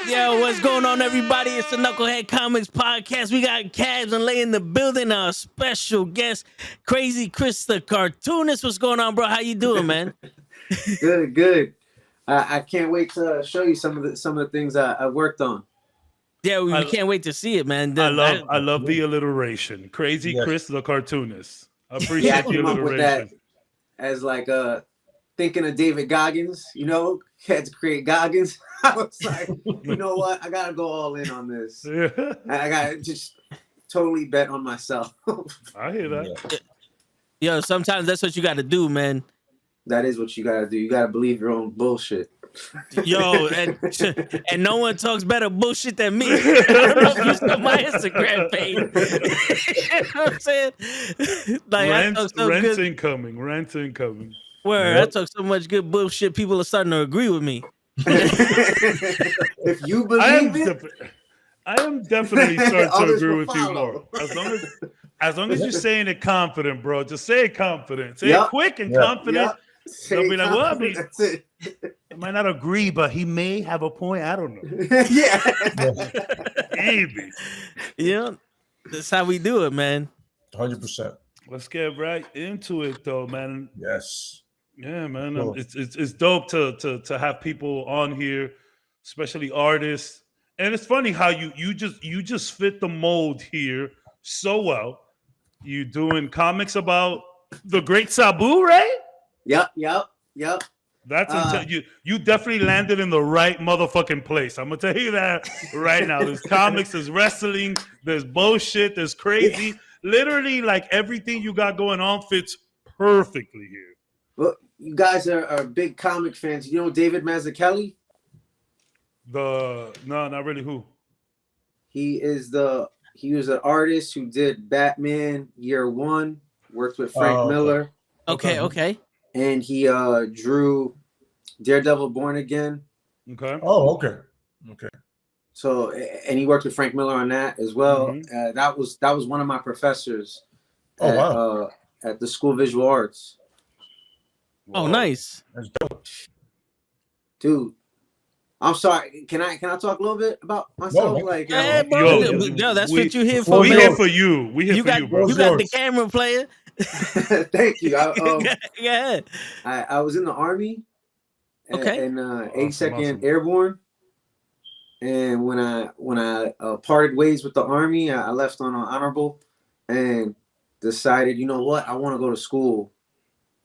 Yo, what's going on, everybody? It's the Knucklehead Comics Podcast. We got Cabs and Lay in the building. Our special guest, Crazy Chris the Cartoonist. What's going on, bro? How you doing, man? Good. I can't wait to show you some of the things I worked on. Yeah, we can't wait to see it, man. I love the alliteration. Crazy Chris the Cartoonist. I appreciate I the came up with alliteration. that as like thinking of David Goggins, had to create Goggins. I was like, you know what? I gotta go all in on this. Yeah. I gotta just totally bet on myself. I hear that. Yo, sometimes that's what you got to do, man. That is what you gotta do. You gotta believe your own bullshit. Yo, and no one talks better bullshit than me. I don't know if you saw my Instagram page. You know what I'm saying? Like, Rant's incoming. Rant's incoming. Where I talk so much good bullshit, people are starting to agree with me. If you believe I am definitely starting to agree with you more. As long as you're saying it confident, bro. Just say it confident. Say it quick and confident. They'll be like, well, that's it. I might not agree, but he may have a point. I don't know. Yeah. Maybe. That's how we do it, man. 100%. Let's get right into it, though, man. Yes. Yeah, man. Cool. It's dope to have people on here, especially artists. And it's funny how you just fit the mold here so well. You doing comics about the great Sabu, right? Yep. That's you definitely landed in the right motherfucking place. I'm gonna tell you that right now. There's comics, there's wrestling, there's bullshit, there's crazy. Literally, like everything you got going on fits perfectly here. Well, you guys are big comic fans. You know David Mazzucchelli? No, not really. Who? He was an artist who did Batman Year One, worked with Frank Miller. Okay. And he drew Daredevil Born Again. Okay. Oh, okay. So, and he worked with Frank Miller on that as well. Mm-hmm. That was one of my professors at the School of Visual Arts. Oh, nice. That's dope. Dude, I'm sorry. Can I talk a little bit about myself? Bro, that's what you here for. We man. here for you. We here for you, bro. You got the camera player. Thank you. Yeah. I was in the Army. Okay. And 82nd Airborne. And when I parted ways with the Army, I left on an honorable and decided, you know what, I want to go to school.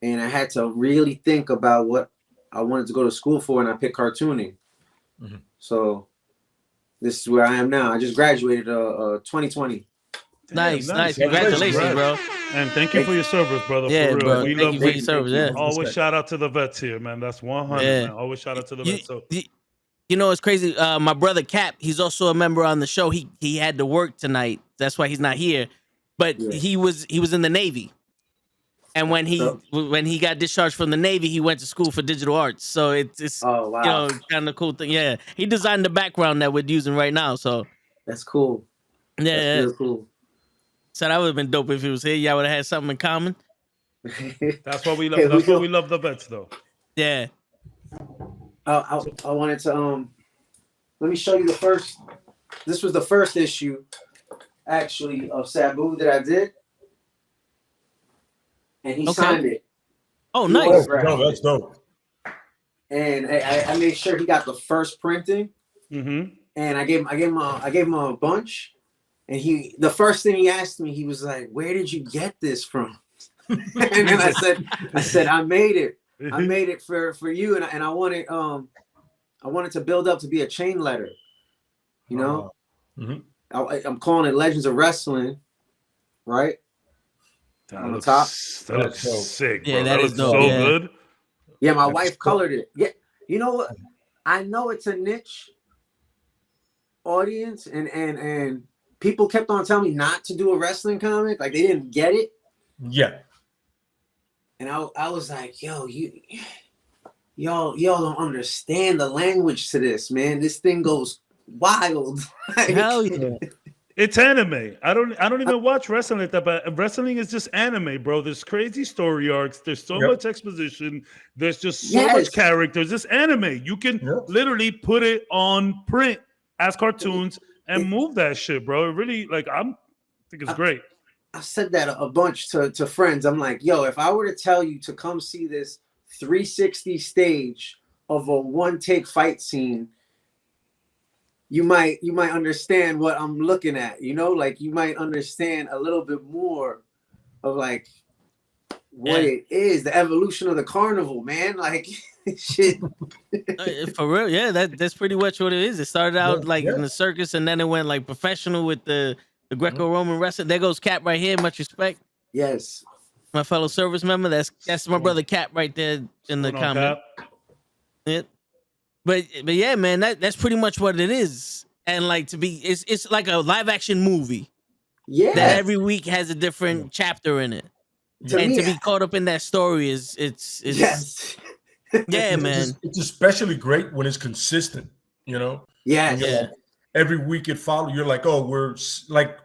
And I had to really think about what I wanted to go to school for, and I picked cartooning. Mm-hmm. So this is where I am now. I just graduated 2020. Nice. Congratulations, bro. And thank you for your service, brother. Yeah, for real. bro. We thank love you for your service. Yeah. Always shout out to the vets here, man. That's 100. Man. Always shout out to the vets. So. You know, it's crazy. My brother Cap, he's also a member on the show. He had to work tonight. That's why he's not here. But he was in the Navy. And when he got discharged from the Navy, he went to school for digital arts. So it's kind of cool thing. Yeah, he designed the background that we're using right now. So that's cool. Yeah, that's really cool. So that would have been dope if he was here. Y'all would have had something in common. That's what we love. That's what we love the vets, though. Yeah. I wanted to let me show you the first. This was the first issue, actually, of Sabu that I did. And he signed it. Oh, nice. That's dope. And I made sure he got the first printing. Mm-hmm. And I gave him a bunch. And the first thing he asked me, he was like, "Where did you get this from?" And then I said, "I made it. I made it for you, and I wanted to build up to be a chain letter. You know, I'm calling it Legends of Wrestling, right?" On the top. That looks sick, bro. Yeah, that is looks dope. so good. Yeah, my wife colored it. Yeah, you know what? I know it's a niche audience, and people kept on telling me not to do a wrestling comic, like they didn't get it. Yeah. And I was like, yo, y'all don't understand the language to this, man. This thing goes wild. Hell yeah. It's anime. I don't even watch wrestling like that, but wrestling is just anime, bro. There's crazy story arcs. There's so much exposition. There's just so much characters. It's anime. You can literally put it on print as cartoons and move that shit, bro. It really, like, I think it's great. I said that a bunch to friends. I'm like, yo, if I were to tell you to come see this 360 stage of a one take fight scene, you might understand what I'm looking at, you know, like you might understand a little bit more of like what it is, the evolution of the carnival, man. Like shit. For real, yeah, that's pretty much what it is. It started out in the circus, and then it went like professional with the Greco-Roman wrestling. There goes Cap right here. Much respect. Yes. My fellow service member. That's my brother Cap right there in the comment. Yeah. But yeah, man, that's pretty much what it is. And like it's like a live action movie. Yeah. That every week has a different chapter in it. To be caught up in that story it's yes. Yeah, man. It's especially great when it's consistent, you know? Yeah. Yeah. Every week it follows. You're like, oh, we're like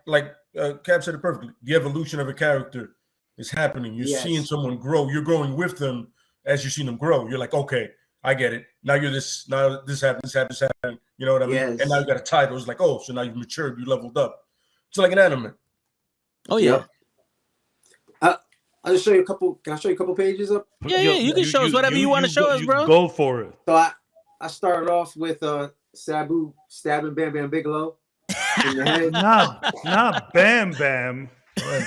Cap said it perfectly. The evolution of a character is happening. You're seeing someone grow. You're growing with them as you're seeing them grow. You're like, okay, I get it. Now you're this. Now this happened. You know what I mean? Yes. And now you got a title. It's like, oh, so now you've matured. You leveled up. It's like an anime. Oh yeah. I'll just show you a couple. Can I show you a couple pages up? Yeah, you can show us whatever you want to show us, bro. Go for it. So I started off with Sabu stabbing Bam Bam Bigelow in the head. Not Bam Bam.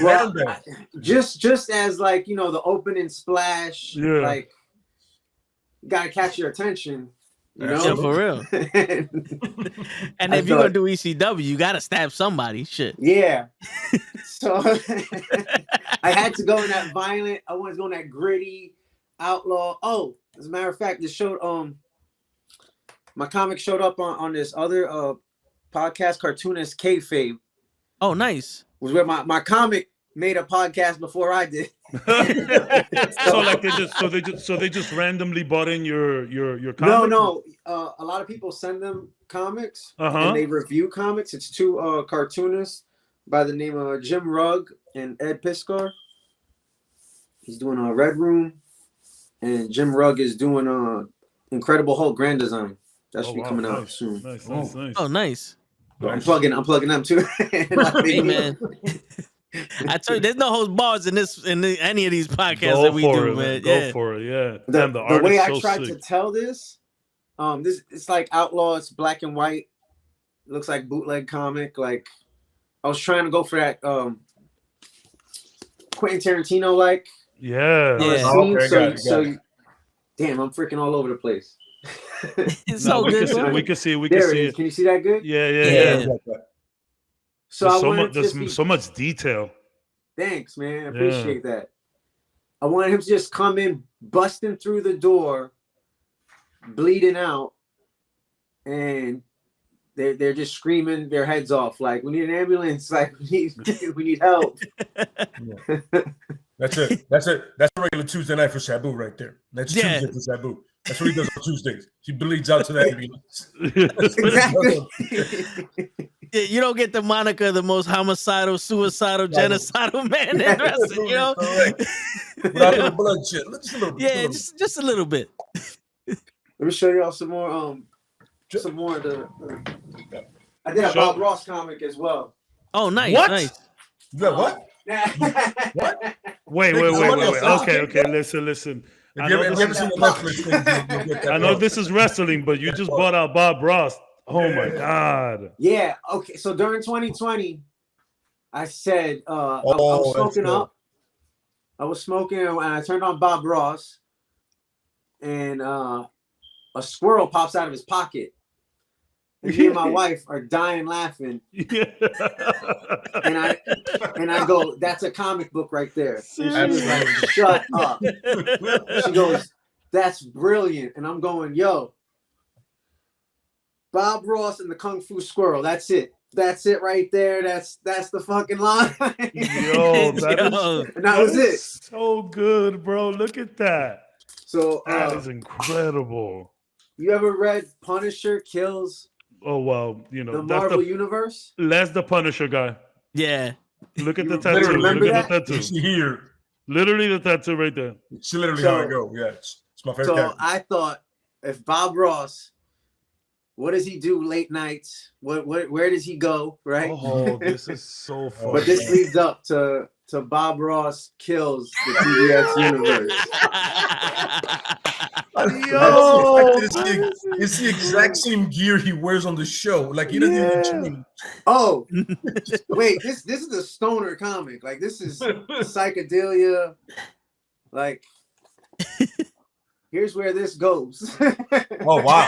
Well, just as like, you know, the opening splash, like gotta catch your attention, you know? Yeah, for real. And if you're gonna do ECW, you gotta stab somebody. Shit. Yeah. So I had to go in that violent. I wanted to go in that gritty outlaw. Oh, as a matter of fact, this showed my comic showed up on this other podcast, Cartoonist Kayfabe. Oh, nice. Was where my comic made a podcast before I did. So they just randomly bought in your comic? No. A lot of people send them comics and they review comics. It's two cartoonists by the name of Jim Rugg and Ed Piskar. He's doing a Red Room, and Jim Rugg is doing Incredible Hulk Grand Design. That should be coming out soon. Nice. Oh, nice. I'm plugging them too. Hey, man. I tell you, there's no host bars in any of these podcasts that we do, man. Go for it, yeah. The way I tried to tell this it's like outlaw. It's black and white. It looks like bootleg comic. Like I was trying to go for that Quentin Tarantino like. Yeah. So damn, I'm freaking all over the place. It's so good. We can see it. Can you see that good? Yeah. So there's so much detail. Thanks, man. I appreciate that. I wanted him to just come in, busting through the door, bleeding out, and they're just screaming their heads off. Like, we need an ambulance. Like, we need help. That's it. That's a regular Tuesday night for Sabu right there. That's Tuesday for Sabu. That's what he does on Tuesdays. He bleeds out to the ambulance. Yeah, you don't get the moniker the most homicidal, suicidal, genocidal man in wrestling, you know? Without a little bloodshed. Just a little bit. Let me show y'all some more. I did a Bob Ross comic as well. Oh, nice. What? Nice. You got what? What? Wait. Okay. Listen. I know this is wrestling, but you just brought out Bob Ross. Oh my God. Yeah. Okay. So during 2020, I said I was smoking up. I was smoking and I turned on Bob Ross, and a squirrel pops out of his pocket. And me and my wife are dying laughing. And I go, that's a comic book right there. And she was like, shut up. She goes, that's brilliant. And I'm going, yo, Bob Ross and the Kung Fu Squirrel. That's it. That's it right there. That's the fucking line. Yo, that was it. So good, bro. Look at that. So that is incredible. You ever read Punisher Kills? Oh well, you know the Marvel Universe. That's the Punisher guy. Yeah. Look at the tattoo. Look at the tattoo. Here. Literally the tattoo right there. It's literally how I go. Yeah, it's my favorite. So I thought if Bob Ross what does he do late nights? Where does he go? Right. Oh, this is so funny. But this leads up to Bob Ross kills the TBS universe. Yo, it's the exact same gear he wears on the show. Like he doesn't even change. Oh, wait, this is a stoner comic. Like this is psychedelia. Like, here's where this goes. Oh wow!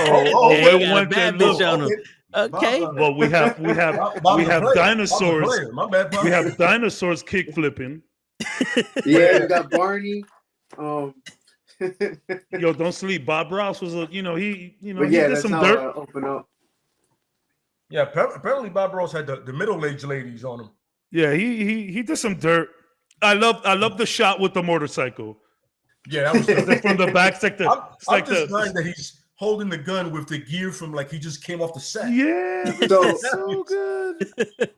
It got a bad bitch on him. Okay. Well, we have dinosaurs. My bad. We have dinosaurs kick flipping. Yeah, we got Barney. Yo, don't sleep. Bob Ross was he he But yeah, did that's some how dirt. I open up. Yeah, apparently Bob Ross had the middle-aged ladies on him. Yeah, he did some dirt. I love the shot with the motorcycle. Yeah, that was From the back. It's like I'm just glad that he's holding the gun with the gear from like he just came off the set. Yeah, that's so good.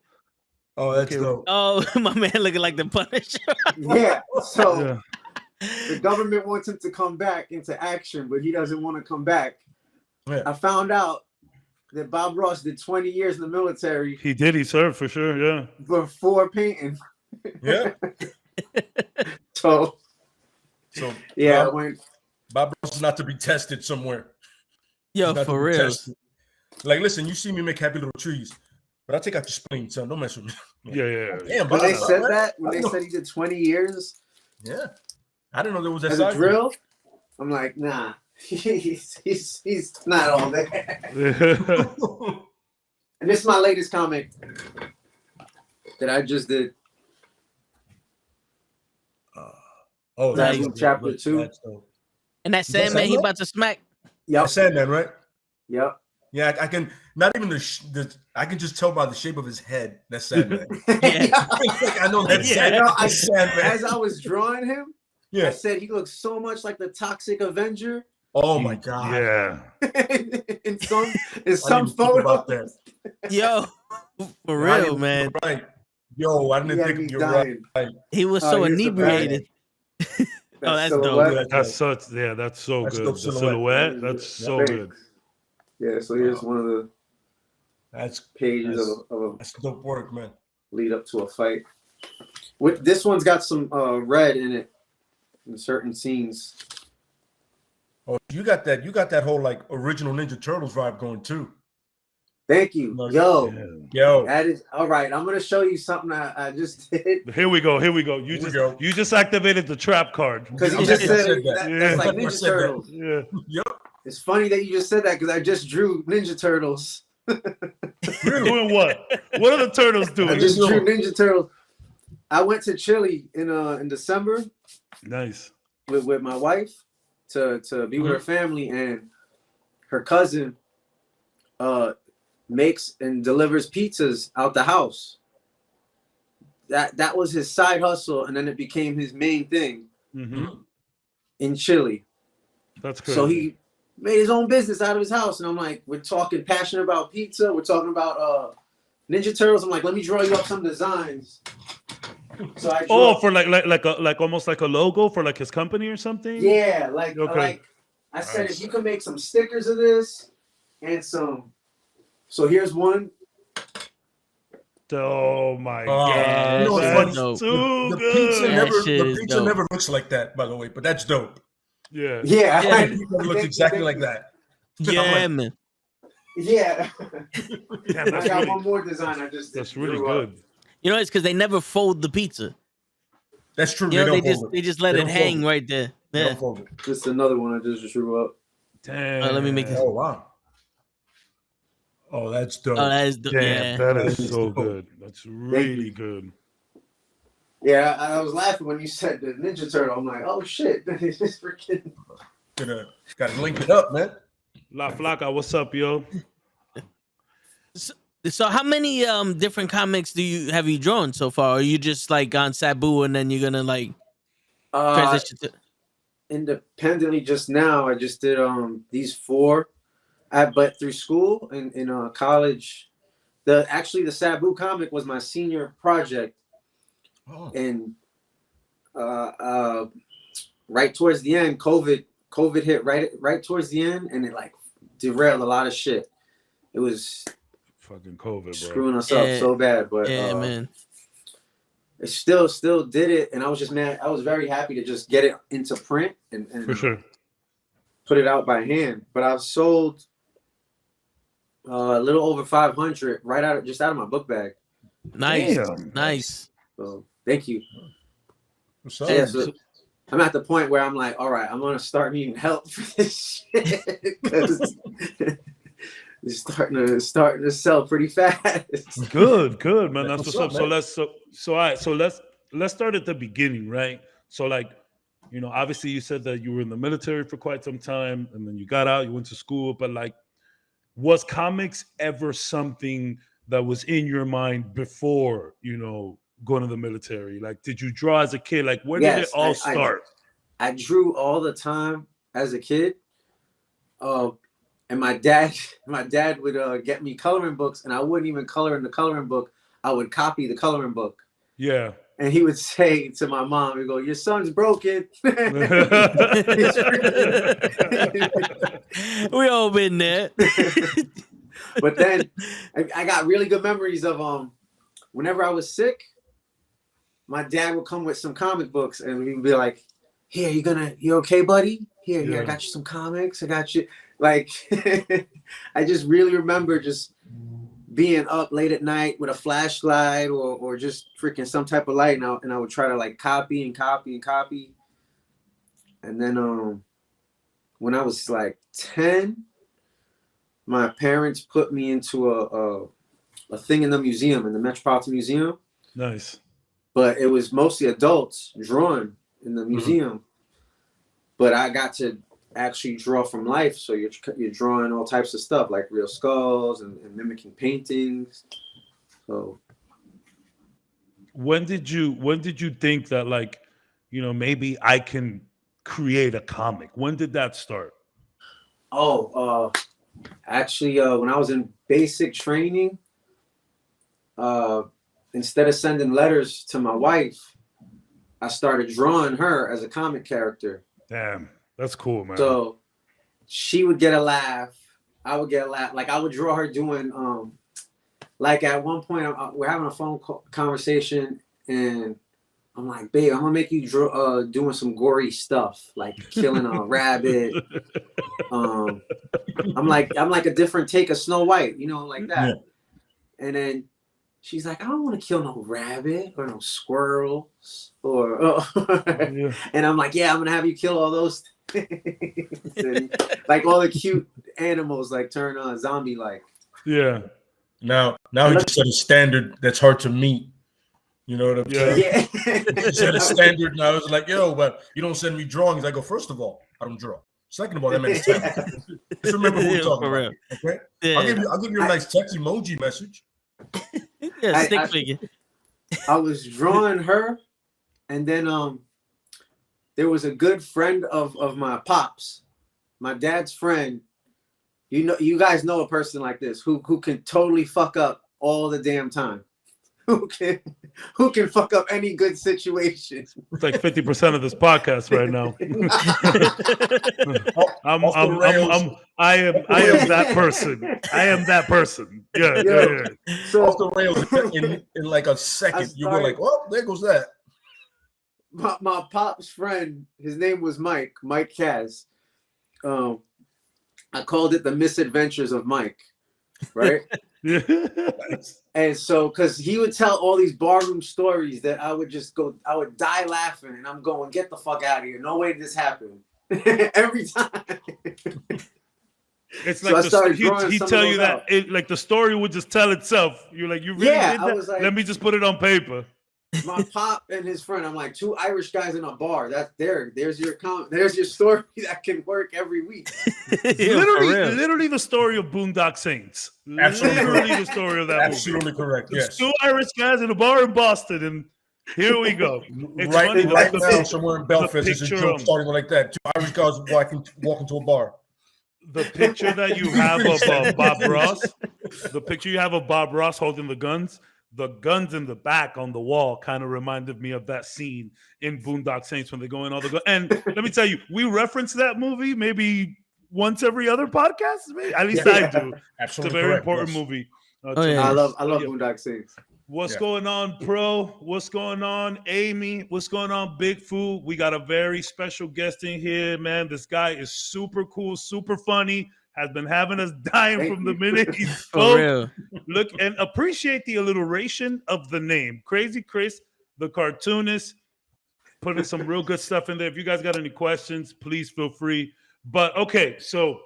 Oh, that's dope. Oh, my man looking like the Punisher. Yeah. So Yeah. the government wants him to come back into action, but he doesn't want to come back. Yeah. I found out that Bob Ross did 20 years in the military He did. He served for sure. Yeah. before painting. Yeah. So yeah, Bob Ross is not to be tested somewhere. Yo, He's not for to be real. tested. Like, listen, you see me make happy little trees, but I take out your spleen, son. Don't mess with me. Yeah. Damn, when Bob, they said right? that, when they said he did 20 years Yeah, I didn't know there was that as a side. drill, I'm like, nah, he's not all there. And this is my latest comic that I just did. Oh, That's Nice. in chapter 2. That's dope. And that Sandman he about to smack. Yep. Sandman, right? Yep. Yeah, I can not even I can just tell by the shape of his head that's Sandman. Yeah. I know that's Yeah. Sandman. As I was drawing him, I Yeah. said he looks so much like the Toxic Avenger Oh my god. Yeah. in some I didn't some think about photos. that. Yo, for I real, didn't- man. Right. Yo, I He didn't had think me you're dying. right. He was Oh, so here's the inebriated. Oh, that's dope. silhouette. That's so That's good. dope The silhouette. silhouette. That's so Thanks. good. Yeah, so here's one of the That's pages of a that's dope work, man. lead up to a fight. This one's got some red in it in certain scenes. Oh, you got that whole like original Ninja Turtles vibe going too. Thank you. Nice. Yo, Yo, that is all right. I'm gonna show you something I just did. Here we go. go. You just activated the trap card. Because I you just said said that. that's like I Ninja said that. Turtles. Yeah. yep. It's funny that you just said that because I just drew Ninja Turtles. Doing what? What are the turtles I doing? just drew Ninja Turtles. I went to Chile in December Nice. with my wife to be with her family, and her cousin makes and delivers pizzas out the house. That was his side hustle, and then it became his main thing in Chile. That's crazy. So he made his own business out of his house, and I'm like, we're talking passionate about pizza. We're talking about Ninja Turtles. I'm like, let me draw you up some designs. So I draw, for like almost like a logo for like his company or something. yeah, like Okay. I said, Nice. if you can make some stickers of this and some. So here's one. Oh my Oh, god. you know what's That's funny? too The good. pizza That shit the is pizza dope. never looks like that, by the way, but that's dope. Yeah. Yeah, Yeah. The pizza looks exactly like that. Yeah, man. yeah. Yeah, I that's got really, one more design. I just that's really drew up. good. You know, it's because they never fold the pizza. That's true. You know, they don't just fold they it. just let They it don't hang fold it. right there. They Yeah. don't fold it. This is another one I just drew up. Damn. let me make this- Oh wow. Oh, that's dope. Oh, that is Damn, yeah. that That is is so dope. good. That's really you. good. Yeah, I was laughing when you said the Ninja Turtle. I'm like, oh shit, it's just freaking. Gotta link it up, man. La Flaca, what's up, yo? So how many different comics have you drawn so far? Or are you just like on Sabu and then you're gonna like transition to Independently, just now, I just did these 4. But through school and in college, the Sabu comic was my senior project, Oh. and right towards the end, COVID hit right towards the end, and it like derailed a lot of shit. it was fucking COVID, bro. Screwing us up so bad. But man. It still did it, and I was just mad. I was very happy to just get it into print and for sure put it out by hand. But I've sold a little over 500 just out of my book bag. Nice. Nice. So thank you. So I'm at the point where I'm like, all right, I'm gonna start needing help for this shit because it's starting to sell pretty fast. Good, man. That's what's up. All right. So let's start at the beginning, right? So like, you know, obviously you said that you were in the military for quite some time, and then you got out, you went to school, but like, was comics ever something that was in your mind before, you know, going to the military? Like, did you draw as a kid? Like, where did it all start? I drew all the time as a kid. And my dad would get me coloring books, and I wouldn't even color in the coloring book. I would copy the coloring book. Yeah. And he would say to my mom, he'd go, "Your son's broken." We all been there. But then I got really good memories of whenever I was sick, my dad would come with some comic books, and he'd be like, "Here, you okay, buddy? Here, I got you some comics. I got you." Like, I just really remember just being up late at night with a flashlight or just freaking some type of light, and I would try to like copy. And then when I was like 10, my parents put me into a thing in the museum, in the Metropolitan Museum. Nice. But it was mostly adults drawing in the museum. But I got to actually draw from life, so you're drawing all types of stuff like real skulls and mimicking paintings. So when did you think that, like, you know, maybe I can create a comic? When did that start? Actually, when I was in basic training, instead of sending letters to my wife, I started drawing her as a comic character. Damn. That's cool, man. So she would get a laugh. I would get a laugh. Like, I would draw her doing, like at one point, we're having a phone conversation, and I'm like, "Babe, I'm gonna make you draw doing some gory stuff, like killing a rabbit." I'm like a different take of Snow White, you know, like that. Yeah. And then she's like, "I don't want to kill no rabbit or no squirrels and I'm like, "Yeah, I'm gonna have you kill all those." Like all the cute animals, like turn zombie like. Yeah. Now he just set a standard that's hard to meet. You know what I'm saying? Yeah. He set a standard, and I was like, "Yo, but you don't send me drawings." I go, "First of all, I don't draw. Second of all, that makes sense." Just remember who we're talking about. Okay. Yeah. I'll give you a nice text emoji message. Yeah, stick figure. I was drawing her, and then there was a good friend of my pops, my dad's friend. You know, you guys know a person like this who can totally fuck up all the damn time. Who can fuck up any good situation? It's like 50% of this podcast right now. I am that person. I am that person. Yeah. So off the rails in like a second, you go like, "Oh, there goes that." My pop's friend, his name was Mike Kaz. I called it the Misadventures of Mike, right? And so, because he would tell all these barroom stories that I would die laughing, and I'm going, "Get the fuck out of here. No way did this happen." Every time. It's like so he'd tell you that like the story would just tell itself. You're like, "You really did that? I was like, let me just put it on paper." My pop and his friend, I'm like, two Irish guys in a bar. There's your story that can work every week. literally the story of Boondock Saints. Absolutely, literally the story of that. Absolutely movie. Correct. Yes, two Irish guys in a bar in Boston, and here we go. It's right now, somewhere in Belfast, there's a joke starting like that. Two Irish guys walk into a bar. The picture that you have of Bob Ross, the picture you have of Bob Ross holding the guns in the back on the wall kind of reminded me of that scene in Boondock Saints when they go in all the guns. And let me tell you, we referenced that movie maybe once every other podcast. Maybe? At least I do. Absolutely, it's a very correct, important yes. movie. I love Boondock Saints. What's going on, Pro? What's going on, Amy? What's going on, Big Food? We got a very special guest in here, man. This guy is super cool, super funny. Has been having us dying from the minute he spoke. real. Look and appreciate the alliteration of the name. Crazy Chris, the Cartoonist. Putting some real good stuff in there. If you guys got any questions, please feel free. But okay, so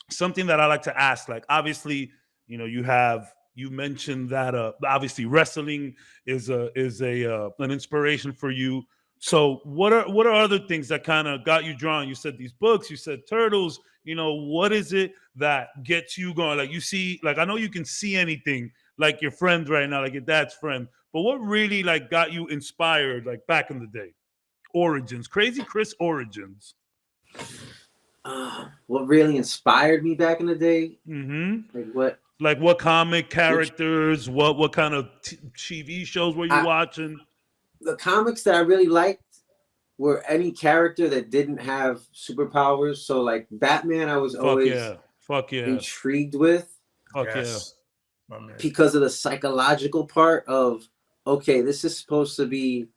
something that I like to ask, like obviously, you know, you mentioned that obviously wrestling is an inspiration for you. So what are other things that kind of got you drawn? You said these books, you said Turtles. You know, what is it that gets you going? Like you see, like I know you can see anything, like your friend right now, like your dad's friend. But what really like got you inspired, like back in the day? Origins, Crazy Chris origins. What really inspired me back in the day? Mm-hmm. Like what? Like what comic characters? What kind of TV shows were you watching? The comics that I really liked were any character that didn't have superpowers. So like Batman, I was always intrigued with. Because of the psychological part of, okay, this is supposed to be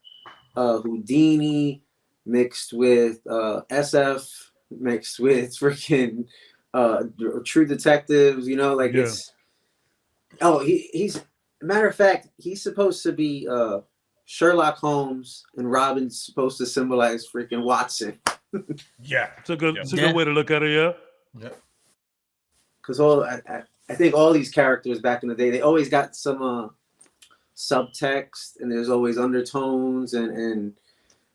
Houdini mixed with SF mixed with freaking True Detectives, you know, like it's he's matter of fact, he's supposed to be Sherlock Holmes and Robin's supposed to symbolize freaking Watson. It's a good way to look at it. Because I think all these characters back in the day, they always got some subtext, and there's always undertones, and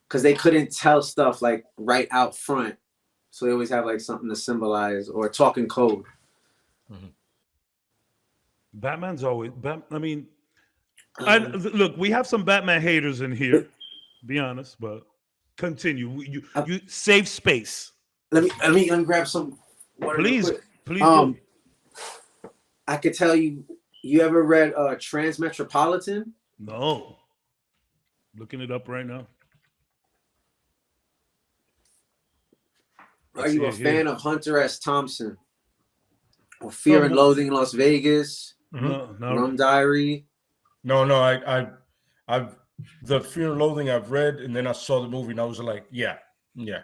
because they couldn't tell stuff like right out front, so they always have like something to symbolize or talking code. Mm-hmm. Batman's always. I mean, look, we have some Batman haters in here. Be honest, but continue. You save space. Let me grab some water. Please. I could tell you. You ever read Transmetropolitan? No. Looking it up right now. Are you a fan of Hunter S. Thompson? Or Fear and Loathing in Las Vegas? Mm-hmm. No. Rum Diary? No. I've the Fear and Loathing I've read, and then I saw the movie, and I was like, yeah. That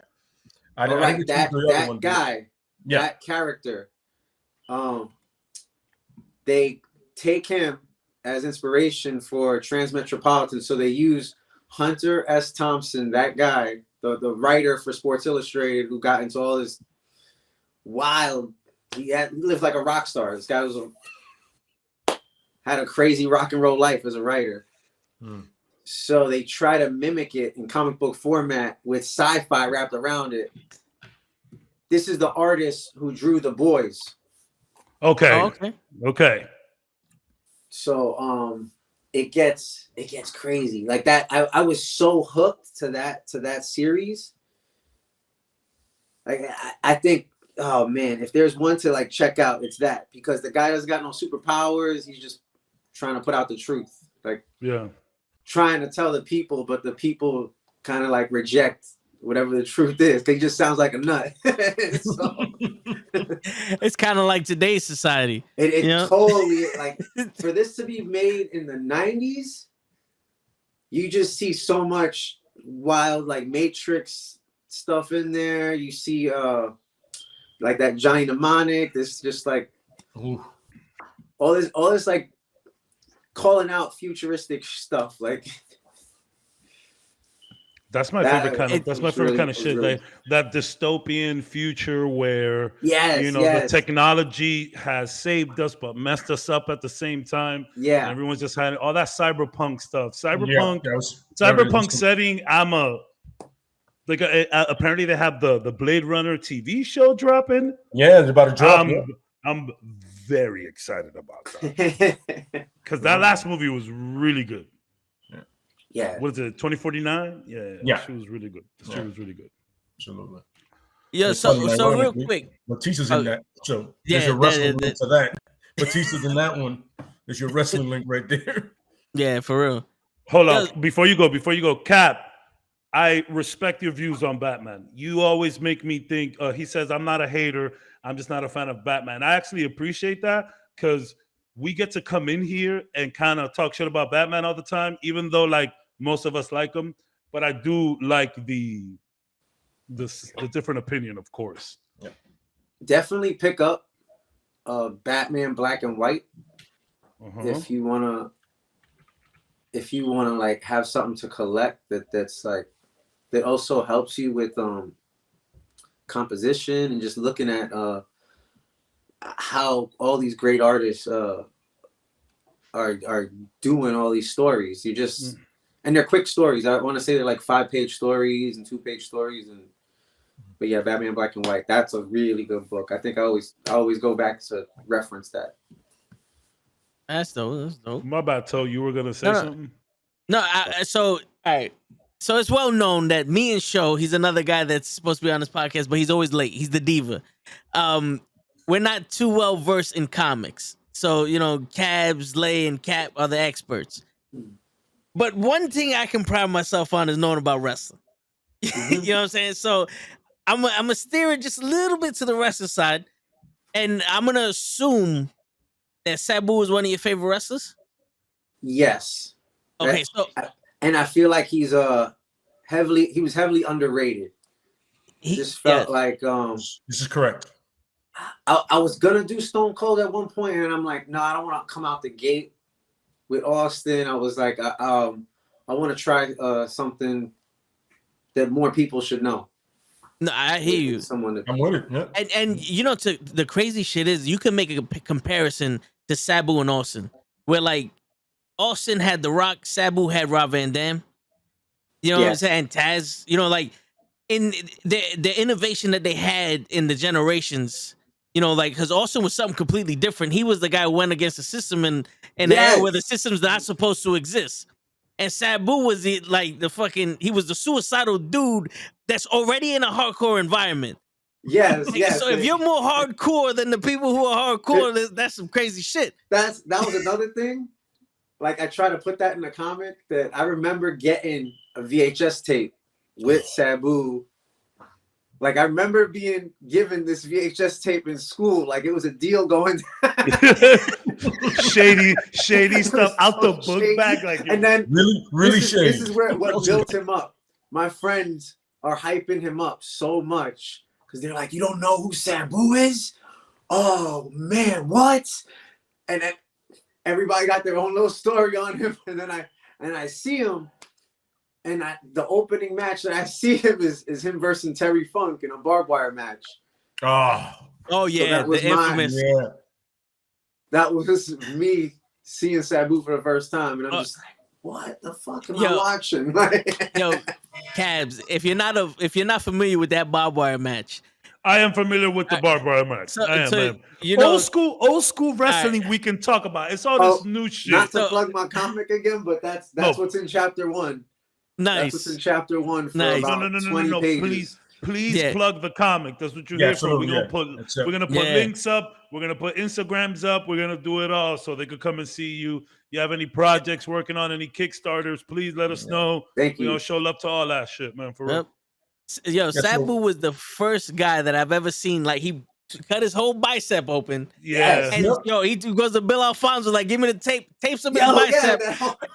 guy, that character, they take him as inspiration for Transmetropolitan. So they use Hunter S. Thompson, that guy, the writer for Sports Illustrated, who got into all this wild. He lived like a rock star. This guy had a crazy rock and roll life as a writer. So they try to mimic it in comic book format with sci-fi wrapped around it. This is the artist who drew The Boys. Okay. So it gets crazy like that. I was so hooked to that series. Like I think, oh man, if there's one to like check out, it's that, because the guy doesn't got no superpowers. He's just trying to put out the truth, like trying to tell the people, but the people kind of like reject whatever the truth is. They just sounds like a nut. It's kind of like today's society. It totally, like, for this to be made in the 90s, you just see so much wild, like, Matrix stuff in there. You see like that Johnny Mnemonic. This just like all this like calling out futuristic stuff. Like that's my favorite kind of. That's my favorite kind of shit. Really, that dystopian future where the technology has saved us but messed us up at the same time. Yeah, and everyone's just had all that cyberpunk stuff. Cyberpunk setting. Apparently they have the Blade Runner TV show dropping. Yeah, it's about to drop. I'm very excited about that because that last movie was really good. Yeah. What is it? 2049? Yeah. She was really good. She was really good. Absolutely. Yeah. So real quick, Batista's in that. So there's your wrestling link to that. Batista's in that one. There's your wrestling link right there. Yeah, for real. Hold on. Before you go, Cap. I respect your views on Batman. You always make me think. He says, I'm not a hater. I'm just not a fan of Batman. I actually appreciate that because we get to come in here and kind of talk shit about Batman all the time, even though like most of us like him. But I do like the different opinion, of course. Yeah. Definitely pick up Batman Black and White if you wanna like have something to collect that's like that also helps you with composition and just looking at how all these great artists are doing all these stories. You just and they're quick stories. I want to say they're like 5-page stories and 2-page stories but yeah, Batman Black and White. That's a really good book. I think I always go back to reference that. That's dope. My bad, Toe. You were gonna say something? No. So all right. So it's well known that me and Sho, he's another guy that's supposed to be on this podcast, but he's always late. He's the diva. We're not too well versed in comics. So, you know, Cabs, Lay, and Cap are the experts. But one thing I can pride myself on is knowing about wrestling. You know what I'm saying? So I'm gonna steer it just a little bit to the wrestling side. And I'm going to assume that Sabu is one of your favorite wrestlers? Yes. Okay, and I feel like he was heavily underrated. He just felt like this is correct. I was gonna do Stone Cold at one point, and I'm like, no, I don't want to come out the gate with Austin. I was like, I want to try something that more people should know. No, I hear you. I'm with it. Yeah. And you know, the crazy shit is you can make a comparison to Sabu and Austin, where like Austin had The Rock, Sabu had Rob Van Dam. You know what I'm saying? Taz, you know, like in the innovation that they had in the generations, you know, like because Austin was something completely different. He was the guy who went against the system in the era where the system's not supposed to exist. And Sabu was he was the suicidal dude that's already in a hardcore environment. Yes. So if you're more hardcore than the people who are hardcore, that's some crazy shit. That was another thing. Like I try to put that in the comic that I remember getting a VHS tape with Sabu. Like I remember being given this VHS tape in school. Like it was a deal going down. shady stuff out the book bag. Like and then really shady. This is what built him up. My friends are hyping him up so much because they're like, you don't know who Sabu is? Oh man, what? And then everybody got their own little story on him, and then I see him, and the opening match that I see him is him versus Terry Funk in a barbed wire match. Oh yeah, so the infamous. That was me seeing Sabu for the first time, and I'm just like, what the fuck am I watching? Yo, Cabs, if you're not familiar with that barbed wire match. I am familiar with the barbed wire match. Man. You know, old school wrestling we can talk about. It's all this new shit. Not to plug my comic again, but that's what's in chapter 1. Nice. That's what's in chapter 1 for about 20 pages. Please plug the comic. That's what you're here for. We're gonna put links up. We're gonna put Instagrams up. We're gonna do it all so they could come and see you. You have any projects working on, any Kickstarters? Please let us know. Thank you. We're gonna show love to all that shit, man. For real. Yo, Sabu was the first guy that I've ever seen. Like he cut his whole bicep open. Yeah. And he goes to Bill Alfonso, like, give me the tape, tapes of his bicep.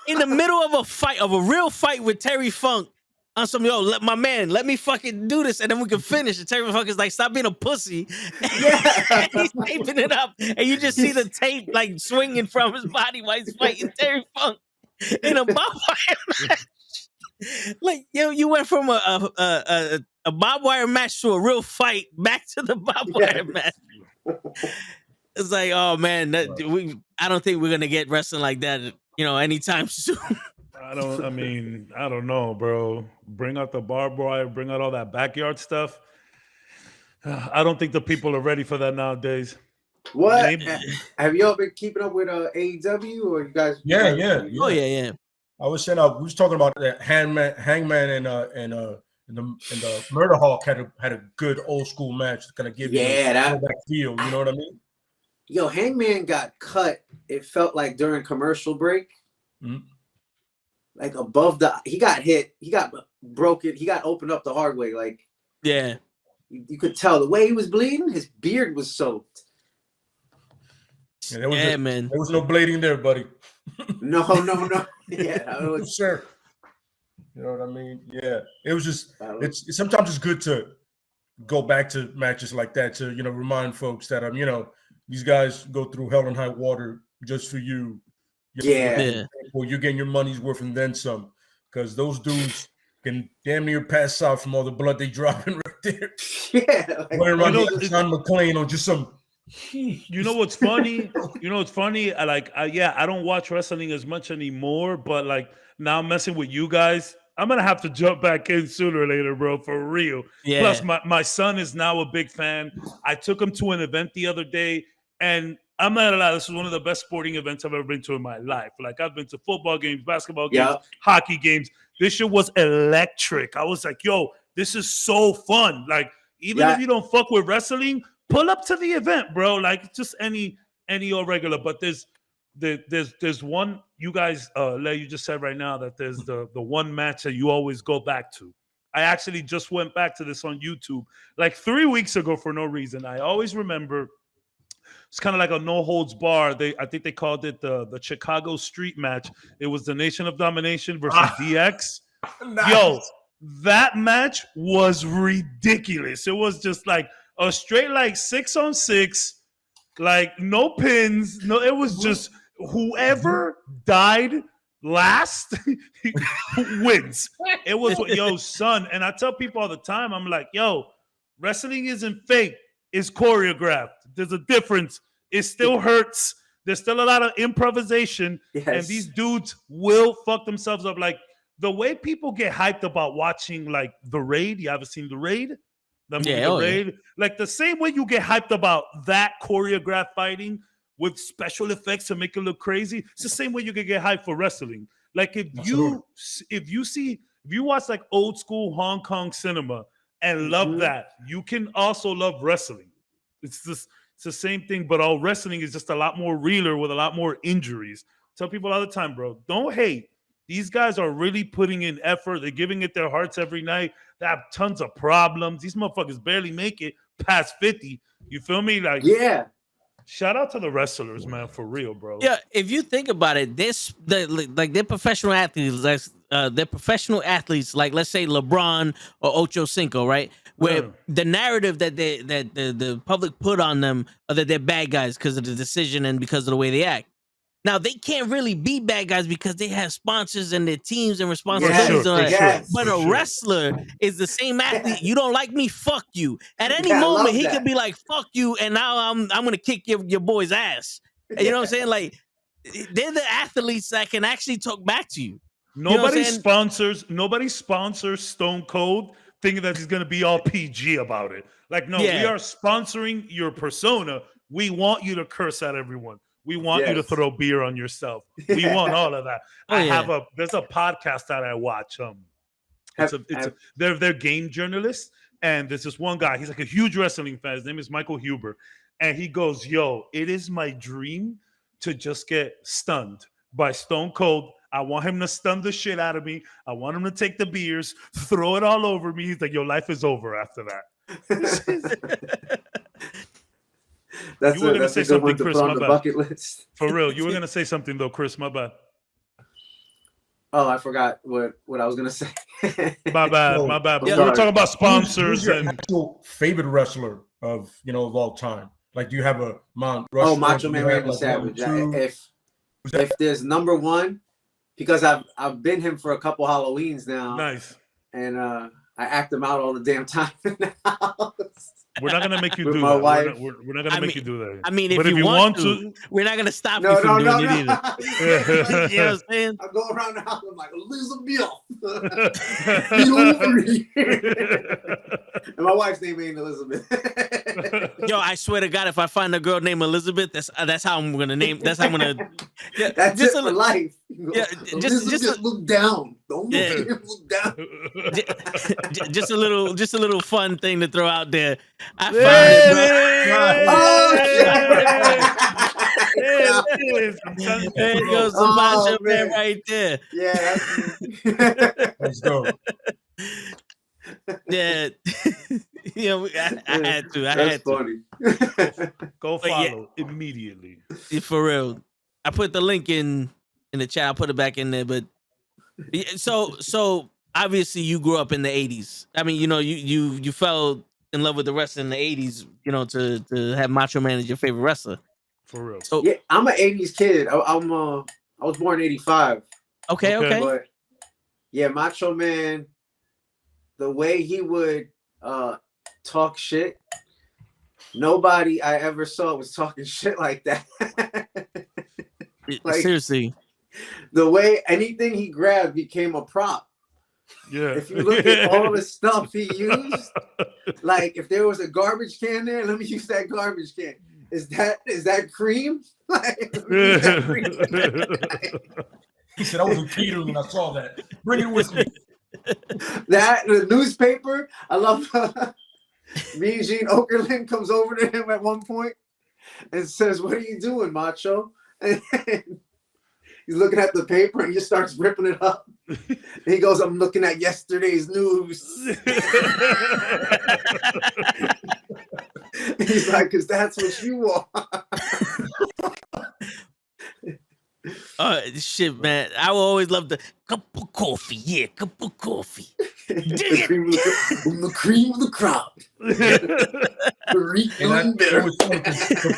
In the middle of a real fight with Terry Funk. On some, let me fucking do this, and then we can finish. And Terry Funk is like, stop being a pussy. And he's taping it up, and you just see the tape like swinging from his body while he's fighting Terry Funk in a barbed wire match. Like, you went from a barbed wire match to a real fight, back to the barbed wire match. It's like, oh man, I don't think we're gonna get wrestling like that, anytime soon. I don't know, bro. Bring out the barbed wire, bring out all that backyard stuff. I don't think the people are ready for that nowadays. What? Maybe. Have y'all been keeping up with AEW, or you guys? Yeah. Oh yeah. I was saying, we was talking about that Hangman and the Murder Hawk had a good old school match to kind of give you that feel. You know what I mean? Yo, Hangman got cut. It felt like during commercial break. Mm-hmm. Like above he got hit. He got broke it. He got opened up the hard way. Like, yeah, you could tell the way he was bleeding. His beard was soaked. Yeah, man. There was no blading there, buddy. No. Yeah, it was, sure. You know what I mean? Yeah, it was just. It's sometimes it's good to go back to matches like that to remind folks that these guys go through hell and high water just for you. Well, you're getting your money's worth and then some, because those dudes can damn near pass out from all the blood they dropping right there. Yeah, like, around John McClane on just some. You know what's funny? I don't watch wrestling as much anymore, but like now I'm messing with you guys. I'm gonna have to jump back in sooner or later, bro, for real. Yeah. Plus, my son is now a big fan. I took him to an event the other day, and I'm not gonna lie, this is one of the best sporting events I've ever been to in my life. Like, I've been to football games, basketball games, hockey games. This shit was electric. I was like, yo, this is so fun. Like, even if you don't fuck with wrestling, pull up to the event, bro. Like, just any old regular. But there's one, you guys, you just said right now that there's the one match that you always go back to. I actually just went back to this on YouTube like 3 weeks ago for no reason. I always remember it's kind of like a no holds bar. I think they called it the Chicago Street match. It was the Nation of Domination versus DX. Nice. Yo, that match was ridiculous. It was just like a straight like 6-on-6, like no pins. No, it was just whoever died last wins. It was yo, son. And I tell people all the time, I'm like, yo, wrestling isn't fake, it's choreographed. There's a difference. It still hurts. There's still a lot of improvisation. Yes. And these dudes will fuck themselves up. Like the way people get hyped about watching like The Raid. You ever seen The Raid? The movie The Raid? Yeah. Like the same way you get hyped about that choreographed fighting with special effects to make it look crazy. It's the same way you can get hyped for wrestling. Like if you watch like old school Hong Kong cinema and love that, you can also love wrestling. It's the same thing, but all wrestling is just a lot more realer with a lot more injuries. Tell people all the time, bro, don't hate. These guys are really putting in effort. They're giving it their hearts every night. They have tons of problems. These motherfuckers barely make it past 50. You feel me? Like, yeah. Shout out to the wrestlers, man, for real, bro. Yeah, if you think about it, they're professional athletes. They're professional athletes, like let's say LeBron or Ocho Cinco, right? Where the narrative that the public put on them are that they're bad guys because of the decision and because of the way they act. Now they can't really be bad guys because they have sponsors and their teams and responsibilities. But a wrestler is the same athlete. You don't like me? Fuck you. At any moment, he could be like, "Fuck you," and now I'm gonna kick your boy's ass. You know what I'm saying? Like they're the athletes that can actually talk back to you. Nobody sponsors Stone Cold thinking that he's gonna be all PG about it. Like, no, we are sponsoring your persona. We want you to curse at everyone. We want you to throw beer on yourself. We want all of that. There's a podcast that I watch. They're game journalists, and there's this one guy. He's like a huge wrestling fan. His name is Michael Huber, and he goes, "Yo, it is my dream to just get stunned by Stone Cold. I want him to stun the shit out of me. I want him to take the beers, throw it all over me." He's like, "Your life is over after that." You were going to say something, Chris, my bad. Bucket list. For real. You were going to say something, though, Chris, my bad. Oh, I forgot what I was going to say. My bad. But we're talking about sponsors. Who's your actual favorite wrestler of all time? Like, do you have a Mount Rushmore? Oh, Macho Man Randy Savage. If there's number one, because I've been him for a couple Halloweens now. Nice. And I act him out all the damn time in the house. We're not gonna make you do that. We're not gonna make you do that. I mean, if you want to, we're not gonna stop you from doing it either. You know what I'm saying? I go around the house. I'm like, Elizabeth, get over here. And my wife's name ain't Elizabeth. Yo, I swear to God, if I find a girl named Elizabeth, that's how I'm gonna name. That's how I'm gonna. Yeah, that's just for life. Yeah, just look down. Don't look down. Just a little fun thing to throw out there. I find it, bro. There goes the Macho Man right there. Yeah, let's go. Yeah. I had to. That's funny. Go follow immediately. For real. I put the link in the chat. I'll put it back in there. But so obviously you grew up in the 80s. I mean, you fell in love with the wrestling in the 80s, to have Macho Man as your favorite wrestler. For real. So yeah, I'm an 80s kid. I was born in 85. Okay. But yeah, Macho Man, the way he would talk shit, nobody I ever saw was talking shit like that. Like, seriously. The way anything he grabbed became a prop. Yeah. If you look at all the stuff he used, like if there was a garbage can there, let me use that garbage can. Is that cream? Like, that cream. He said, I was in catering when I saw that. Bring it with me. That the newspaper. I love Mean Gene Okerlund comes over to him at one point and says, "What are you doing, Macho?" And he's looking at the paper and he just starts ripping it up. And he goes, "I'm looking at yesterday's news." He's like, "Cause that's what you want." Shit, man. I will always love the cup of coffee. Yeah, cup of coffee. The cream of the crop. The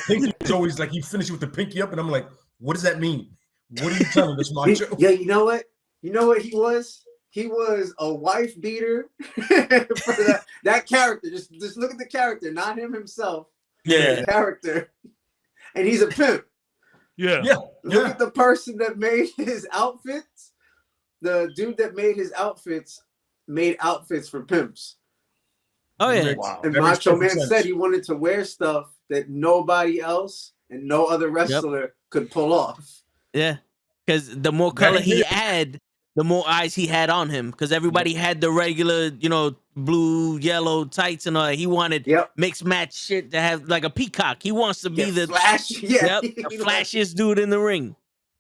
pinky was always like, he finished with the pinky up, and I'm like, what does that mean? What are you telling us, Macho? Yeah, you know what? You know what he was? He was a wife beater for that character. Just look at the character, not him himself. Yeah. The character. And he's a pimp. Yeah. Look at the person that made his outfits. The dude that made his outfits made outfits for pimps. Oh yeah. Wow. And Macho Man said he wanted to wear stuff that nobody else and no other wrestler could pull off. Yeah. Because the more color he had, the more eyes he had on him. Because everybody had the regular, blue, yellow tights and all that. He wanted mixed match shit to have like a peacock. He wants to be the flashiest dude in the ring.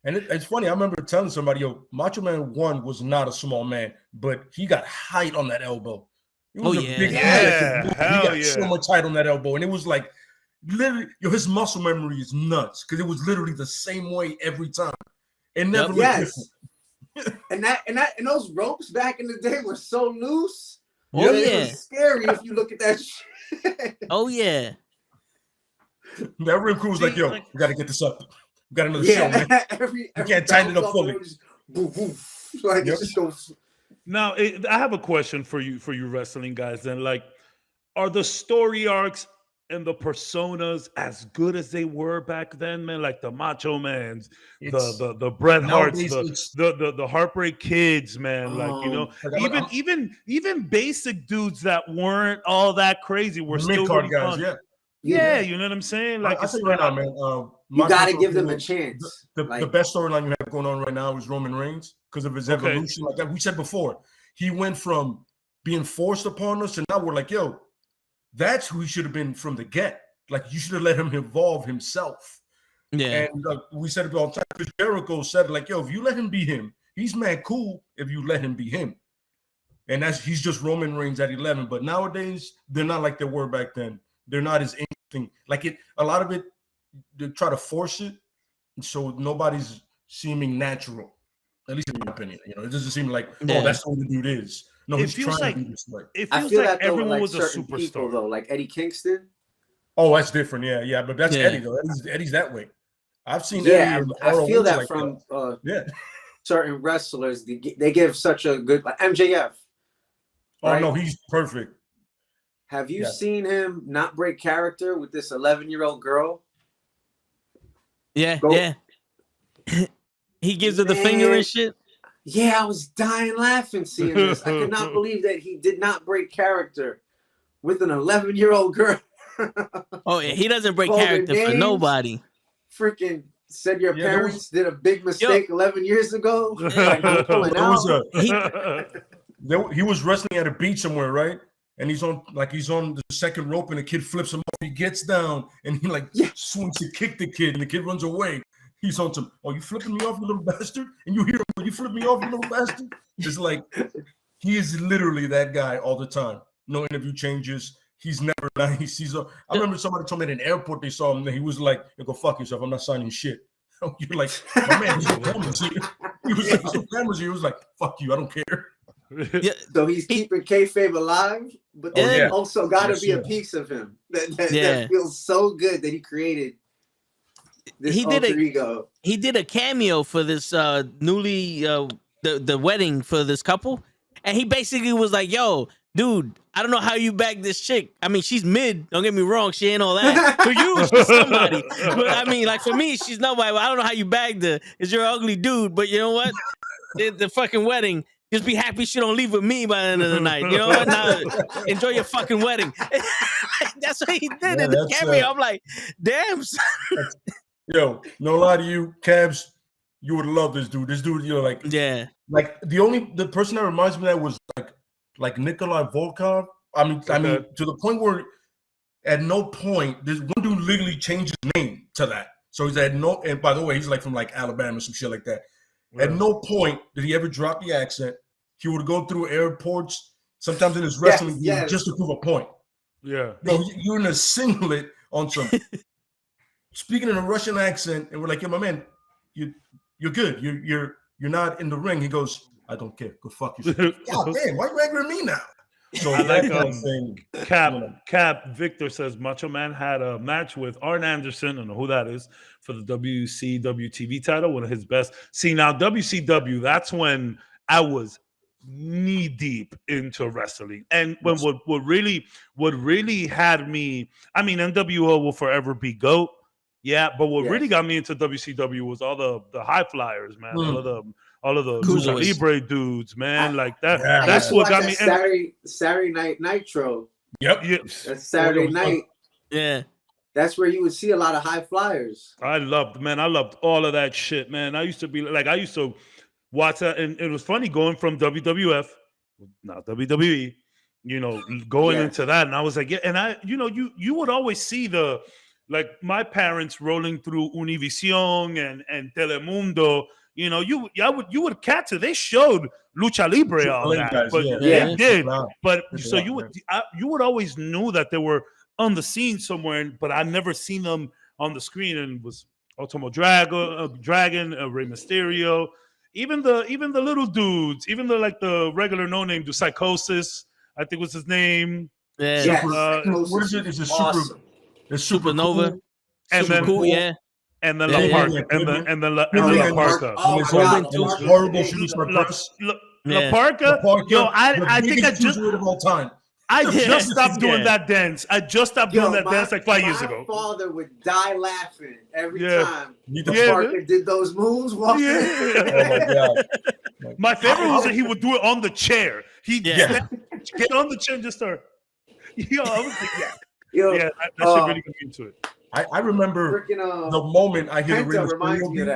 And it's funny. I remember telling somebody, yo, Macho Man 1 was not a small man, but he got height on that elbow. It was a big hell he got so much height on that elbow. And it was like, literally, his muscle memory is nuts because it was literally the same way every time. It never looked different. And those ropes back in the day were so loose. Oh it was scary if you look at that shit. Oh yeah. That ring crew was like, yo, we got to get this up. We got another show, man. You can't tighten it up fully. Now, I have a question for you wrestling guys. Then, like, are the story arcs and the personas as good as they were back then, man? Like the Macho Mans, the Bret Harts, the Heartbreak Kids, man. Like, even basic dudes that weren't all that crazy were still really guys, fun. Yeah, you know what I'm saying? Like, I think right now, man, you got to give them a chance. The best storyline you have going on right now is Roman Reigns because of his evolution. Like we said before, he went from being forced upon us, and now we're like, yo, that's who he should have been from the get. Like, you should have let him evolve himself. Yeah. And we said it all the time. Chris Jericho said, like, yo, if you let him be him, he's mad cool if you let him be him. And he's just Roman Reigns at 11. But nowadays, they're not like they were back then. They're not as interesting. Like, a lot of it, they try to force it, so nobody's seeming natural. At least in my opinion. It doesn't seem like, oh, that's what the dude is. No, he's trying to be this way. It feels like everyone was a superstar. People, though, like Eddie Kingston. Oh, that's different. Yeah. But that's Eddie, though. Eddie's that way. I've seen Eddie. I feel that from certain wrestlers. They give such a good, like MJF. Right? Oh, no, he's perfect. Have you seen him not break character with this 11-year-old girl? Yeah. He gives her the finger and shit. Yeah, I was dying laughing seeing this. I could not believe that he did not break character with an 11-year-old girl. Oh, yeah, he doesn't break character for nobody. Freaking said your parents did a big mistake 11 years ago. He was wrestling at a beach somewhere, right? And he's on the second rope, and the kid flips him off. He gets down, and he swings to kick the kid, and the kid runs away. He's on some, oh, you flipping me off, you little bastard? And you hear him, you flip me off, you little bastard? It's like, He is literally that guy all the time. No interview changes. He's never nice. I remember somebody told me at an airport they saw him and he was like, "You go fuck yourself. I'm not signing shit." You're like, "My man, there's no cameras here." He was like, "There's no cameras here." He was like, "Fuck you. I don't care." Yeah. So he's keeping kayfabe alive, but there's also got to be a piece of him that feels so good that he created this alter ego. He did a cameo for this newly the wedding for this couple, and he basically was like, "Yo, dude, I don't know how you bag this chick. I mean, she's mid. Don't get me wrong, she ain't all that. For you, she's somebody. But I mean, like for me, she's nobody. But I don't know how you bagged her. Because you're an ugly dude. But you know what? The fucking wedding. Just be happy she don't leave with me by the end of the night. You know what? Now, enjoy your fucking wedding." That's what he did in the cameo. I'm like, damn. Yo, no lie to you, Cabs, you would love this dude. This dude, you know, like the person that reminds me of that was like Nikolai Volkov. I mean, to the point where at no point this one dude literally changed his name to that. So he's at no, and by the way, he's like from like Alabama, some shit like that. At no point did he ever drop the accent. He would go through airports, sometimes in his wrestling gear, just to prove a point. Yeah. Yo, you're in a singlet on some speaking in a Russian accent, and we're like, "Yo, my man, you're good. You're not in the ring." He goes, "I don't care. Go fuck yourself." God damn, why are you angry at me now? So I like Cap Victor says Macho Man had a match with Arn Anderson. I don't know who that is, for the WCW TV title, one of his best. See, now WCW, that's when I was knee deep into wrestling, and when what really had me, I mean, NWO will forever be GOAT. Yeah, but what really got me into WCW was all the high flyers, man. All of the Lucha Libre dudes, man. Like that. That's what got me. Saturday Night Nitro. Yep. That's Saturday night. Yeah. That's where you would see a lot of high flyers. I loved all of that shit, man. I used to watch that, and it was funny going from WWF, not WWE, you know, going into that, and I was like, yeah, and I, you know, you would always see like my parents rolling through Univision and Telemundo. You know, you would catch it. They showed Lucha Libre on that, but they did. But so you would always know that they were on the scene somewhere, but I never seen them on the screen. And it was Ultimo Dragon, Rey Mysterio, even the little dudes, even the regular no name, the Psychosis, I think was his name. Yeah. What is it? It's a awesome. It's Supernova. Cool. And then cool, and then La Parca, and then La Parca. Horrible shooting La Parca. Yo, I think I just of all time. I just stopped doing that dance. I just stopped doing that dance like 5 years ago. My father would die laughing every time Parker did those moves. Oh my God. My favorite was that he would do it on the chair. He'd get on the chair and just start. Yo, I was like, that shit really got me into it. I remember the moment I hear the Rey Mysterio beat,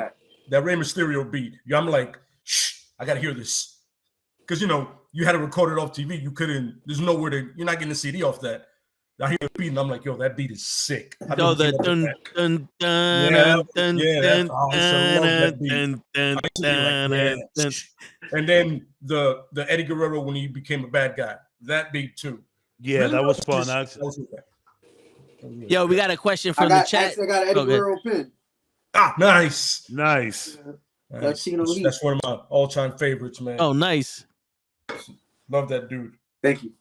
that Rey Mysterio beat. Yeah, I'm like, shh, I gotta hear this, because you know you had to record it off TV. You couldn't. There's nowhere to. You're not getting a CD off that. I hear the beat and I'm like, yo, that beat is sick. Oh, the dun dun dun dun dun dun. And then the Eddie Guerrero when he became a bad guy. That beat too. Yeah, really, that was fun. Yo, we got a question from the chat. I got an Eddie Guerrero pin. Ah, nice. That's one of my all-time favorites, man. Oh, nice. Love that dude. Thank you.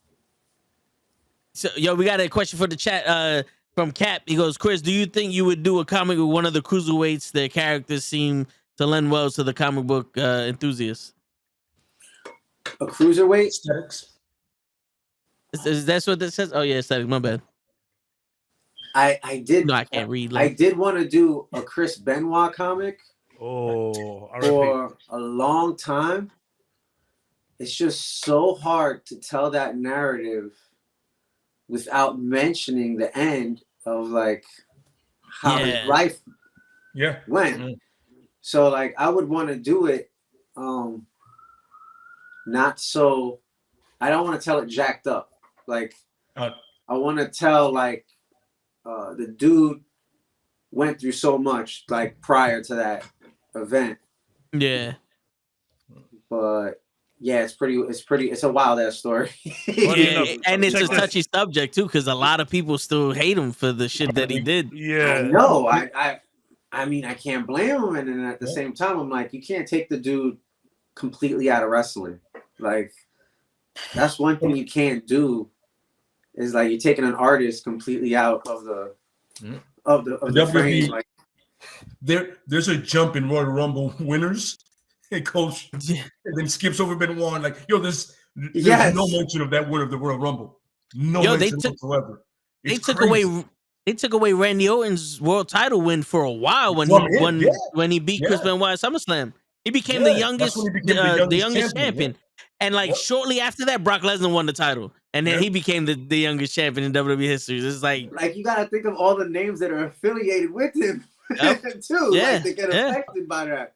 So, yo, we got a question for the chat from Cap. He goes, Chris, do you think you would do a comic with one of the cruiserweights? Their characters seem to lend well to the comic book enthusiasts. A cruiserweight? Aesthetics. Is that what this says? Oh, yeah, aesthetics. My bad. I did. No, I can't read. I did want to do a Chris Benoit comic. For a long time. It's just so hard to tell that narrative without mentioning the end of like how his life went. Mm-hmm. So like I would want to do it not so I don't want to tell it jacked up. Like I want to tell like the dude went through so much like prior to that event. Yeah. But Yeah, it's a wild ass story. Yeah, and it's a check this. touchy subject too, because a lot of people still hate him for the shit that he did. Yeah, I know. I mean, I can't blame him, and then at the same time, I'm like, you can't take the dude completely out of wrestling. Like, that's one thing you can't do. Is like you're taking an artist completely out of the frame. Like, there's a jump in Royal Rumble winners. It goes and then skips over Benoit. Like, yo, there's no mention of that winner of the Royal Rumble. No mention whatsoever. They took away Randy Orton's world title win for a while when he beat Chris Benoit at SummerSlam. He became the youngest champion. And like shortly after that, Brock Lesnar won the title, and then he became the youngest champion in WWE history. It's like you gotta think of all the names that are affiliated with him too. Yeah, like they get affected by that.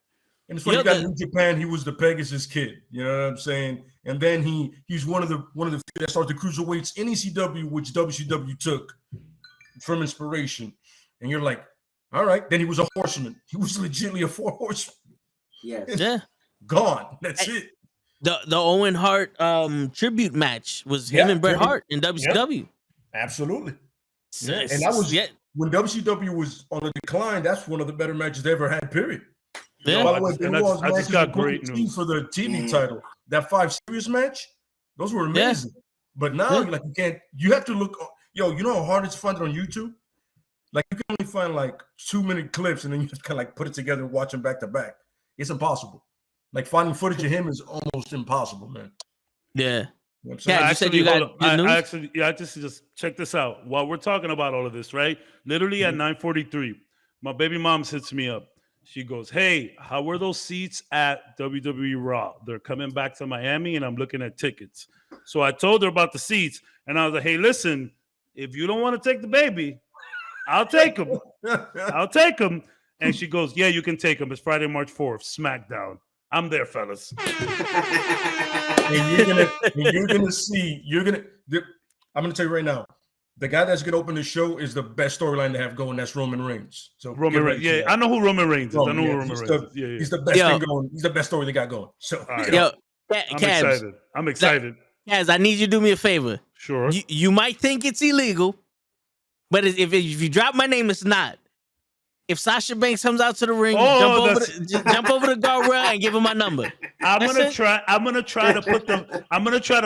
And it's funny, you got in Japan, he was the Pegasus Kid. You know what I'm saying? And then he's one of the that started the cruiserweights in ECW, which WCW took from inspiration. And you're like, all right. Then he was a horseman. He was legitimately a 4 horseman. Yes. Gone. That's it. The Owen Hart tribute match was him and Bret Hart in WCW. Yeah. Absolutely. Yes. And that was when WCW was on a decline. That's one of the better matches they ever had. Period. Yeah. By the way, I just got great news for the TV title. That 5 Series match, those were amazing. But now, like, you have to look. Yo, you know how hard it's to find it on YouTube? Like, you can only find like 2-minute clips, and then you just kind of like put it together and watch them back to back. It's impossible. Like, finding footage of him is almost impossible, man. Yeah. You said you got news? I just check this out. While we're talking about all of this, right? Literally at 9:43, my baby mom hits me up. She goes, hey, how were those seats at WWE Raw? They're coming back to Miami, and I'm looking at tickets. So I told her about the seats, and I was like, hey, listen, if you don't want to take the baby, I'll take them. I'll take them. And she goes, yeah, you can take them. It's Friday, March 4th, SmackDown. I'm there, fellas. And you're gonna see. I'm gonna tell you right now. The guy that's gonna open the show is the best storyline to have going. That's Roman Reigns. So Roman Reigns. Yeah, I know who Roman Reigns is. I know who Roman Reigns is. Yeah, he's the best thing going. He's the best story they got going. So I'm excited. I'm excited. Kaz, I need you to do me a favor. Sure. You might think it's illegal, but if you drop my name, it's not. If Sasha Banks comes out to the ring, jump over the guardrail and give him my number. I'm gonna try to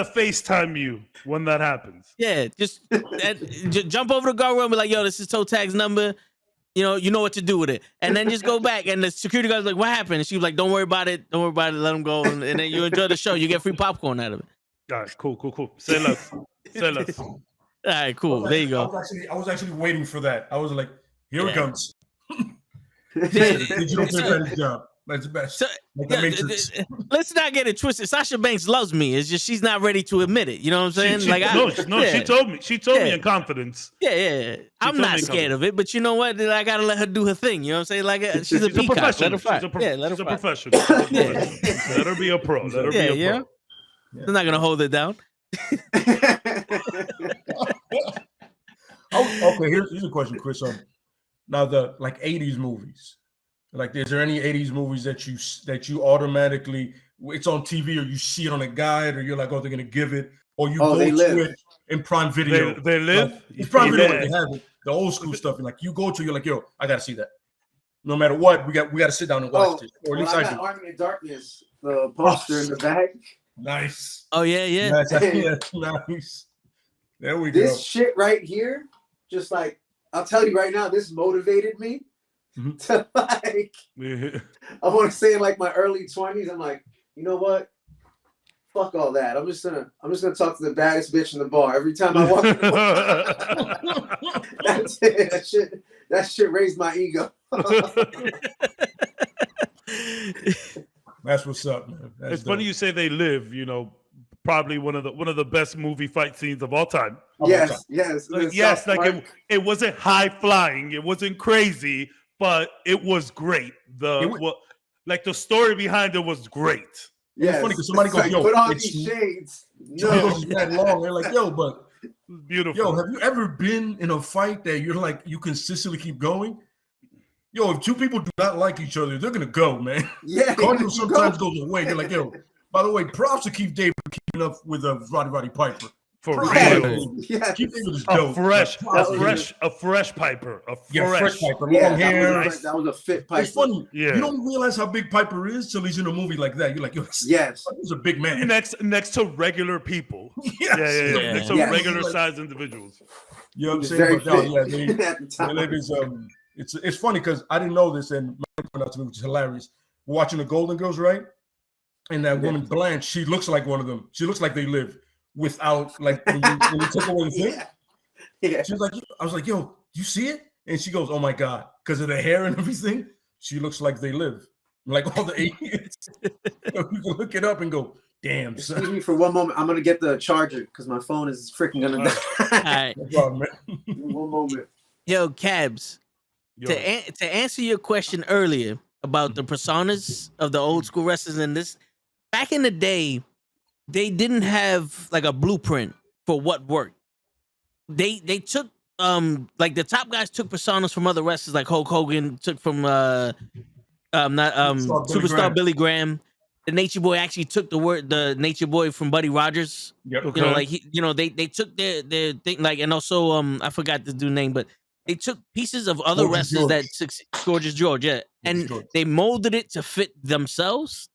FaceTime you when that happens. Yeah, just jump over the guardrail and be like, yo, this is Toe Tag's number. You know what to do with it. And then just go back. And the security guard's like, what happened? And she was like, don't worry about it. Don't worry about it. Let him go. And then you enjoy the show. You get free popcorn out of it. All right, cool. Say less. All right, cool. There you go. I was actually waiting for that. I was like, here it comes. Digital job. That's the best. Let's not get it twisted. Sasha Banks loves me. It's just she's not ready to admit it. You know what I'm saying? She told me. She told me in confidence. Yeah. I'm not scared of it, but you know what? I gotta let her do her thing. You know what I'm saying? Like she's a peacock. Let her fight. She's a professional. Let her be a pro. Let her be a pro. They're not gonna hold it down. Okay, here's a question, Chris. Now the 80s movies. Like, is there any 80s movies that you automatically, it's on TV or you see it on a guide or you're like, oh, they're gonna give it, or you go to it in Prime Video? They live. Like, it's Prime Video. They have it, the old school stuff. And like you go to, you're like, yo, I gotta see that. No matter what, we got to sit down and watch this. Or at least I got Army of Darkness, the poster in the back. Nice. Oh yeah. Nice. There we go. This shit right here, just like, I'll tell you right now, this motivated me to like. I want to say in like my early 20s, I'm like, you know what? Fuck all that. I'm just gonna talk to the baddest bitch in the bar every time I walk in the bar. That's it. That shit raised my ego. That's what's up, man. It's funny you say they live. You know, probably one of the best movie fight scenes of all time. Yes. Like it wasn't high flying, it wasn't crazy, but it was great. The story behind it was great. Yeah, it's funny because somebody goes, "Yo, put on these shades." No, it's that long. They're like, "Yo, but beautiful." Yo, have you ever been in a fight that you're like you consistently keep going? Yo, if two people do not like each other, they're gonna go, man. Yeah, Cardio sometimes goes away. You're like, yo, By the way, props to Keith David keeping up with Roddy Piper. For Props. real. Yes. Keith David is A dope. fresh Piper. Piper. Fresh Piper, Yeah, long hair. that was a fit Piper. It's funny. Yeah. You don't realize how big Piper is till he's in a movie like that. You're like, yo, yes, he's a big man. Next to regular people. Yes. Yeah. Next to Yes. regular sized individuals. You know what I'm He was saying? very But no, fit at the time. it is, it's funny because I didn't know this, and my friend pointed out to me, which is hilarious. We're watching the Golden Girls, right? And that woman Blanche, she looks like one of them. She looks like they live without, like, when you take away the thing. Yeah. She was like, I was like, yo, you see it? And she goes, oh my God, because of the hair and everything, she looks like they live. Like all the aliens. You can look it up and go, damn, son. Excuse me for one moment. I'm gonna get the charger because my phone is freaking gonna die. All right. No problem, man. One moment. Yo, Cabs. Yo. To answer your question earlier about the personas of the old school wrestlers in this, back in the day, they didn't have like a blueprint for what worked. They took like the top guys took personas from other wrestlers, like Hulk Hogan took from Superstar Billy Graham. The Nature Boy actually took the Nature Boy from Buddy Rogers. Yep. Okay. You know, like they took their thing, like, and also I forgot the dude's name, but they took pieces of other Gorgeous wrestlers George. that Gorgeous George, yeah, and George. they molded it to fit themselves,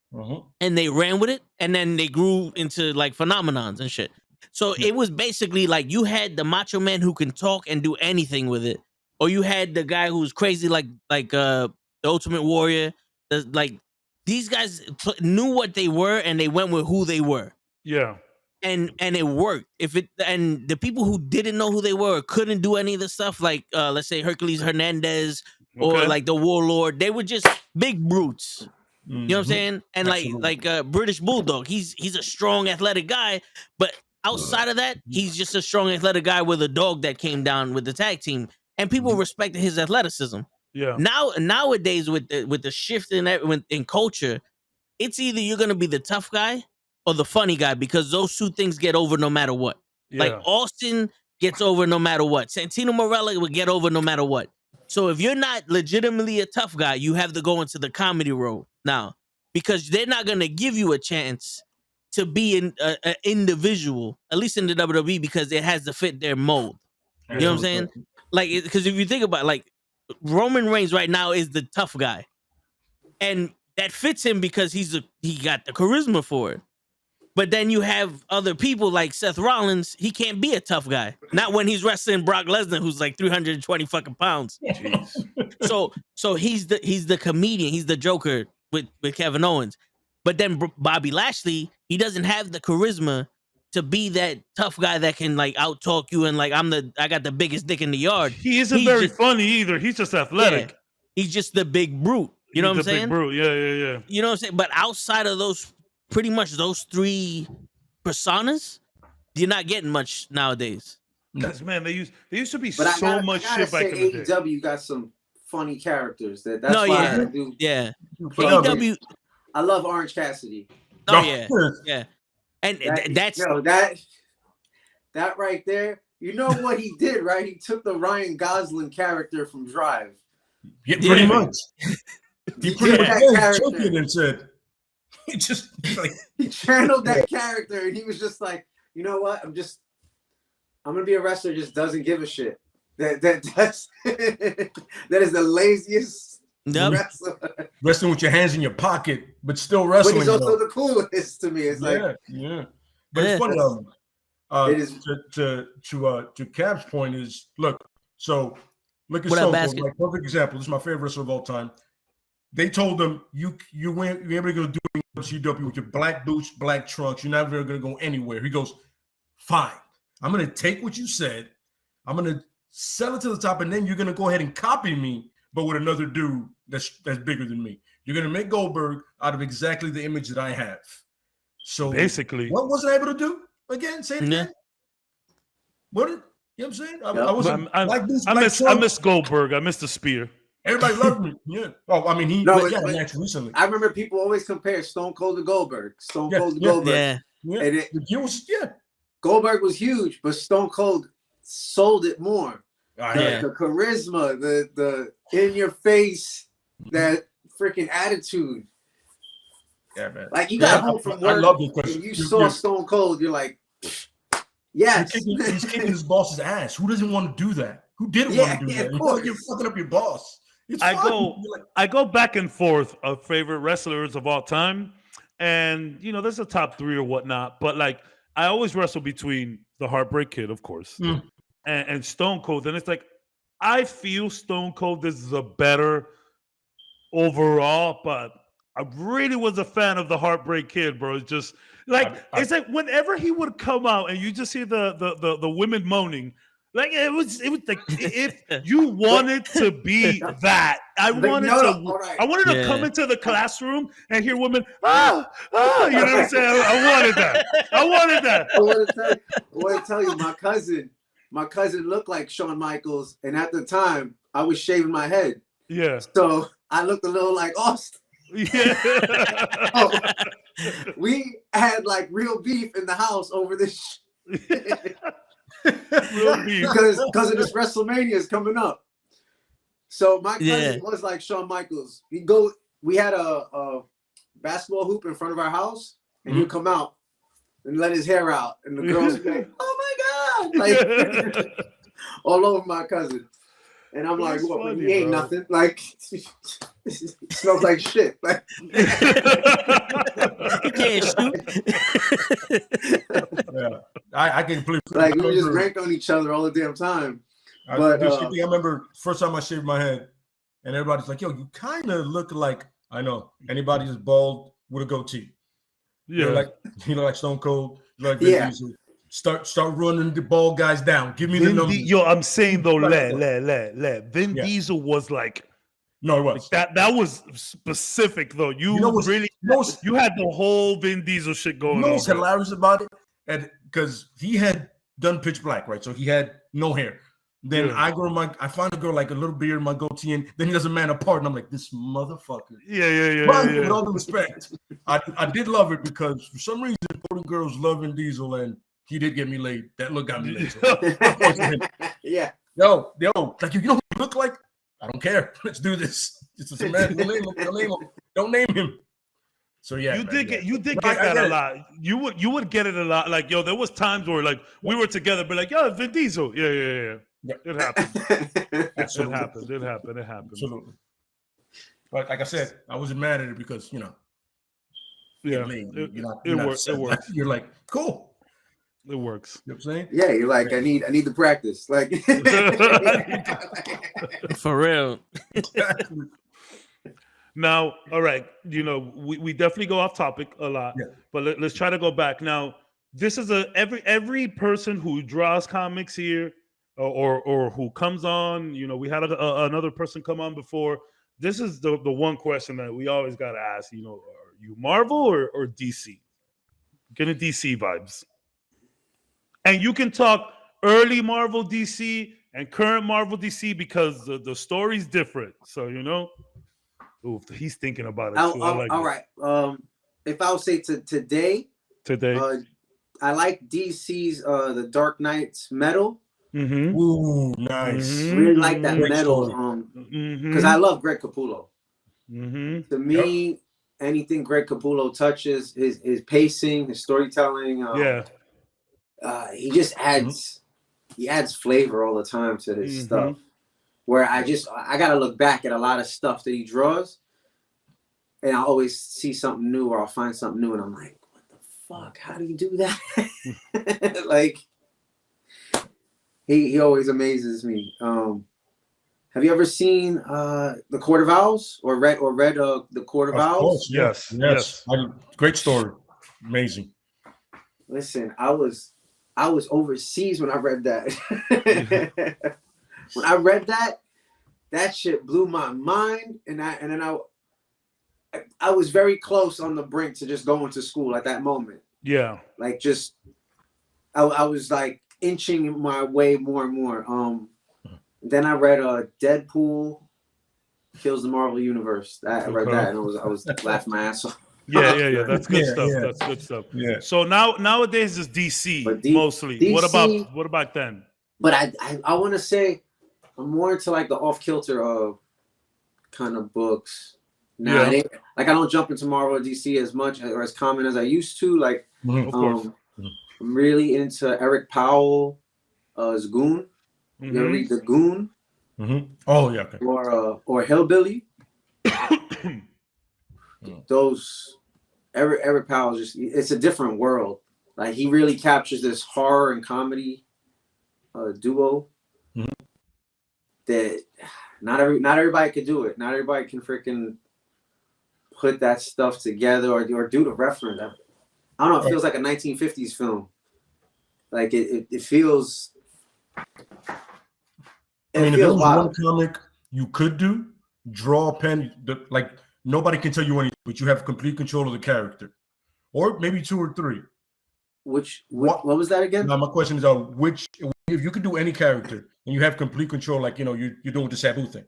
and they ran with it, and then they grew into like phenomenons and shit. So it was basically like you had the Macho Man who can talk and do anything with it, or you had the guy who's crazy like the Ultimate Warrior. Like these guys knew what they were and they went with who they were. Yeah. And it worked. And the people who didn't know who they were or couldn't do any of the stuff, like let's say Hercules Hernandez or like the Warlord, they were just big brutes. You know what I'm saying? And like British Bulldog, he's a strong athletic guy, but outside of that, he's just a strong athletic guy with a dog that came down with the tag team, and people respected his athleticism. Yeah. Nowadays with the shift in culture, it's either you're gonna be the tough guy or the funny guy, because those two things get over no matter what. Yeah. Like Austin gets over no matter what. Santino Marella will get over no matter what. So if you're not legitimately a tough guy, you have to go into the comedy role now, because they're not gonna give you a chance to be an individual, at least in the WWE, because it has to fit their mold. You know what I'm saying? Like, because if you think about it, like Roman Reigns right now is the tough guy, and that fits him because he got the charisma for it. But then you have other people like Seth Rollins. He can't be a tough guy. Not when he's wrestling Brock Lesnar, who's like 320 fucking pounds. So he's the comedian. He's the Joker with Kevin Owens. But then Bobby Lashley, he doesn't have the charisma to be that tough guy that can like out talk you and like I got the biggest dick in the yard. He isn't very funny either. He's just athletic. Yeah, he's just the big brute. You know what I'm saying? Big brute. Yeah. You know what I'm saying? But outside of those, pretty much those three personas, you're not getting much nowadays. Because man, they used to be But so much shit back in the day. AEW got some funny characters. That's why I do. Yeah. AEW. I love Orange Cassidy. Oh yeah. And that's that right there. You know what he did, right? He took the Ryan Gosling character from Drive. Yeah, pretty much. He pretty much took it and said, he just like he channeled that character, and he was just like, you know what? I'm gonna be a wrestler who just doesn't give a shit. That's that is the laziest wrestler. Wrestling with your hands in your pocket, but still wrestling. But he's also the coolest to me. It's But it's funny. It is to Cap's point is look at Stone Cold, like perfect example. This is my favorite wrestler of all time. They told them you're never gonna do WCW with your black boots, black trunks. You're never gonna go anywhere. He goes, fine. I'm gonna take what you said. I'm gonna sell it to the top, and then you're gonna go ahead and copy me, but with another dude that's bigger than me. You're gonna make Goldberg out of exactly the image that I have. So basically, what was I able to do? Again, say it again. What? You know what I'm saying? I miss Goldberg. I miss the spear. Everybody loved me. Yeah. Oh, I mean, he got a match recently. I remember people always compare Stone Cold to Goldberg. Goldberg. Yeah. And Goldberg was huge, but Stone Cold sold it more. The charisma, the in your face, that freaking attitude. Yeah, man. Like you got home from work, I love it because and you saw Stone Cold. You're like, yes. He's kicking his boss's ass. Who doesn't want to do that? Who didn't want to do that? You're fucking up your boss. I go back and forth of favorite wrestlers of all time, and there's a top 3 or whatnot. But like, I always wrestle between the Heartbreak Kid, of course, and Stone Cold. And it's like, I feel Stone Cold is a better overall, but I really was a fan of the Heartbreak Kid, bro. It's just like it's like whenever he would come out and you just see the women moaning. Like it was like if you wanted to be that, I wanted to come into the classroom and hear women, you know what I'm saying? I wanted that. I want to tell you, my cousin looked like Shawn Michaels, and at the time I was shaving my head. Yeah. So I looked a little like Austin. Yeah. So we had like real beef in the house over this shit. because of this WrestleMania is coming up. So my cousin was like Shawn Michaels. We had a basketball hoop in front of our house, and he'd come out and let his hair out, and the girls would be like, "Oh my god!" Like all over my cousin. And I'm like, "What? Funny, he ain't nothing. Like he smells like shit. Like he can't shoot." Yeah, I can completely. Like we just rank on each other all the damn time. I remember first time I shaved my head, and everybody's like, "Yo, you kind of look like." I know anybody who's bald with a goatee. Yeah, you know, like Stone Cold. Like Vin Diesel. Start running the bald guys down. Give me the number. I'm saying though, Vin Diesel was like, no, it was like that was specific though. You had the whole Vin Diesel shit going on. You know what's hilarious about it? And because he had done Pitch Black, right? So he had no hair. Then I find a girl like a little beard, my goatee, and then he does a man apart, and I'm like, this motherfucker. But with all due respect, I did love it because for some reason, older girls love Vin Diesel, and he did get me laid. That look got me laid. So yeah. Yo, like you know what you look like? I don't care. Let's do this. It's a man. Don't name him. So yeah, you did get that a lot. You would get it a lot. Like there was times where like we were together, but like Vin Diesel. Yeah. It happened. It happened. It happened. Absolutely. But like I said, I wasn't mad at it because it works. It works. You're like, cool. It works. You know what I'm saying? Yeah, you're like, I need the practice. Like for real. Exactly. Now, all right, we definitely go off topic a lot, but let's try to go back. Now, this is every person who draws comics here or who comes on, we had another person come on before. This is the one question that we always got to ask, are you Marvel or DC? Getting DC vibes. And you can talk early Marvel DC and current Marvel DC because the story's different. So, ooh, he's thinking about it too. All right. If I would say today, I like DC's The Dark Knight's Metal. Mm-hmm. Ooh, nice. Really like that Metal. Because I love Greg Capullo. Mm-hmm. To me, anything Greg Capullo touches, his pacing, his storytelling. He just adds flavor all the time to his stuff. Where I gotta look back at a lot of stuff that he draws, and I always see something new or I'll find something new, and I'm like, what the fuck? How do you do that? Like, he always amazes me. Have you ever seen The Court of Owls or read The Court of Owls? Yes. Great story, amazing. Listen, I was overseas when I read that. When I read that shit blew my mind, and then I was very close on the brink to just going to school at that moment. Yeah, like just I was like inching my way more and more. Then I read Deadpool Kills the Marvel Universe. I read that, and I was laughing my ass off. Yeah. That's good stuff. Yeah. That's good stuff. Yeah. So nowadays it's DC mostly. DC, what about then? But I want to say I'm more into like the off kilter kind of books. Now like I don't jump into Marvel or DC as much or as common as I used to. Like, Of course. I'm really into Eric Powell, Goon. You ever read The Goon? Oh yeah. Okay. Or Hillbilly. Those Eric Powell it's a different world. Like he really captures this horror and comedy duo that not everybody could do it. Not everybody can freaking put that stuff together or do the reference. I don't know. It feels like a 1950s film. Like it feels. I mean, if there was one comic you could do, draw a pen. Like nobody can tell you anything, but you have complete control of the character, or maybe 2 or 3. What was that again? Now my question is, which if you could do any character and you have complete control, like you're doing the Sabu thing,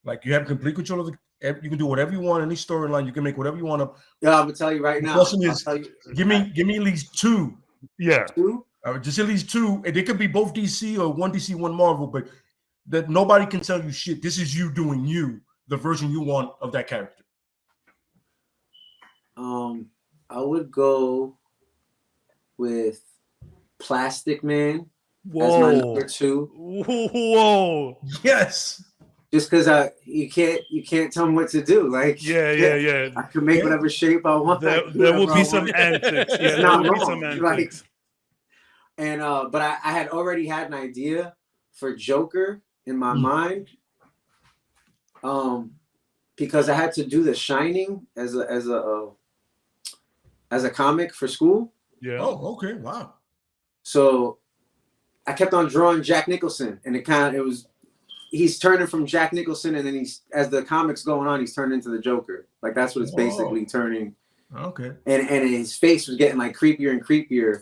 like you have complete control of you can do whatever you want, any storyline, you can make whatever you want up. Yeah, I'm gonna tell you right now. The question is, give me at least 2. Yeah, 2. Just at least 2, and they could be both DC or one DC, one Marvel, but that nobody can tell you shit. This is you doing you, the version you want of that character. I would go with Plastic Man as my number 2. Whoa! Yes. Just because you can't tell me what to do. Like yeah. I can make whatever shape I want. There will be some antics. Yeah, there will be some antics. And but I had already had an idea for Joker in my mind. Because I had to do The Shining as a comic for school. Yeah. Oh, okay. Wow. So I kept on drawing Jack Nicholson, and he's turning from Jack Nicholson, and then as the comic's going on, he's turned into the Joker. Like that's what it's basically turning. Okay. And his face was getting like creepier and creepier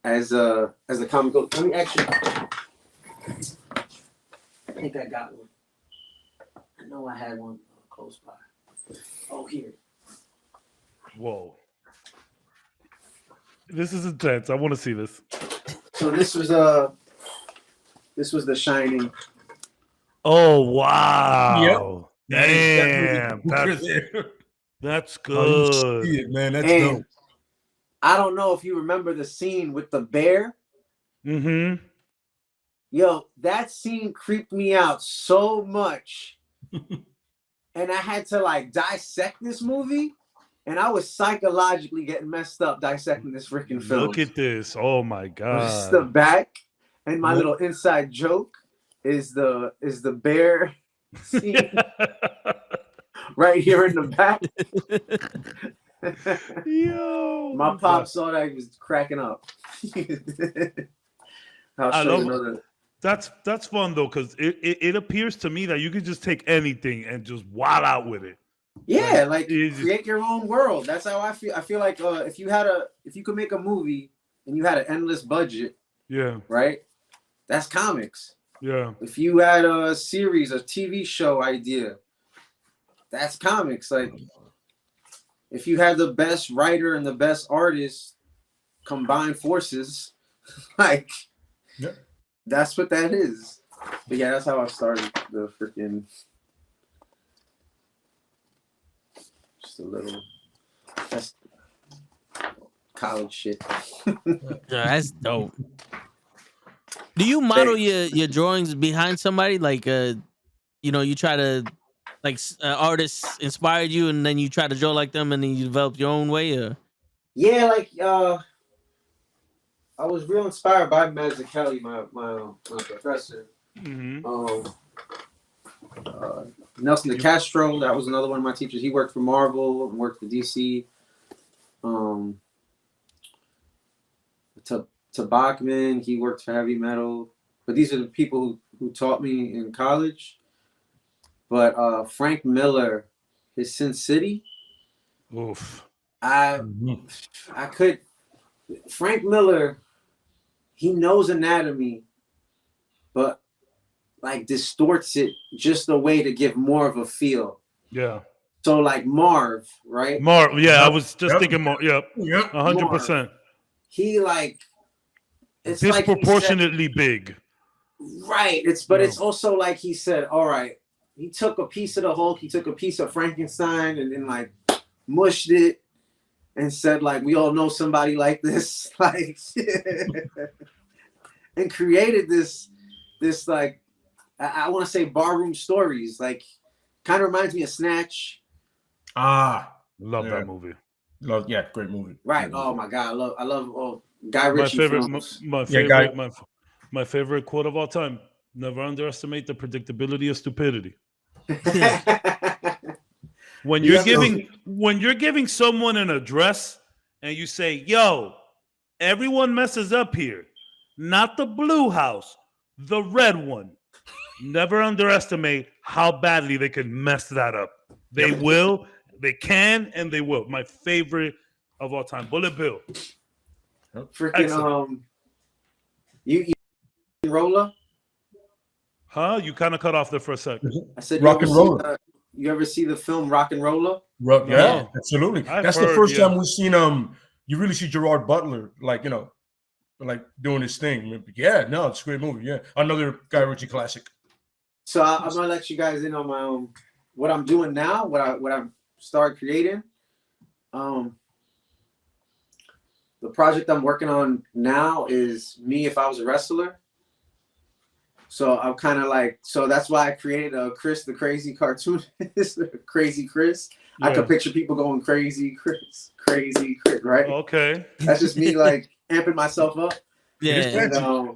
as the comic goes. Let me actually. I think I got one. I know I had one close by. Oh, here. Whoa. This is intense. I want to see this. So this was The Shining. Oh wow! Yep. Damn, that's good. Oh, man, that's and dope. I don't know if you remember the scene with the bear. Mm-hmm. Yo, that scene creeped me out so much. And I had to like dissect this movie. And I was psychologically getting messed up dissecting this freaking film. Look at this. Oh my God. Just the back. And my little inside joke is the bear scene right here in the back. Yo. My pop saw that, he was cracking up. I love it. That's fun though, because it appears to me that you could just take anything and just wild out with it. Yeah, like create your own world. That's how I feel. I feel like if you could make a movie and you had an endless budget, yeah, right? That's comics. Yeah. If you had a series, a TV show idea, that's comics. Like if you had the best writer and the best artist combine forces, like that's what that is. But yeah, that's how I started the freaking. Just a little. That's college shit. That's dope. Do you model your drawings behind somebody? Like, you try to, like, artists inspired you, and then you try to draw like them, and then you develop your own way, or? Yeah, like, I was real inspired by Mazzucchelli, my professor. Mm-hmm. Nelson DeCastro, that was another one of my teachers. He worked for Marvel and worked for DC. Bachman, he worked for heavy metal. But these are the people who taught me in college. But Frank Miller, his Sin City. Oof. I could. Frank Miller, he knows anatomy, but like distorts it just a way to give more of a feel. Yeah. So like Marv, right? Marv, yeah, I was just thinking Marv. Yep. 100%. He like it's disproportionately big. Right. It's also like he said, all right, he took a piece of the Hulk, he took a piece of Frankenstein, and then like mushed it and said like, we all know somebody like this, like, and created this like, I want to say barroom stories, like, kind of reminds me of Snatch. Love that movie. Yeah, great movie. Right. Great movie. Oh my God, I love Guy Ritchie films. My favorite quote of all time: "Never underestimate the predictability of stupidity." When you're giving someone an address and you say, "Yo, everyone messes up here, not the blue house, the red one." Never underestimate how badly they can mess that up. They will, they can, and they will. My favorite of all time, Bullet Bill. Freaking you Roller. Huh? You kind of cut off there for a second. I said, Rock and Roller. You ever see the film Rock and Roller? Yeah, absolutely. That's the first time we've seen you really see Gerard Butler, like, you know, like doing his thing. Yeah, no, it's a great movie. Yeah, another Guy Ritchie classic. So I'm gonna let you guys in on my what I'm doing now, what I started creating. The project I'm working on now is me if I was a wrestler. So I'm kind of like, so that's why I created Chris the Crazy Cartoonist, Crazy Chris. Yeah. I could picture people going crazy Chris, right? Okay. That's just me like amping myself up. Yeah.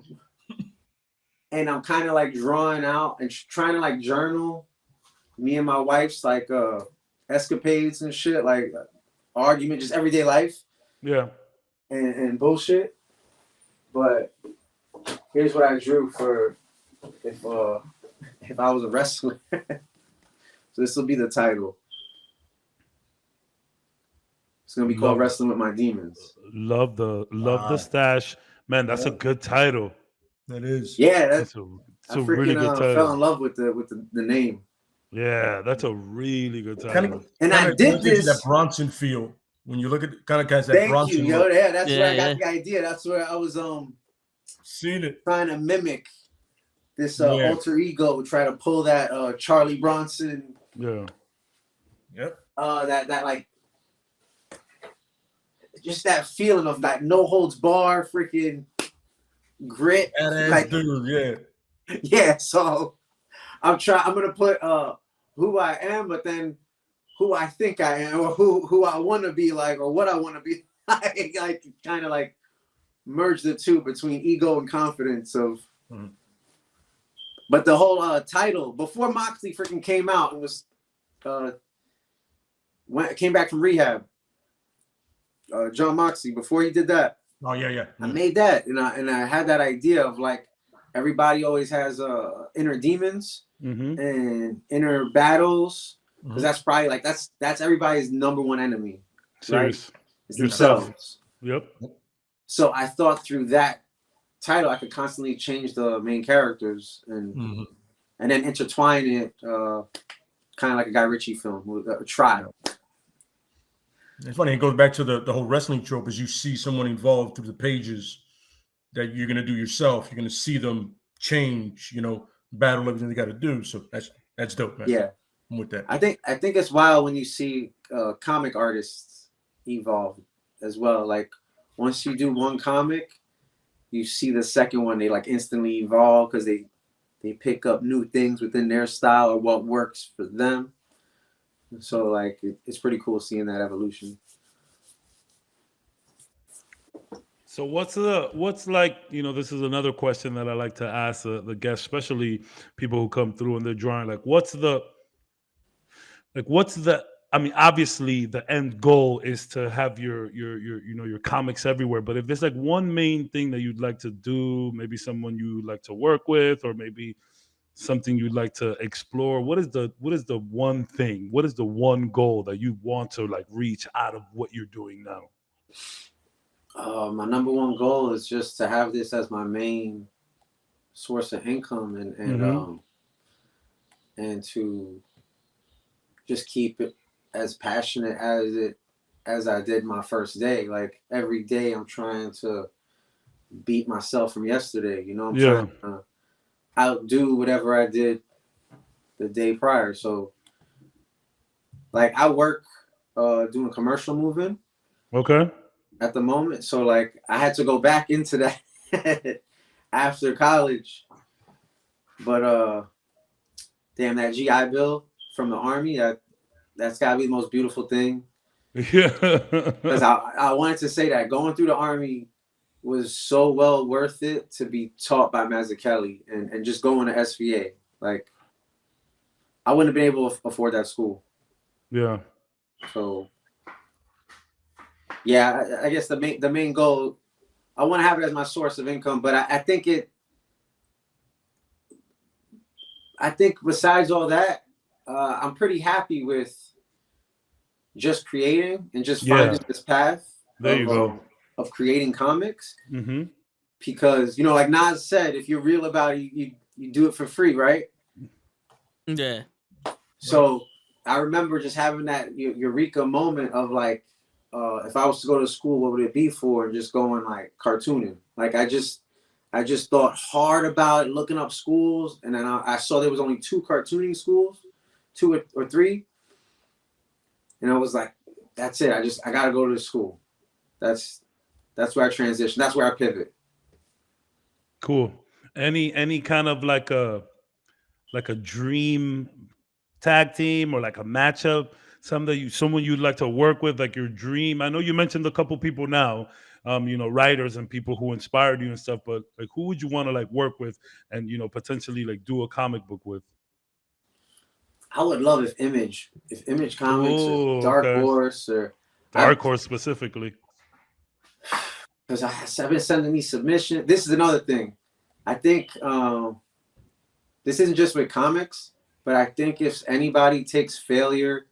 And I'm kind of like drawing out and trying to like journal me and my wife's like escapades and shit, like argument, just everyday life. Yeah. And bullshit. But here's what I drew for if I was a wrestler. So this will be the title. It's gonna be called Wrestling with My Demons. Love the stash. Man, that's a good title. That is. Yeah, that's a I really good title. Fell in love with the name. Yeah, that's a really good title. I did this that Bronson feel when you look at kind of guys that Thank Bronson. You, yo. Yeah, that's where I got the idea. That's where I was seen it, trying to mimic this alter ego, try to pull that Charlie Bronson. Yeah. Yep. That like just that feeling of like no holds bar, freaking grit. Like, dude, yeah. So I'm gonna put who I am, but then who I think I am, or who I want to be like, or what I want to be like. Like kind of like merge the two between ego and confidence of. Mm-hmm. But the whole title before Moxley freaking came out, it was when came back from rehab. John Moxley, before he did that. Oh yeah. I made that, and I had that idea of like everybody always has inner demons and inner battles, because that's probably like that's everybody's number one enemy. Serious. Right? It's themselves. Yep. So I thought through that title, I could constantly change the main characters and then intertwine it, kind of like a Guy Ritchie film with a trial. It's funny. It goes back to the whole wrestling trope. As you see someone involved through the pages that you're gonna do yourself, you're gonna see them change. You know, battle everything they got to do. So that's dope, man. Yeah, I'm with that. I think it's wild when you see comic artists evolve as well. Like once you do one comic, you see the second one, they like instantly evolve because they pick up new things within their style or what works for them. So like it's pretty cool seeing that evolution. So what's like, you know, this is another question that I like to ask the guests, especially people who come through and they're drawing, like what's the I mean, obviously the end goal is to have your you know, your comics everywhere, but if there's like one main thing that you'd like to do, maybe someone you like to work with, or maybe something you'd like to explore, what is the one thing, what is the one goal that you want to like reach out of what you're doing now? My number one goal is just to have this as my main source of income and to just keep it as passionate as I did my first day. Like every day I'm trying to beat myself from yesterday, you know, I'm trying to outdo whatever I did the day prior. So like I work doing commercial moving. Okay. At the moment. So like I had to go back into that after college. But damn, that GI Bill from the Army, that's gotta be the most beautiful thing. Yeah. Because I wanted to say that going through the Army was so well worth it to be taught by Mazzucchelli and just going to SVA. Like I wouldn't have been able to afford that school. Yeah. So yeah, I guess the main goal, I want to have it as my source of income, but I think besides all that, I'm pretty happy with just creating and just finding this path of creating comics. Mm-hmm. Because, you know, like Nas said, if you're real about it, you do it for free, right? Yeah. So I remember just having that eureka moment of like, if I was to go to school, what would it be for? And just going like cartooning. Like I just thought hard about it, looking up schools, and then I saw there was only 2 cartooning schools, 2 or 3, and I was like, that's it. I gotta go to the school. That's where I transition. That's where I pivot. Cool. Any kind of like a dream tag team or like a matchup, someone you'd like to work with, like your dream? I know you mentioned a couple people now, writers and people who inspired you and stuff, but like who would you want to like work with and potentially like do a comic book with? I would love if Image Comics or Dark Horse or Dark Horse specifically. Because I've been sending these submissions. This is another thing. I think this isn't just with comics, but I think if anybody takes failure,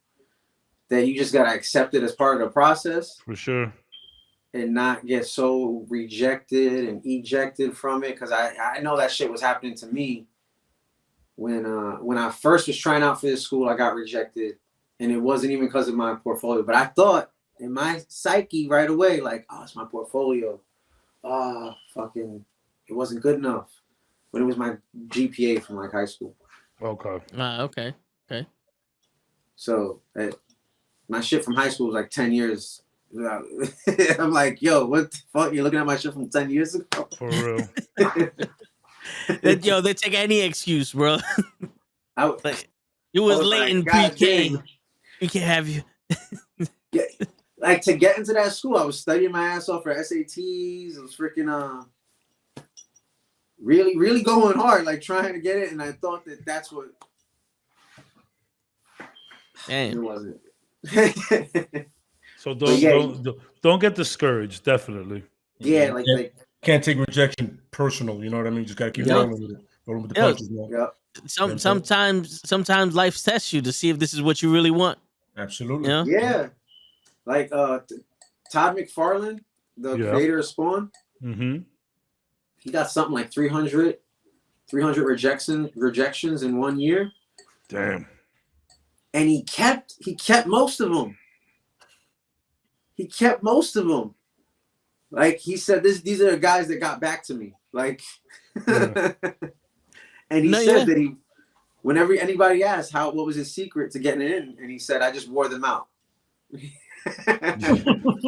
that you just gotta accept it as part of the process. For sure. And not get so rejected and ejected from it. Because I know that shit was happening to me when I first was trying out for this school. I got rejected, and it wasn't even because of my portfolio. But I thought in my psyche right away, like, oh, it's my portfolio. Fucking, it wasn't good enough. When it was my GPA from like high school. Okay. Okay. So my shit from high school was like 10 years. I'm like, yo, what the fuck? You're looking at my shit from 10 years ago? For real. They take any excuse, bro. You was late in pre-K. We can't have you. Like to get into that school, I was studying my ass off for SATs. I was freaking really, really going hard, like trying to get it, and I thought that's what. Damn. It wasn't. So don't get discouraged. Definitely. Yeah, like can't take rejection personal. You know what I mean? Just gotta keep rolling with it. Rolling with the punches, man. Yep. Sometimes life tests you to see if this is what you really want. Absolutely. Yeah. Like Todd McFarlane, the creator of Spawn. Mm-hmm. He got something like 300 rejections in 1 year. Damn. And he kept most of them. Like he said, these are the guys that got back to me. Like, and he said that whenever anybody asked what was his secret to getting it in, and he said, I just wore them out.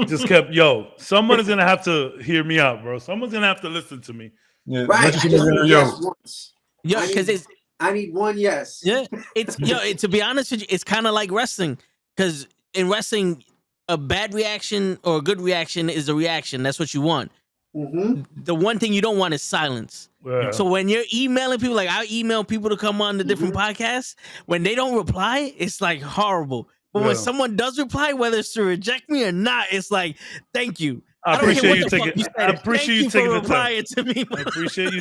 Just kept, someone is gonna have to hear me out, bro. Someone's gonna have to listen to me. Yeah, right. Because I need one yes. Yeah. It's to be honest with you, it's kind of like wrestling. Because in wrestling, a bad reaction or a good reaction is a reaction. That's what you want. Mm-hmm. The one thing you don't want is silence. Yeah. So when you're emailing people, like I email people to come on the different podcasts, when they don't reply, it's like horrible. But when someone does reply, whether it's to reject me or not, it's like, thank you. I appreciate you taking the time. I appreciate you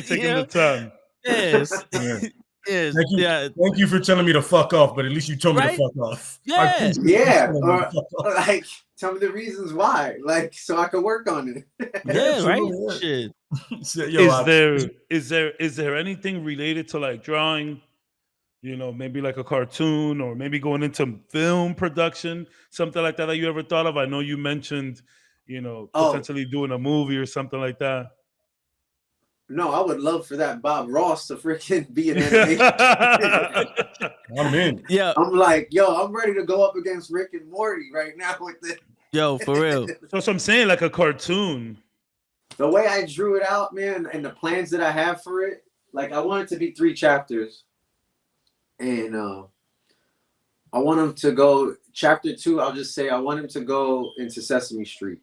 taking the time. Yes. Yes. Thank you for telling me to fuck off, but at least you told me to fuck off. Yeah. Or like tell me the reasons why, like so I can work on it. Yeah, right. Shit. Is there anything related to like drawing? Maybe like a cartoon or maybe going into film production, something like that you ever thought of? I know you mentioned, potentially doing a movie or something like that. No, I would love for that Bob Ross to freaking be an animation. I'm in. Yeah. I'm like, yo, I'm ready to go up against Rick and Morty right now with this. Yo, for real. So I'm saying, like a cartoon. The way I drew it out, man, and the plans that I have for it, like I want it to be 3 chapters. And I want him to go chapter 2. I'll just say I want him to go into Sesame Street.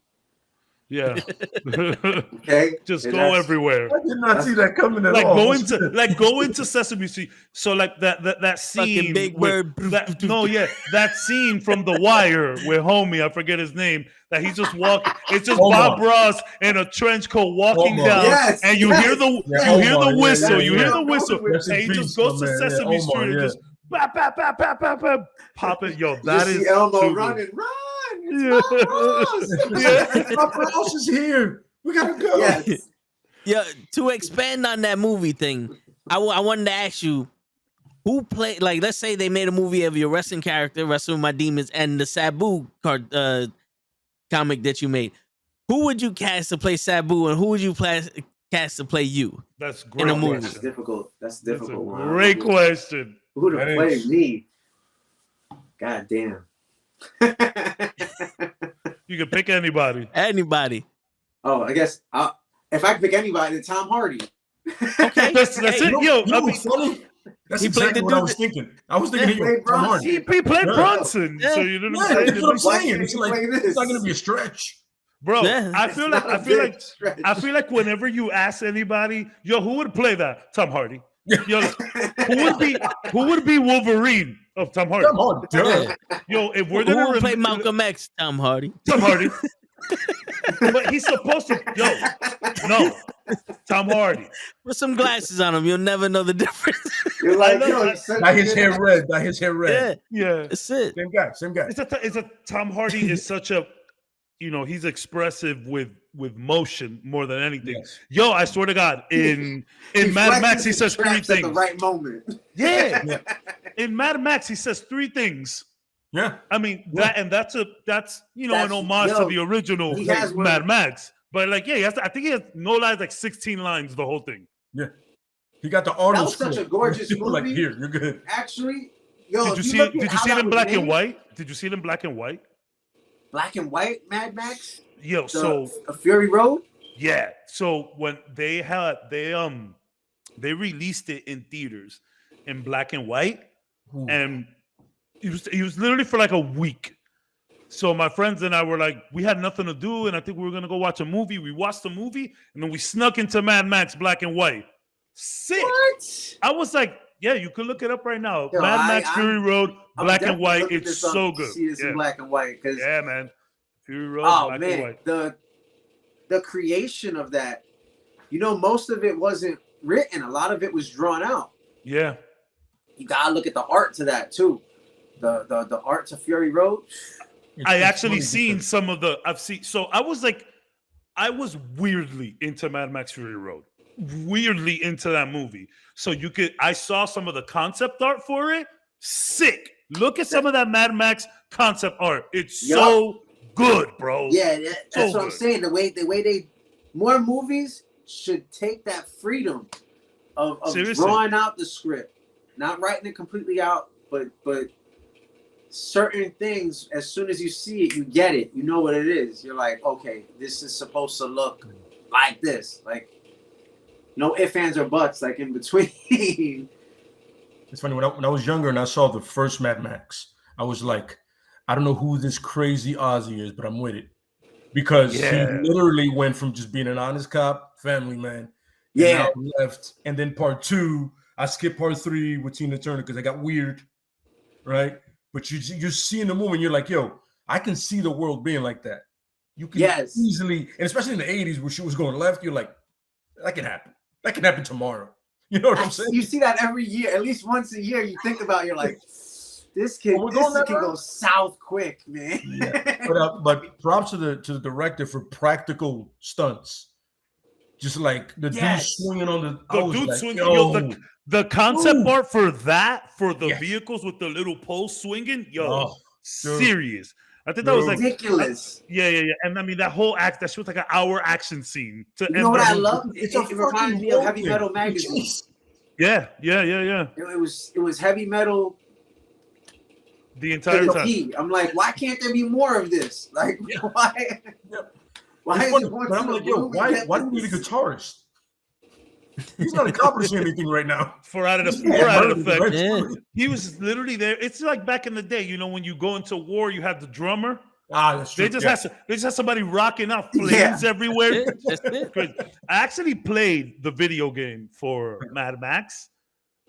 Yeah. Okay. Just go everywhere. I did not see that coming at like all. Go into Sesame Street. So like that scene. Fucking Big Bird. That scene from The Wire with homie, I forget his name, that he's just walking. It's just Bob Ross in a trench coat walking down, and you hear the whistle. You hear the whistle, and he just goes to Sesame Street and just bap, bap, bap, bap, bap, bap, pop it. Yo, that is Elmo running, run. It's Bob Ross is here. We gotta go. Yes. Yeah, to expand on that movie thing, I wanted to ask you, who played, like, let's say they made a movie of your wrestling character, Wrestling with My Demons, and the Sabu comic that you made. Who would you cast to play Sabu, and who would you cast to play you? That's great. In a movie. That's difficult. That's difficult. That's a great question. Who to play me? God damn. You can pick anybody. Anybody. Oh, I guess if I could pick anybody, then Tom Hardy. Okay. That's it. Yo, what's funny? That's he exactly what I was thinking. I was thinking he Tom Hardy. He played Bronson. Yeah. So you know Yeah, that's what I'm saying. Why It's like it's not gonna be a stretch. Bro, Yeah. I feel like whenever you ask anybody, yo, who would play that? Tom Hardy. Yo, who would be Wolverine of Tom Hardy? Tom Hardy. Yeah. Yo, if we're Who gonna would play Malcolm X? Tom Hardy. Tom Hardy. But he's supposed to. No, Tom Hardy. Put some glasses on him. You'll never know the difference. You're like, Dye his hair red. Dye his hair red. Yeah. That's it. Same guy. It's a Tom Hardy is such a, he's expressive with motion more than anything. Yes. Yo, I swear to God, in Mad Max he says 3 things at the right moment. Yeah. In Mad Max he says 3 things. Yeah. I mean that's an homage to the original Mad Max. But like, yeah, I think he has no lines, like 16 lines the whole thing. Yeah. He got the Arnold. That was such a gorgeous movie. Like, here, you're good. Actually, yo, did you see it in black and white? Did you see it in black and white? Black and white Mad Max? Yo, a Fury Road? Yeah. So when they released it in theaters in black and white, and it was literally for like a week. So my friends and I were like, we had nothing to do, and I think we were gonna go watch a movie. We watched the movie, and then we snuck into Mad Max black and white. Sick. What? I was like, yeah, you can look it up right now. Yo, Mad Max Fury Road, black and white. It's so good. See this in black and white, yeah, man. Fury Road, black and white. The creation of that, most of it wasn't written. A lot of it was drawn out. Yeah. You gotta look at the art to that too. The art to Fury Road. I actually seen some of the. So I was weirdly into Mad Max Fury Road. Weirdly into that movie. So I saw some of the concept art for it. Sick. Look at some of that Mad Max concept art. It's so good, bro. Yeah, that's what I'm saying. The way more movies should take that freedom of drawing out the script, not writing it completely out, but certain things, as soon as you see it, you get it. You know what it is. You're like, okay, this is supposed to look like this. Like, no ifs, ands, or buts, like in between. It's funny, when I was younger and I saw the first Mad Max, I was like, I don't know who this crazy Ozzy is, but I'm with it. Because he literally went from just being an honest cop, family man, yeah, left. And then part 2, I skipped part 3 with Tina Turner because I got weird, right? But you see in the movie, you're like, yo, I can see the world being like that. You can easily, and especially in the 80s where she was going left, you're like, that can happen. That can happen tomorrow. You know what I'm saying? You see that every year, at least once a year. You think about, you're like, this can go south quick, man. Yeah. But props to the director for practical stunts. Just like the dude swinging on the dude swinging. The concept art for the vehicles with the little poles swinging, serious. I think that was like ridiculous. Yeah. And I mean that whole act, that shit was like an hour action scene. To You know what I movie. love? It reminds me of Heavy Metal magazine. Yeah. It was Heavy Metal the entire time. I'm like, why can't there be more of this? Like, why? Why is it going I'm like, yo, why do we need a guitarist? He's not accomplishing anything right now. For added effect. Yeah. He was literally there. It's like back in the day, you know, when you go into war, you have the drummer. That's true. They just have somebody rocking out flames everywhere. I actually played the video game for Mad Max,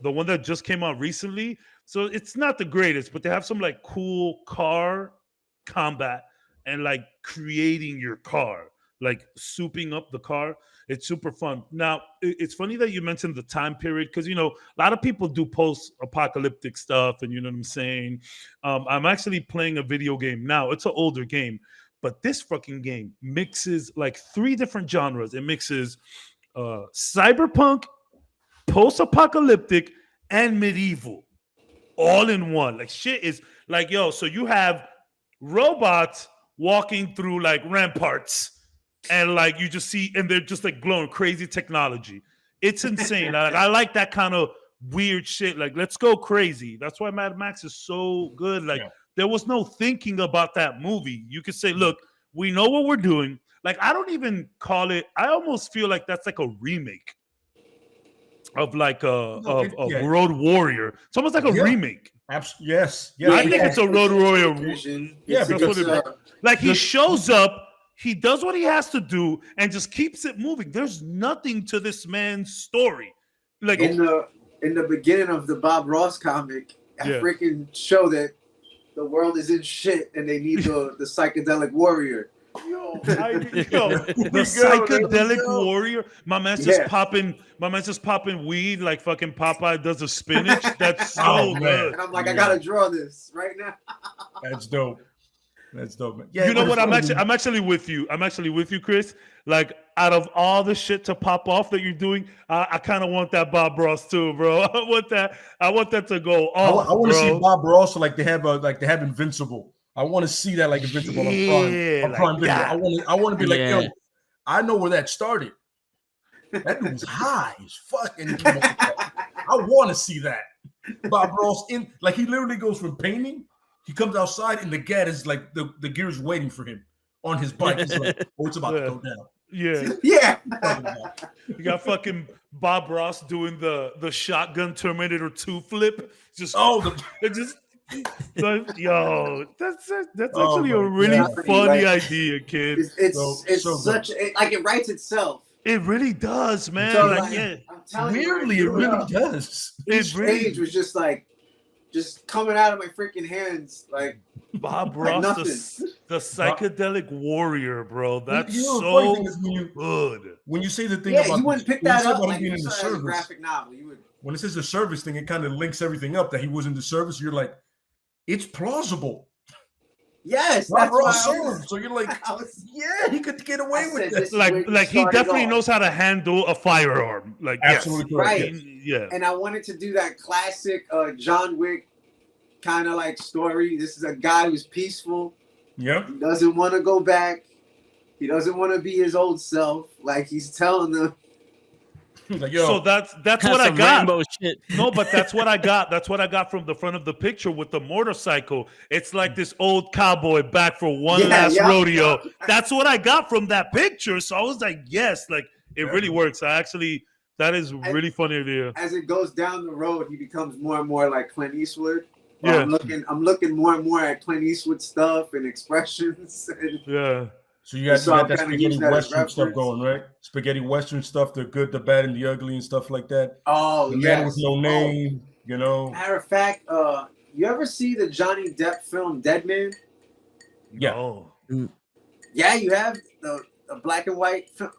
the one that just came out recently. So it's not the greatest, but they have some like cool car combat and like creating your car, like souping up the car. It's super fun. Now, it's funny that you mentioned the time period because, you know, a lot of people do post-apocalyptic stuff and you know what I'm saying? I'm actually playing a video game now. It's an older game, but this fucking game mixes like 3 different genres. It mixes cyberpunk, post-apocalyptic, and medieval all in one. Like shit is like, yo, so you have robots walking through like ramparts. And like you just see, and they're just like glowing crazy technology. It's insane. I like that kind of weird shit. Like, let's go crazy. That's why Mad Max is so good. Like, there was no thinking about that movie. You could say, look, we know what we're doing. Like, I don't even call it. I almost feel like that's like a remake of like Road Warrior. It's almost like a remake. Yes. I think it's a Road Warrior. Because like he shows up. He does what he has to do and just keeps it moving. There's nothing to this man's story. Like in the beginning of the Bob Ross comic, I freaking show that the world is in shit and they need the psychedelic warrior. The psychedelic warrior. My man's just popping. My man's just popping weed like fucking Popeye does a spinach. That's so good. And I'm like, I gotta draw this right now. That's dope. That's dope, man. Yeah, you know what? I'm actually with you. I'm actually with you, Chris. Like, out of all the shit to pop off that you're doing, I kind of want that Bob Ross too, bro. I want that to go off. I want to see Bob Ross like they have Invincible. I want to see that like Invincible on Prime Video. I want to be like, yo, I know where that started. That dude was high as fuck. I want to see that. Bob Ross he literally goes from painting. He comes outside and the gat is like the gear is waiting for him on his bike. He's like, oh, it's about to go down. Yeah. You got fucking Bob Ross doing the shotgun Terminator 2 flip. That's actually a really funny idea, kid. It's such like it writes itself. It really does, man. So, I'm telling weirdly, you, it really does. Each page was just coming out of my freaking hands like Bob Ross, the psychedelic warrior, bro. That's so good. When you say the thing about you wouldn't pick that up like being in the as a graphic novel. You would. When it says the service thing, it kind of links everything up that he was in the service. You're like, it's plausible. Yes, Bob Ross served. So you're like, he could get away with this. Like he definitely knows how to handle a firearm. Like absolutely right. Yeah. And I wanted to do that classic John Wick kind of like story. This is a guy who's peaceful. Yep. He doesn't want to go back. He doesn't want to be his old self. Like he's telling them. Like, so that's what I got. Shit. No, but that's what I got. That's what I got from the front of the picture with the motorcycle. It's like this old cowboy back for one last rodeo. That's what I got from that picture. So I was like, yes, like it really works. That is really funny idea. As it goes down the road, he becomes more and more like Clint Eastwood. Yeah. I'm looking more and more at Clint Eastwood stuff and expressions. And so you got that spaghetti western stuff going, right? Spaghetti western stuff, the good, the bad, and the ugly and stuff like that. Oh, the man with no name, you know. Matter of fact, you ever see the Johnny Depp film Dead Man? Yeah. Oh. Yeah, you have the black and white film.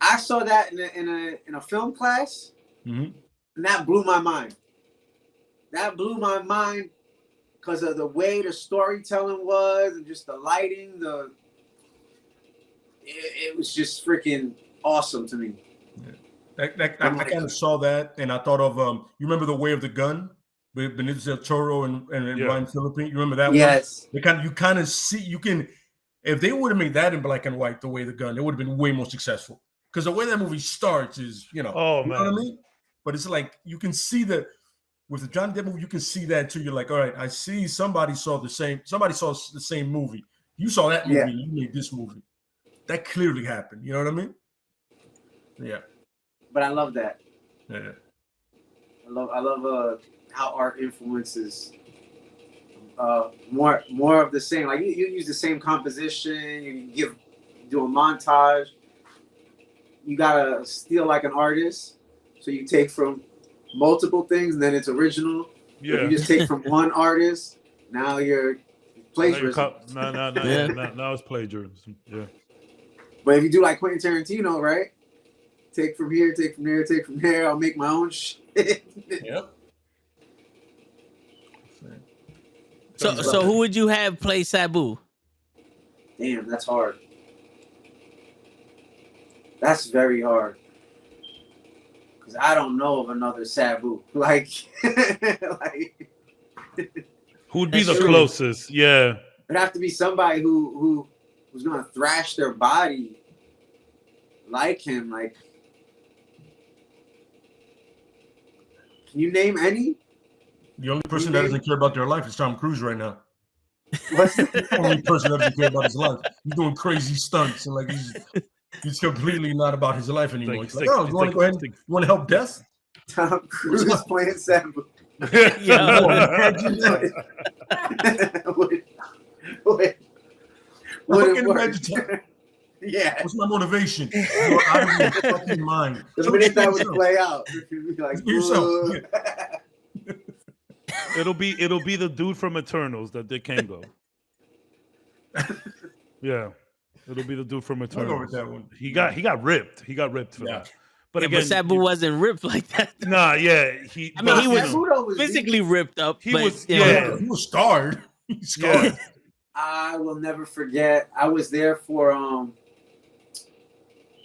I saw that in a film class, and that blew my mind. That blew my mind because of the way the storytelling was and just the lighting, it was just freaking awesome to me. I kind of saw that and I thought of you remember The Way of the Gun? Benicio del Toro and Yeah. Ryan Philippe. You remember that one? Yes. You kind of see, you can, if they would have made that in black and white, the way the gun, it would have been way more successful. Because the way that movie starts is, you know what I mean? But it's like, you can see that with the Johnny Depp movie, you can see that too. You're like, all right, I see somebody saw the same movie. You saw that movie, and you made this movie. That clearly happened. You know what I mean? Yeah. But I love that. Yeah. I love how art influences more of the same. Like you use the same composition. You do a montage. You gotta steal like an artist, so you take from multiple things, and then it's original. Yeah. If you just take from one artist, now you're plagiarism. Now it's plagiarism. Yeah. But if you do like Quentin Tarantino, right? Take from here, take from there, take from there. I'll make my own shit. Yep. So who would you have play Sabu? Damn, that's hard. That's very hard. Because I don't know of another Sabu. Like Who'd be the closest? Yeah. It'd have to be somebody who's gonna thrash their body like him. Like, can you name any? The only person that doesn't care about their life is Tom Cruise right now. What's the only person that doesn't care about his life? He's doing crazy stunts and like he's completely not about his life anymore. He's like, oh, you want to go ahead? You want to help Death? Tom Cruise playing Sabu. Yeah. What's my motivation? You're out of your fucking mind. The minute that would play out, you'd be like, yourself. It'll be the dude from Eternals that Dick Kango. Yeah. It'll be the dude from Eternals. I'll go with that one. He got ripped. He got ripped for that. But yeah, again, but Sabu wasn't ripped like that. Nah, yeah. He was physically ripped up. He was he was scarred. He's scarred. Yeah. I will never forget. I was there for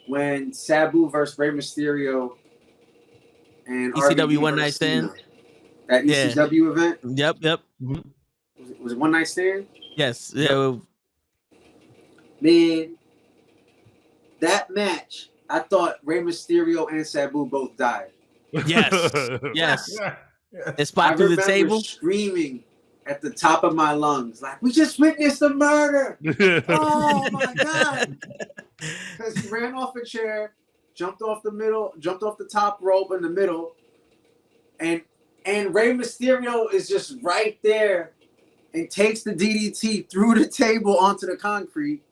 when Sabu versus Rey Mysterio and ECW One Night Stand. That ECW event. Yep. Mm-hmm. Was it One Night Stand? Yes. Yeah. Man, that match, I thought Rey Mysterio and Sabu both died. Yes. Yeah. They spot through the table, screaming at the top of my lungs, like, we just witnessed a murder. Oh my God. Because he ran off a chair, jumped off the top rope in the middle, and Rey Mysterio is just right there and takes the DDT through the table onto the concrete.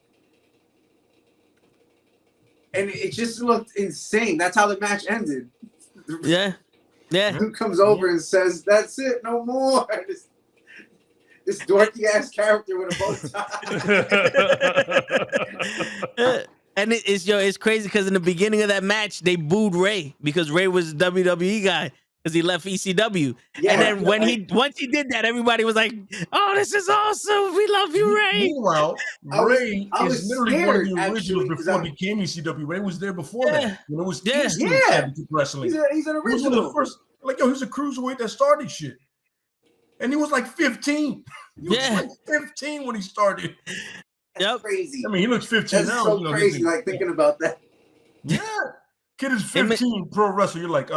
And it just looked insane. That's how the match ended. Yeah. Who comes over and says, "That's it, no more." This dorky ass character with a bow tie. And it's crazy because in the beginning of that match they booed Ray because Ray was a WWE guy because he left ECW. Yeah, and then once he did that, everybody was like, "Oh, this is awesome! We love you, Ray." Meanwhile, Ray is literally one of the originals before he became ECW. Ray was there before that. When it was wrestling. He's an original. He was one of the first. Like, he was a cruiserweight that started shit. And he was like 15. He was like 15 when he started. That's crazy. I mean, he looks 15 That's now. so crazy, like thinking about that. Yeah. Kid is 15, pro wrestler. You're like,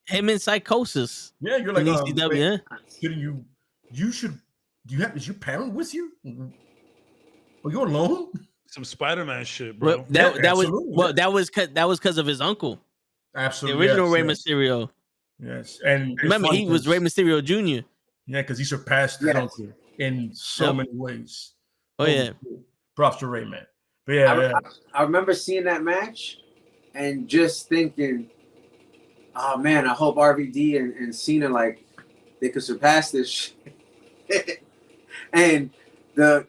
him in Psychosis. Yeah, you're like, ECW, kidding is your parent with you? Are you alone? Some Spider-Man shit, bro. That was because of his uncle. Absolutely. The original Rey Mysterio. Yes. And remember, he was Rey Mysterio Jr. Yeah, because he surpassed his uncle in so many ways. Oh, yeah. Props to Ray, man. But I remember seeing that match and just thinking, oh man, I hope RVD and Cena, like, they could surpass this shit. And the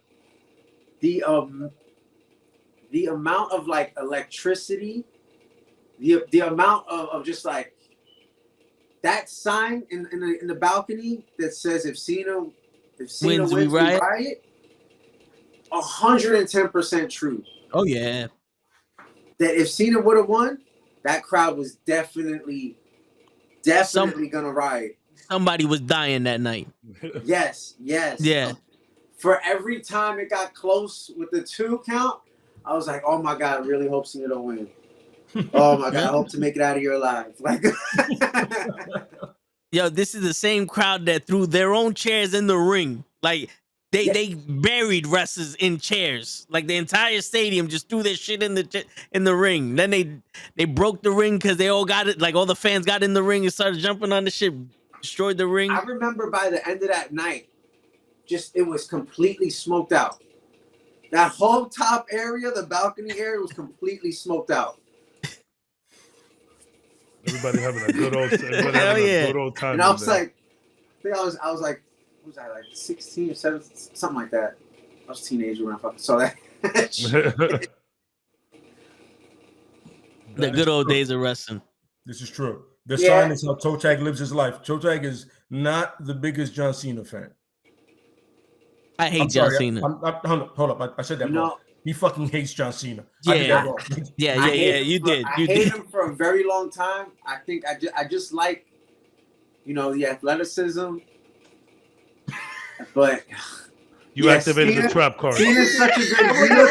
amount of like electricity, the amount of just like that sign in the balcony that says if Cena wins, we riot. 110% true. Oh yeah. That if Cena would have won, that crowd was definitely gonna riot. somebody was dying that night. Yes. Yeah. For every time it got close with the 2 count, I was like, oh my God, I really hope Cena don't win. Oh my God, I hope to make it out of here alive. Like, yo, this is the same crowd that threw their own chairs in the ring. Like, they buried wrestlers in chairs. Like, the entire stadium just threw their shit in the ring. Then they broke the ring because they all got it. Like, all the fans got in the ring and started jumping on the shit, destroyed the ring. I remember by the end of that night, it was completely smoked out. That whole top area, the balcony area, was completely smoked out. Everybody having a good old time. And I was like, I was like, what was I, like 16 or 17, something like that. I was a teenager when I fucking saw that. The good old days of wrestling. This is true. The sign is how Toe Tag lives his life. Toe Tag is not the biggest John Cena fan. I hate John Cena. Hold up. I said that wrong. He fucking hates John Cena. Yeah. You did. I hated him for a very long time. I think I just like, the athleticism. But you activated the trap card. Cena's such a good heel.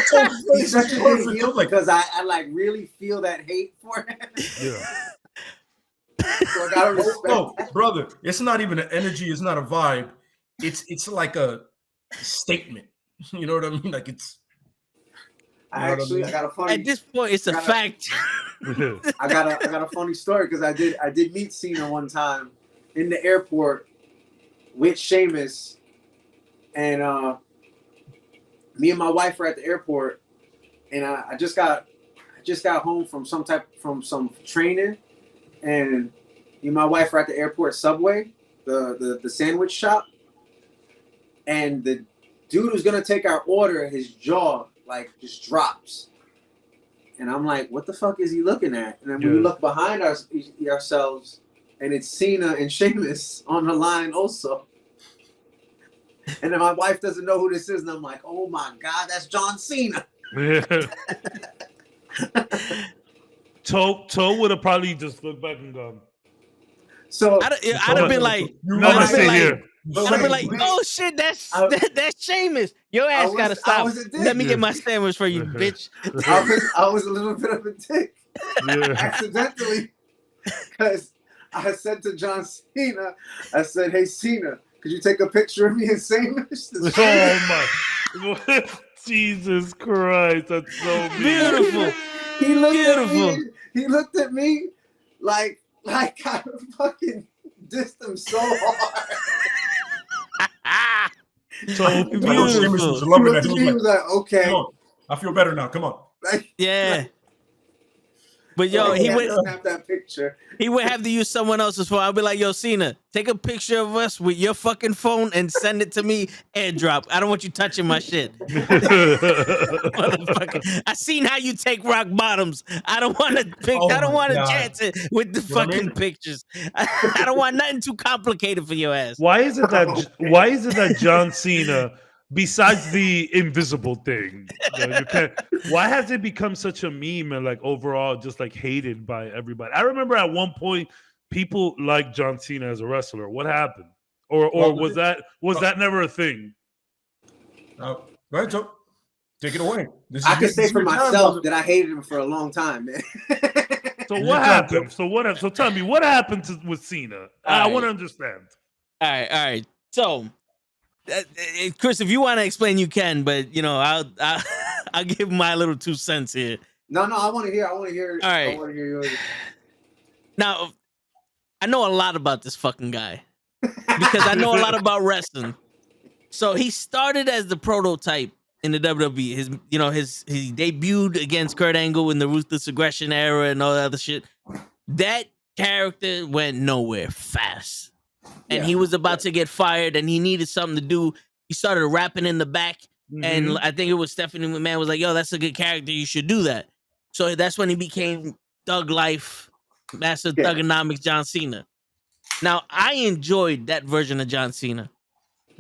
He's such a good heel because I like really feel that hate for him. Yeah. So I gotta respect that. Brother, it's not even an energy. It's not a vibe. It's like a statement. You know what I mean? Like it's. I got a funny. At this point, it's a fact. I got a funny story because I did meet Cena one time in the airport with Sheamus, and me and my wife were at the airport, and I just got home from some training, and me and my wife were at the airport Subway, the sandwich shop, and the dude who's gonna take our order, his jaw like just drops, and I'm like, what the fuck is he looking at? And then we look behind ourselves, and it's Cena and Sheamus on the line also. And then my wife doesn't know who this is, and I'm like, oh my God, that's John Cena. Toe would have probably just looked back and gone. So I'd have been like, oh shit, that's Sheamus. Your ass gotta stop. Let me get my sandwich for you, bitch. I was a little bit of a dick, accidentally, because I said to John Cena, I said, hey Cena, could you take a picture of me and Sheamus? Oh my, Jesus Christ, that's so beautiful. He looked at me like I fucking dissed him so hard. So beautiful. He was like, okay. I feel better now. Come on. Yeah. But yo, he would snap that picture. He would have to use someone else's phone. I'll be like, yo, Cena, take a picture of us with your fucking phone and send it to me. AirDrop. I don't want you touching my shit. Motherfucker. I seen how you take rock bottoms. I don't want to pick. I don't want to chance it with the fucking pictures. I don't want nothing too complicated for your ass. Why is it that John Cena, besides the invisible thing, why has it become such a meme and like overall just like hated by everybody? I remember at one point people liked John Cena as a wrestler. What happened? Or was that never a thing? Right, so take it away. I can say for myself that I hated him for a long time, man. So what happened? So tell me, what happened with Cena? I want to understand. All right. So, Chris, if you want to explain, you can. But I'll give my little 2 cents here. No, I want to hear. All right. I want to hear yours. Now, I know a lot about this fucking guy because I know a lot about wrestling. So he started as the prototype in the WWE. He debuted against Kurt Angle in the Ruthless Aggression era and all that other shit. That character went nowhere fast. And he was about to get fired and he needed something to do. He started rapping in the back. Mm-hmm. And I think it was Stephanie McMahon was like, yo, that's a good character. You should do that. So that's when he became Thug Life, Master Thugonomics John Cena. Now, I enjoyed that version of John Cena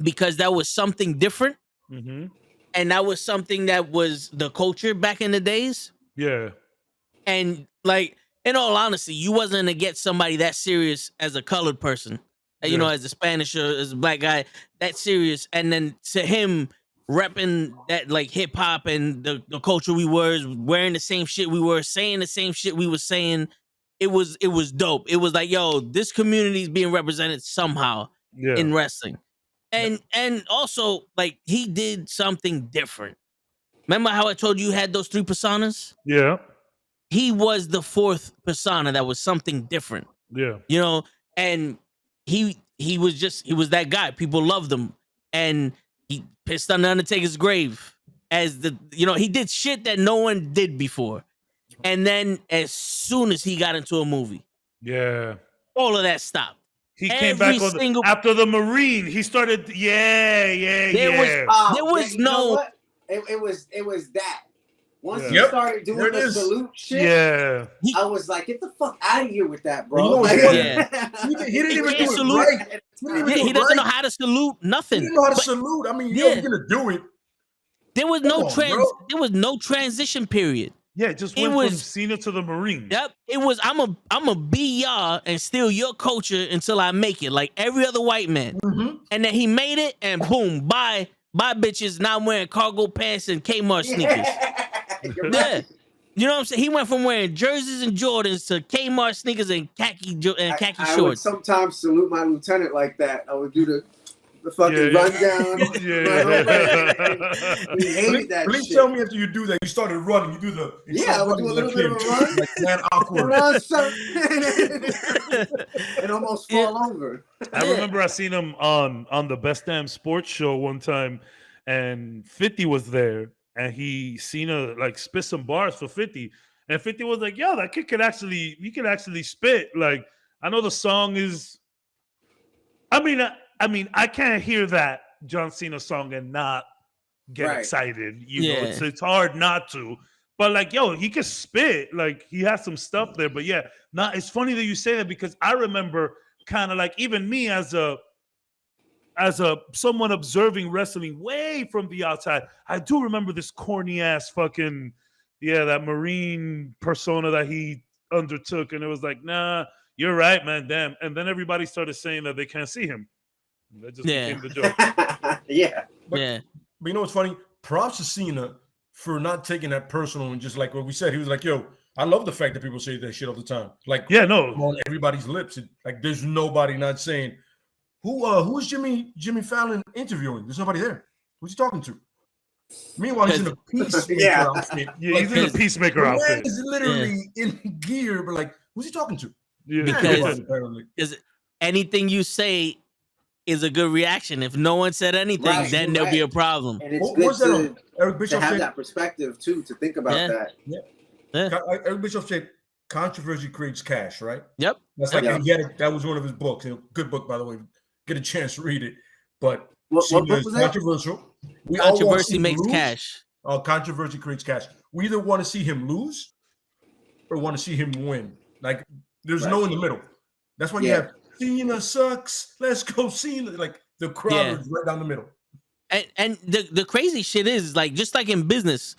because that was something different. Mm-hmm. And that was something that was the culture back in the days. Yeah. And like, in all honesty, you wasn't going to get somebody that serious as a colored person. you know, as a Spanish or as a black guy, that serious. And then to him repping that like hip hop and the culture we were, wearing the same shit we were, saying the same shit we were saying, it was dope. It was like, yo, this community is being represented somehow in wrestling. And also like he did something different. Remember how I told you had those 3 personas? Yeah. He was the 4th persona that was something different. Yeah. You know, and he was that guy. People loved him. And he pissed on the Undertaker's grave as he did shit that no one did before. And then as soon as he got into a movie, all of that stopped. He came back after the Marine. He started, There was no. It was that. Once he started doing the salute shit, I was like, "Get the fuck out of here with that, bro!" He didn't even do salute. it right. He doesn't know how to salute. Nothing. He didn't know how to salute. I mean, you're gonna do it. There was no transition period. Yeah, it just went from Cena to the Marine. Yep, it was. I'm a be y'all and steal your culture until I make it, like every other white man. And then he made it, and boom, bye bitches. Now I'm wearing cargo pants and Kmart sneakers. Right. You know what I'm saying? He went from wearing jerseys and Jordans to Kmart sneakers and khaki shorts. I would sometimes salute my lieutenant like that. I would do the fucking rundown. He hated that. Please shit. tell me after you do that, you started running. You do the I would do a little bit of a run, like man awkward, and almost fall over. I remember I seen him on the Best Damn Sports Show one time, and 50 was there, and Cena like spit some bars for 50, and 50 was like, "Yo, that kid could actually spit." Like, I know the song is. I mean, I can't hear that John Cena song and not get excited. You know, it's hard not to. But like, yo, he can spit. Like, he has some stuff there. But yeah, it's funny that you say that because I remember kind of like even me as a someone observing wrestling way from the outside. I do remember this corny ass fucking that Marine persona that he undertook, and it was like, nah, you're right, man, damn. And then everybody started saying that they can't see him. That just became the joke. But you know what's funny? Props to Cena for not taking that personal and just like what we said. He was like, yo, I love the fact that people say that shit all the time. Like, on everybody's lips. Like, there's nobody not saying, who's Jimmy Fallon interviewing? There's nobody there. Who's he talking to? Meanwhile, he's in a peacemaker outfit. Yeah, he's in a peacemaker outfit. He's literally in gear, but like, who's he talking to? Yeah, because anything you say is a good reaction. If no one said anything, then there'll be a problem. And it's good to have that perspective too, to think about that. Eric Bischoff said, "Controversy creates cash." Right? Yep. That's like that was one of his books. Good book, by the way. Get a chance to read it. But what book was that? Controversial. Controversy makes cash. Controversy creates cash. We either want to see him lose or want to see him win. Like, there's no in the middle. That's why you have Cena sucks. Let's go Cena. Like, the crowd is right down the middle. And the crazy shit is like, just like in business,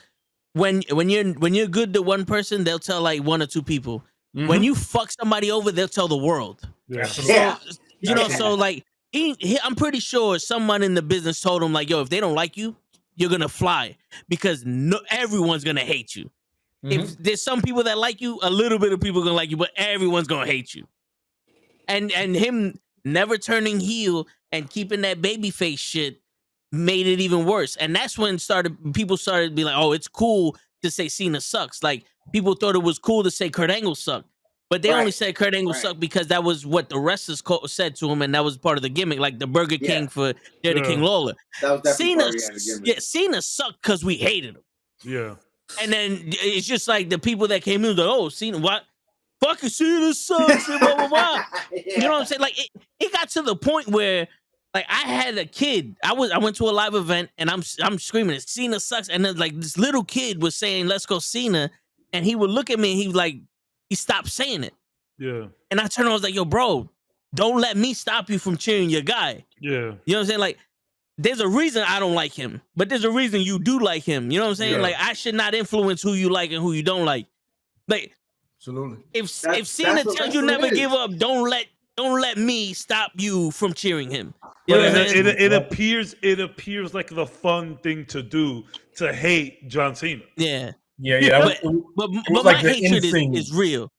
when you're good to one person, they'll tell like 1 or 2 people. When you fuck somebody over, they'll tell the world. So like I'm pretty sure someone in the business told him like, yo, if they don't like you, you're gonna fly because everyone's gonna hate you. If there's some people that like you, a little bit of people are gonna like you, but everyone's gonna hate you. And him never turning heel and keeping that babyface shit made it even worse. And that's when people started to be like, oh, it's cool to say Cena sucks. Like, people thought it was cool to say Kurt Angle sucked. But they only said Kurt Angle sucked because that was what the wrestlers said to him, and that was part of the gimmick, like the Burger King for Jerry King Lawler. That was Cena, Cena sucked because we hated him. Yeah. And then it's just like the people that came in, like, oh, Cena, what? Fucking Cena sucks, and blah, blah, blah. You know what I'm saying? Like, it got to the point where, like, I had a kid. I went to a live event, and I'm screaming, Cena sucks. And then, like, this little kid was saying, let's go Cena. And he would look at me, and he stopped saying it. Yeah. And I turned around, I was like, yo, bro, don't let me stop you from cheering your guy. Yeah. You know what I'm saying? Like, there's a reason I don't like him, but there's a reason you do like him. You know what I'm saying? Yeah. Like, I should not influence who you like and who you don't like. Like, absolutely. If Cena tells you never give up, don't let don't let me stop you from cheering him. You know what I'm saying? It appears like the fun thing to do to hate John Cena. Yeah. Yeah. But like my hatred is real.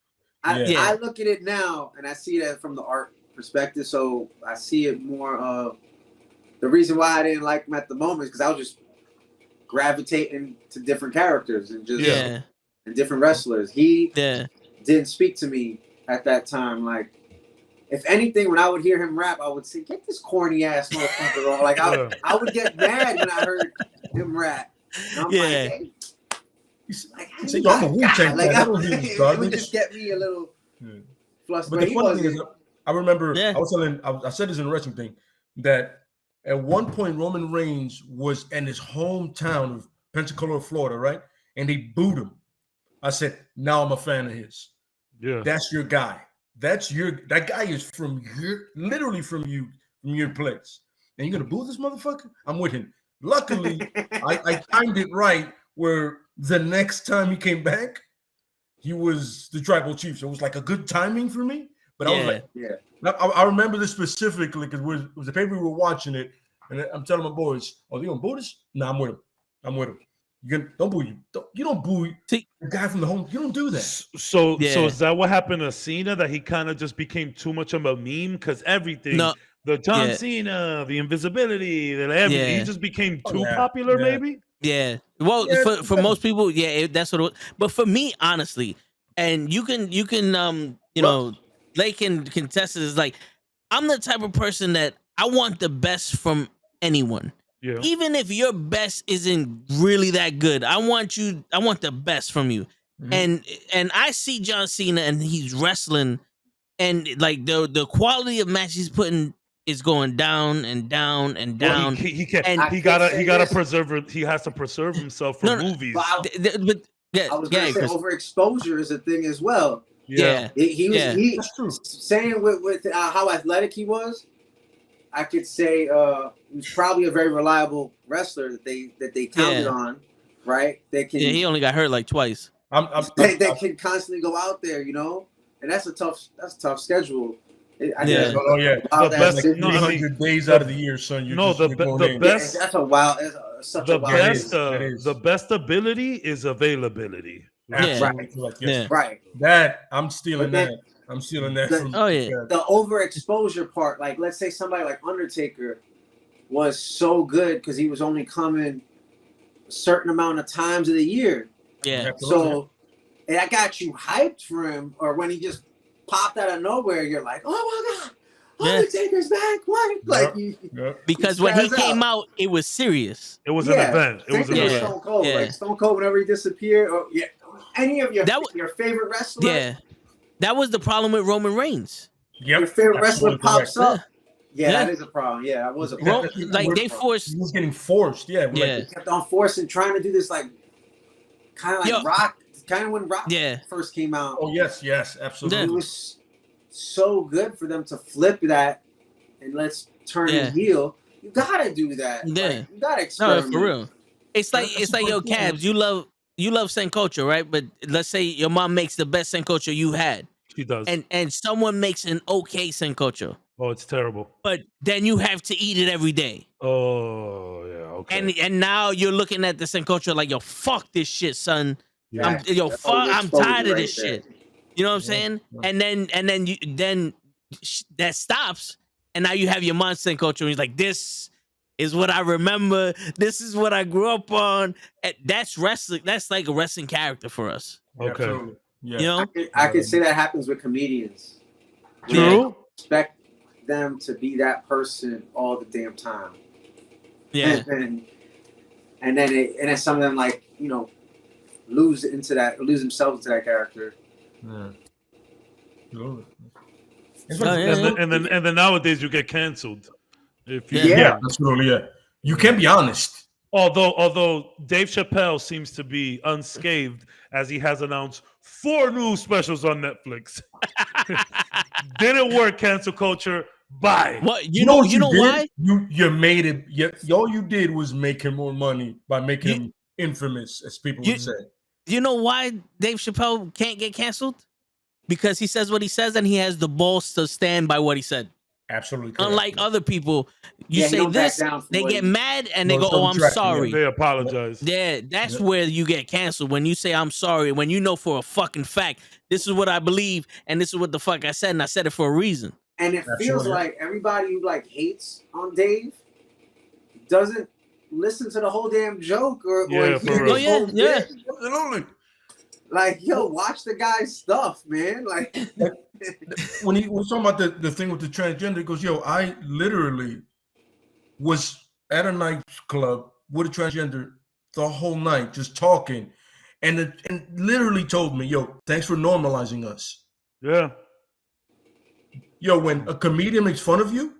I look at it now and I see that from the art perspective. So I see it more of the reason why I didn't like him at the moment is because I was just gravitating to different characters and just and different wrestlers. He didn't speak to me at that time. Like, if anything, when I would hear him rap, I would say, "Get this corny ass motherfucker on!" Like, I would get mad when I heard him rap. And I'm like, hey, I'm a Wu-Tang fan. I don't hear this it garbage. would just get me a little flustered. But the funny thing is, I remember I said this in the wrestling thing that at one point Roman Reigns was in his hometown of Pensacola, Florida, right? And they booed him. I said, now I'm a fan of his. Yeah, that's your guy. That guy is literally from your place. And you're gonna boo this motherfucker? I'm with him. Luckily, I timed it right where the next time he came back, he was the tribal chief. So it was like a good timing for me. But I was like, I remember this specifically because it was the paper we were watching it, and I'm telling my boys, "Oh, you gonna boo this? No, I'm with him. Don't boo you. You don't boo the guy from the home. You don't do that." So is that what happened to Cena? That he kind of just became too much of a meme because everything, the John Cena, the invisibility, everything, he just became too popular, maybe. Yeah. Well, for most people, that's what it was. But for me, honestly, and you can you know, they can contest it. Is like, I'm the type of person that I want the best from anyone. Yeah. Even if your best isn't really that good, I want the best from you. Mm-hmm. And I see John Cena and he's wrestling, and like the quality of match he's putting is going down and down and down. Well, he gotta preserve. He has to preserve himself for movies. But I was gonna say overexposure is a thing as well. Yeah. He was saying with how athletic he was. I could say he was probably a very reliable wrestler that they counted on, right? They can. He only got hurt like twice. They can constantly go out there, you know, and that's a tough schedule. The best 300 days out of the year, son. The best. That's a wild. Such a wild. The best ability is availability. Right. That I'm stealing that. I'm stealing that. The overexposure part, like let's say somebody like Undertaker was so good because he was only coming a certain amount of times of the year. Yeah. So that got you hyped for him, or when he just popped out of nowhere, you're like, oh my God, Undertaker's back. What? Because when he came out, it was serious. It was an event. It was an event. Stone Cold. Like Stone Cold, whenever he disappeared, or any of your favorite wrestlers. Yeah. That was the problem with Roman Reigns. Your favorite wrestler pops up. Yeah, that is a problem. Yeah, that was a problem. Like they forced. He was getting forced. Yeah. They kept on forcing, trying to do this like kind of like Rock. Kind of when Rock first came out. Oh yes, absolutely. It was so good for them to flip that and let's turn it heel. You gotta do that. Yeah, like, you gotta experiment. No, for real. It's like yo, Cabs. You love Senkocho, right? But let's say your mom makes the best Senkocho you had. She does. And someone makes an okay Senkocho. Oh, it's terrible. But then you have to eat it every day. Oh, yeah, okay. And now you're looking at the Senkocho like, yo, fuck this shit, son. Yeah. I'm tired of this shit. You know what I'm saying? And then that stops, and now you have your mom Senkocho, and he's like, this is what I remember. This is what I grew up on. And that's wrestling. That's like a wrestling character for us. Okay. Yeah. You know? I could say that happens with comedians. True. Expect them to be that person all the damn time. Yeah. And then some of them, like, you know, lose themselves into that character. Yeah. And then nowadays you get canceled. If you absolutely. Yeah. You can be honest. Although Dave Chappelle seems to be unscathed as he has announced 4 new specials on Netflix. Didn't work, cancel culture. Bye. What you know why? You made it. All you did was make him more money by making him infamous, as people would say. You know why Dave Chappelle can't get canceled? because he says what he says and he has the balls to stand by what he said. Absolutely correct. Unlike other people, you he say don't back this, down from they what get he- mad and they No, go, it's no "Oh, I'm retraction, sorry." They apologize. Yeah, that's where you get canceled. When you say I'm sorry, when you know for a fucking fact, this is what I believe and this is what the fuck I said, and I said it for a reason. And it feels like everybody who like hates on Dave doesn't listen to the whole damn joke or Yeah, or for hear real. his Oh, yeah, whole yeah. bit. Absolutely. Like, yo, watch the guy's stuff, man. Like, When he was talking about the thing with the transgender, he goes, yo, I literally was at a nightclub with a transgender the whole night, just talking, and literally told me, yo, thanks for normalizing us. Yeah. Yo, when a comedian makes fun of you,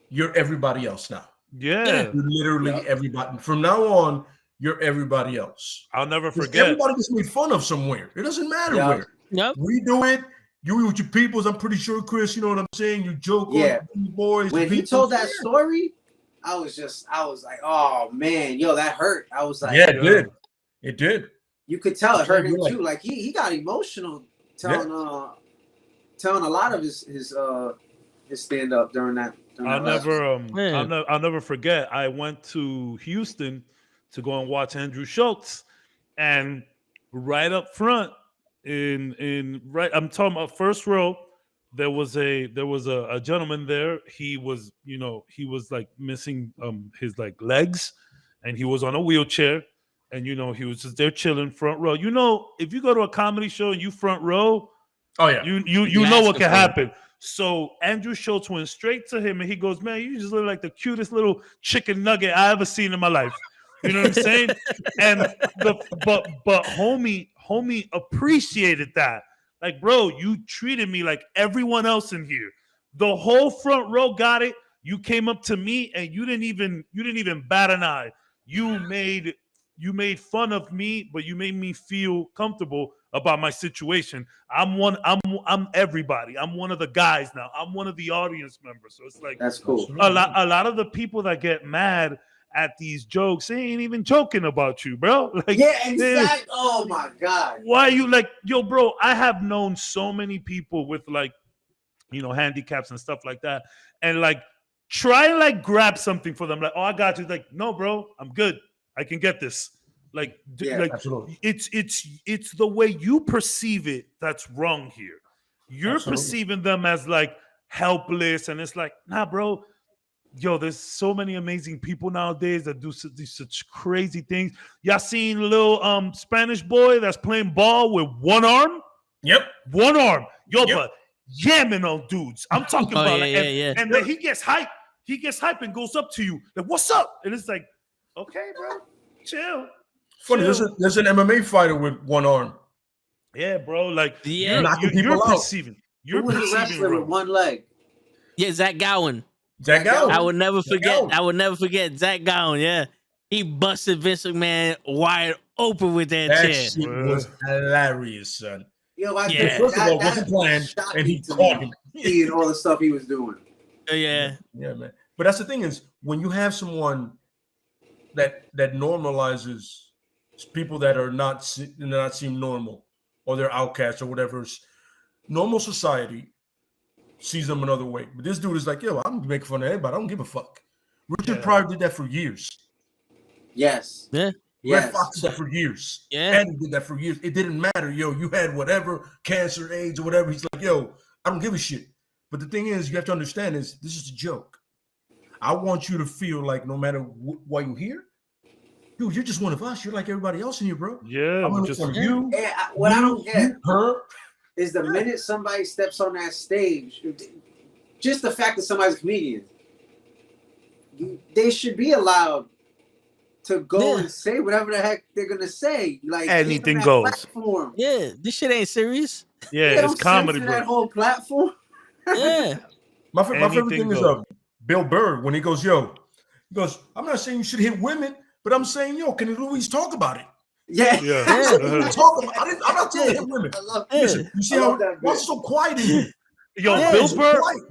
you're everybody else now. Yeah. You're literally everybody. From now on, you're everybody else. I'll never 'Cause forget. everybody gets made fun of somewhere. It doesn't matter where. Yep. We do it. You with your peoples. I'm pretty sure, Chris. You know what I'm saying. You joke Yeah. on the boys. when the he peoples. told that story, I was like, oh man, yo, that hurt. I was like, Yeah, it did. It did. you could tell it hurt him Yeah. too. Like he got emotional telling a lot of his stand up during that. I'll never forget. I went to Houston to go and watch Andrew Schultz, and right up front, I'm talking about first row, there was a gentleman there. He was like missing his like legs, and he was on a wheelchair, and he was just there chilling front row. If you go to a comedy show and you front row, Oh yeah. you know what can happen. So Andrew Schultz went straight to him and he goes, "Man, you just look like the cutest little chicken nugget I ever seen in my life." You know what I'm saying? And but homie appreciated that. Like, bro, you treated me like everyone else in here. The whole front row got it. You came up to me and you didn't even bat an eye. You made fun of me, but you made me feel comfortable about my situation. I'm everybody. I'm one of the guys now. I'm one of the audience members. So it's like, That's cool. A lot of the people that get mad at these jokes, they ain't even joking about you, bro. Like, Yeah, exactly. Oh my God. why are you like, yo, bro? I have known so many people with like, handicaps and stuff like that, and like try and like grab something for them. Like, oh, I got you. Like, no, bro, I'm good. I can get this. Like, Absolutely. it's the way you perceive it that's wrong here. You're perceiving them as like helpless, and it's like, nah, bro. Yo, there's so many amazing people nowadays that do such crazy things. Y'all seen little Spanish boy that's playing ball with one arm? Yep. One arm. Yo, but yamming on dudes. I'm talking about it. And then he gets hyped. He gets hyped and goes up to you. Like, what's up? And it's like, okay, bro, chill. Funny, there's an MMA fighter with one arm. Yeah, bro. Like, Yeah. you're perceiving. You're Who was a perceiving wrestler with wrong. one leg? Yeah, Zach Gowen. Zach Gowen. I would never forget Zach Gowen. Yeah, he busted Vince McMahon wide open with that chair. Shit was hilarious, son. Yo, First of all, wasn't planned, and he caught him. Seeing all the stuff he was doing. Yeah, man. But that's the thing is, when you have someone that normalizes people that are not seem normal, or they're outcasts or whatever, normal society sees them another way. But this dude is like, yo, I'm making fun of everybody. I don't give a fuck. Richard Pryor did that for years. Yes. Yeah. Red Fox did that for years. Yeah. Eddie did that for years. It didn't matter. Yo, you had whatever, cancer, AIDS, or whatever. He's like, yo, I don't give a shit. But the thing is, you have to understand is this is a joke. I want you to feel like no matter why you're here, dude, you're just one of us. You're like everybody else in here, bro. Yeah. I'm just for you. What I don't get her is the minute somebody steps on that stage, just the fact that somebody's a comedian, they should be allowed to go and say whatever the heck they're gonna say. Like anything goes. Platform. Yeah, this shit ain't serious. Yeah, it's comedy, bro. That whole platform. Yeah. My favorite thing is Bill Burr when he goes, I'm not saying you should hit women, but I'm saying, can you at least talk about it? Yeah. I'm not telling you to hit women. Listen, you see how what's so quiet in here? Yo,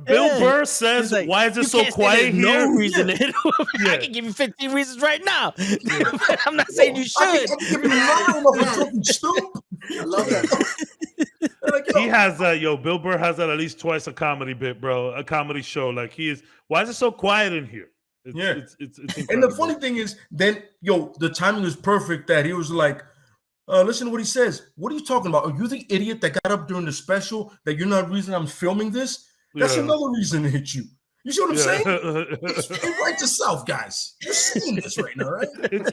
Bill Burr says, like, why is it so quiet here? No reason to hit a woman. I can give you 15 reasons right now. But I'm not saying you should. I love that. has Bill Burr has that at least twice a comedy bit, bro. A comedy show. Like he is. Why is it so quiet in here? It's and the funny thing is, then the timing is perfect that he was like, listen to what he says. What are you talking about? Are you the idiot that got up during the special that you're not the reason I'm filming this? That's another reason to hit you. You see what I'm saying? It's right to South, guys. You're seeing this right now, right?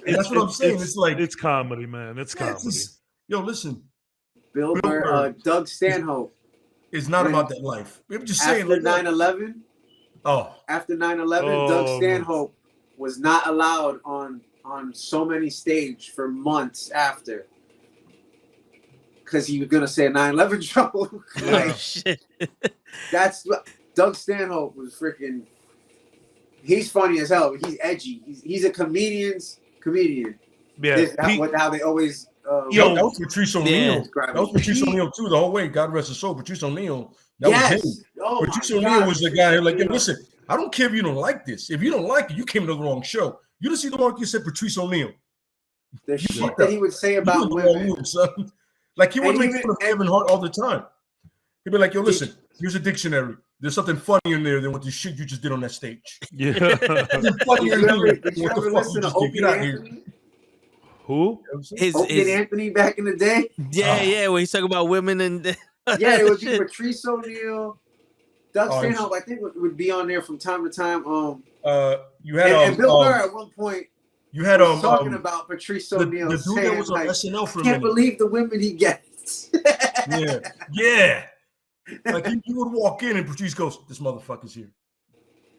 That's what I'm saying. It's like it's comedy, man. It's comedy. Listen. Bill Burr, Doug Stanhope. It's not about that life. I'm just saying. After 9/11. After 9/11, Doug Stanhope was not allowed on so many stage for months after. Because he was gonna say a 9/11 joke. Shit. That's what Doug Stanhope was freaking. He's funny as hell. He's edgy. He's a comedian's comedian. Yeah. How they always. That was Patrice O'Neal. That was Patrice O'Neal too. The whole way. God rest his soul. Patrice O'Neal. That was him. Patrice O'Neal was the guy who listen, I don't care if you don't like this. If you don't like it, you came to the wrong show. You didn't see the mark. You said Patrice O'Neal. The shit that he would say about women. Like he would make fun of Kevin Hart all the time. He'd be like, listen, here's a dictionary. There's something funny in there than what the shit you just did on that stage. Yeah. Did you ever listen to Opie Anthony? Who? Opie Anthony back in the day? Yeah, when he's talking about women and yeah, it would be Patrice O'Neal. Doug Stanhope, I think, would be on there from time to time. You had and Bill Burr at one point. You had talking about Patrice O'Neal. The dude that was on SNL for a minute. Can't believe the women he gets. yeah. Like you would walk in and Patrice goes, "This motherfucker's here."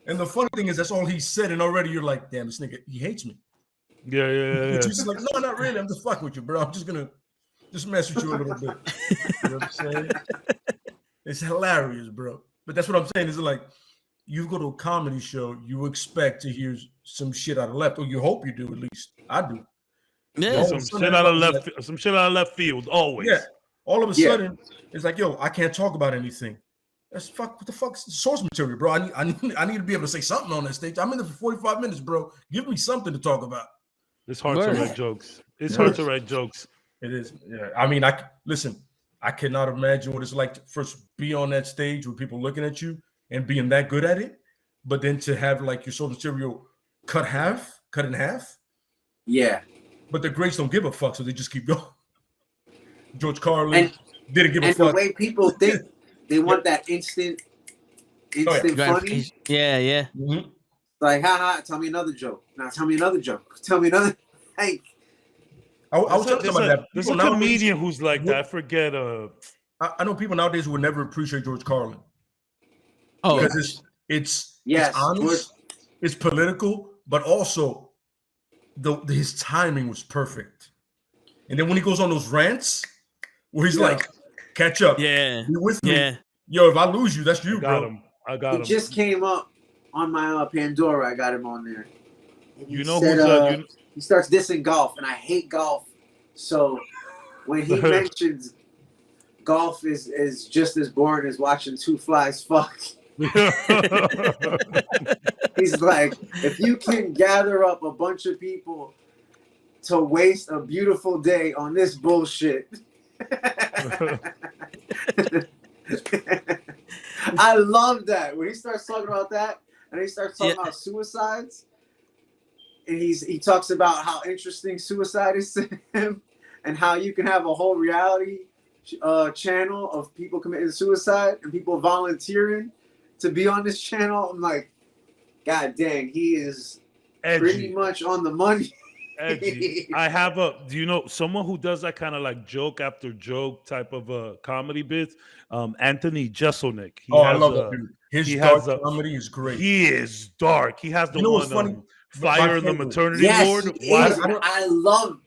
And the funny thing is, that's all he said, and already you're like, "Damn, this nigga, he hates me." Yeah. Patrice is like, "No, not really. I'm just fucking with you, bro. I'm just gonna mess with you a little bit." You know what I'm saying? It's hilarious, bro. But that's what I'm saying. Is like you go to a comedy show, you expect to hear some shit out of left, or you hope you do at least. I do. Yeah, some shit out of left field always. Yeah. All of a sudden, it's like, I can't talk about anything. That's what the fuck's source material, bro? I need to be able to say something on that stage. I'm in there for 45 minutes, bro. Give me something to talk about. It's hard to write jokes. It's hard to write jokes. It is. Yeah. I mean, listen. I cannot imagine what it's like to first be on that stage with people looking at you and being that good at it, but then to have like your source material cut in half. Yeah. But the greats don't give a fuck, so they just keep going. George Carlin didn't give a fuck. And the way people think, they want that instant funny. Yeah. Mm-hmm. Like, haha, tell me another joke. Now tell me another joke. Tell me another. Like, I was talking about that. There's a comedian who's like that. I forget. I know people nowadays who would never appreciate George Carlin. Oh, because it's honest, it's political, but also his timing was perfect. And then when he goes on those rants, where he's like, "Catch up, you're with me, if I lose you, that's you, bro." I got him. He just came up on my Pandora. I got him on there. And you know who's he starts dissing golf, and I hate golf. So when he mentions golf is just as boring as watching two flies fuck. He's like, if you can gather up a bunch of people to waste a beautiful day on this bullshit. I love that. When he starts talking about that, and he starts talking about suicides, and he talks about how interesting suicide is to him, and how you can have a whole reality channel of people committing suicide and people volunteering to be on this channel. I'm like, God dang, he is pretty much on the money. Edgy. Do you know someone who does that kind of like joke after joke type of comedy bits? Anthony Jeselnik. I love that dude. His dark comedy is great. He is dark. He has the one Fire in the Maternity Ward. I love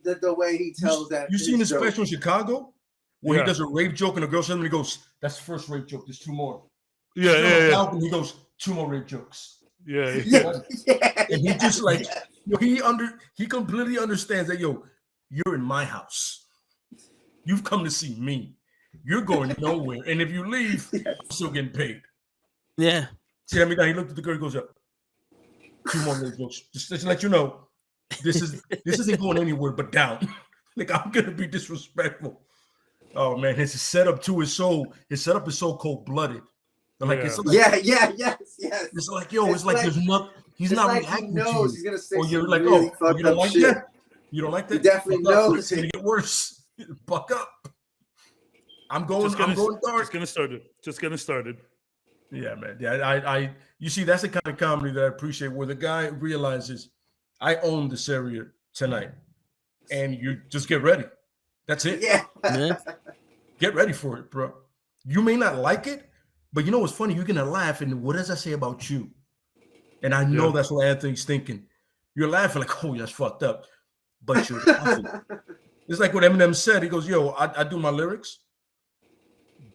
the way he tells that. You seen his special in Chicago where he does a rape joke and a girl says and he goes, "That's the first rape joke. There's two more." Yeah. And he goes, "2 more rape jokes." Yeah. And he just like he completely understands that you're in my house. You've come to see me. You're going nowhere, and if you leave, you're still getting paid. Yeah. See, I mean, he looked at the girl. He goes, "Up, 2 more rape jokes. Just to let you know, this isn't going anywhere but down. Like I'm gonna be disrespectful." Oh man, his setup too is so cold blooded. Like Yeah. it's like, yes. It's like it's like there's nothing. He's not like reacting he knows to he's you. gonna say Or you're some like, really you fucked don't up like shit. that? You don't like that? He definitely Buck up. knows It's gonna get worse. Buck up. I'm going dark. Just getting started. Yeah, man. Yeah, you see, that's the kind of comedy that I appreciate, where the guy realizes I own this area tonight. And you just get ready. That's it. Yeah. Get ready for it, bro. You may not like it, but you know what's funny? You're gonna laugh, and what does that say about you? And I know that's what Anthony's thinking. You're laughing like, oh, that's fucked up. But you're laughing. It's like what Eminem said. He goes, yo, I do my lyrics,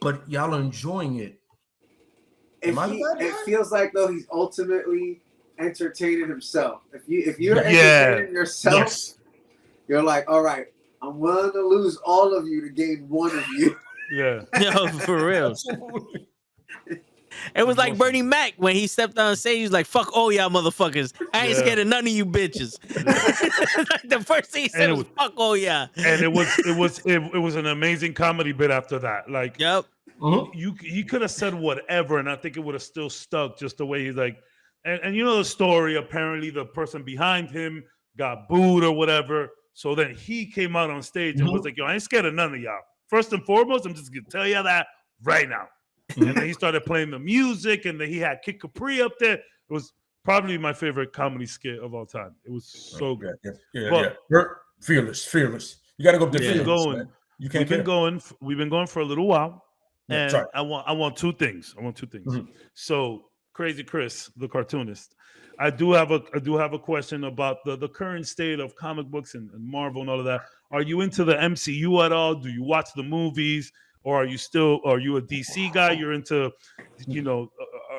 but y'all are enjoying it. It feels like though he's ultimately entertaining himself. If you're entertaining yourself, you're like, all right, I'm willing to lose all of you to gain one of you. Yeah. Yo, for real. It was like Bernie Mac when he stepped on stage. He was like, "Fuck all y'all motherfuckers. I ain't scared of none of you bitches." The first thing he said was "fuck all y'all." And it was an amazing comedy bit after that. Like, yep. He could have said whatever, and I think it would have still stuck. Just the way he's like, and you know the story. Apparently, the person behind him got booed or whatever. So then he came out on stage and was like, "Yo, I ain't scared of none of y'all. First and foremost, I'm just gonna tell you that right now." And then he started playing the music, and then he had Kid Capri up there. It was probably my favorite comedy skit of all time. It was so good. Yeah. Fearless. You got to go up there. Man. You can't. We've been going for a little while, and sorry. I want two things. So, Crazy Chris, the cartoonist, I do have a question about the current state of comic books and Marvel and all of that. Are you into the MCU at all? Do you watch the movies? Or are you a DC guy? You're into,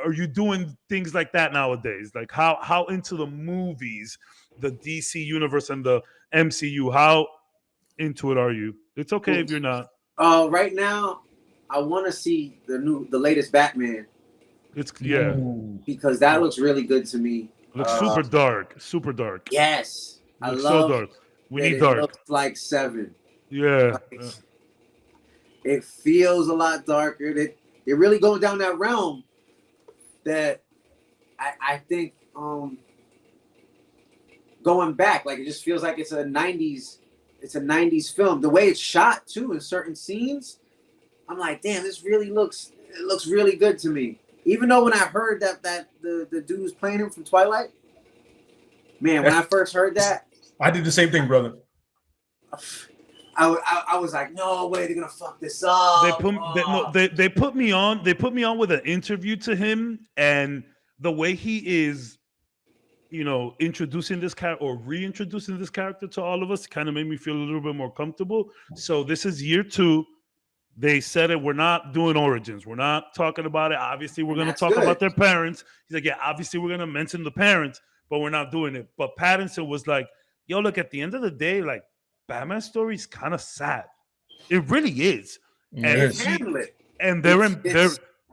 are you doing things like that nowadays? Like how into the movies, the DC universe and the MCU, how into it are you? It's okay if you're not. Right now, I want to see the latest Batman. Because that looks really good to me. Looks super dark. Yes, I love so dark. We need dark. It looks like Seven. Yeah. It feels a lot darker. They're really going down that realm that I think going back, like it just feels like it's a 90s film. The way it's shot too in certain scenes, I'm like, damn, this really looks really good to me. Even though when I heard that the dude was playing him from Twilight, man, when I first heard that, I did the same thing, brother. I was like, no way, they're gonna fuck this up. They put me on with an interview to him, and the way he is, introducing this character or reintroducing this character to all of us kind of made me feel a little bit more comfortable. So this is year 2. They said it. We're not doing origins. We're not talking about it. Obviously, we're going to talk about their parents. He's like, yeah, obviously, we're going to mention the parents, but we're not doing it. But Pattinson was like, yo, look, at the end of the day, like, Batman story is kind of sad. It really is. And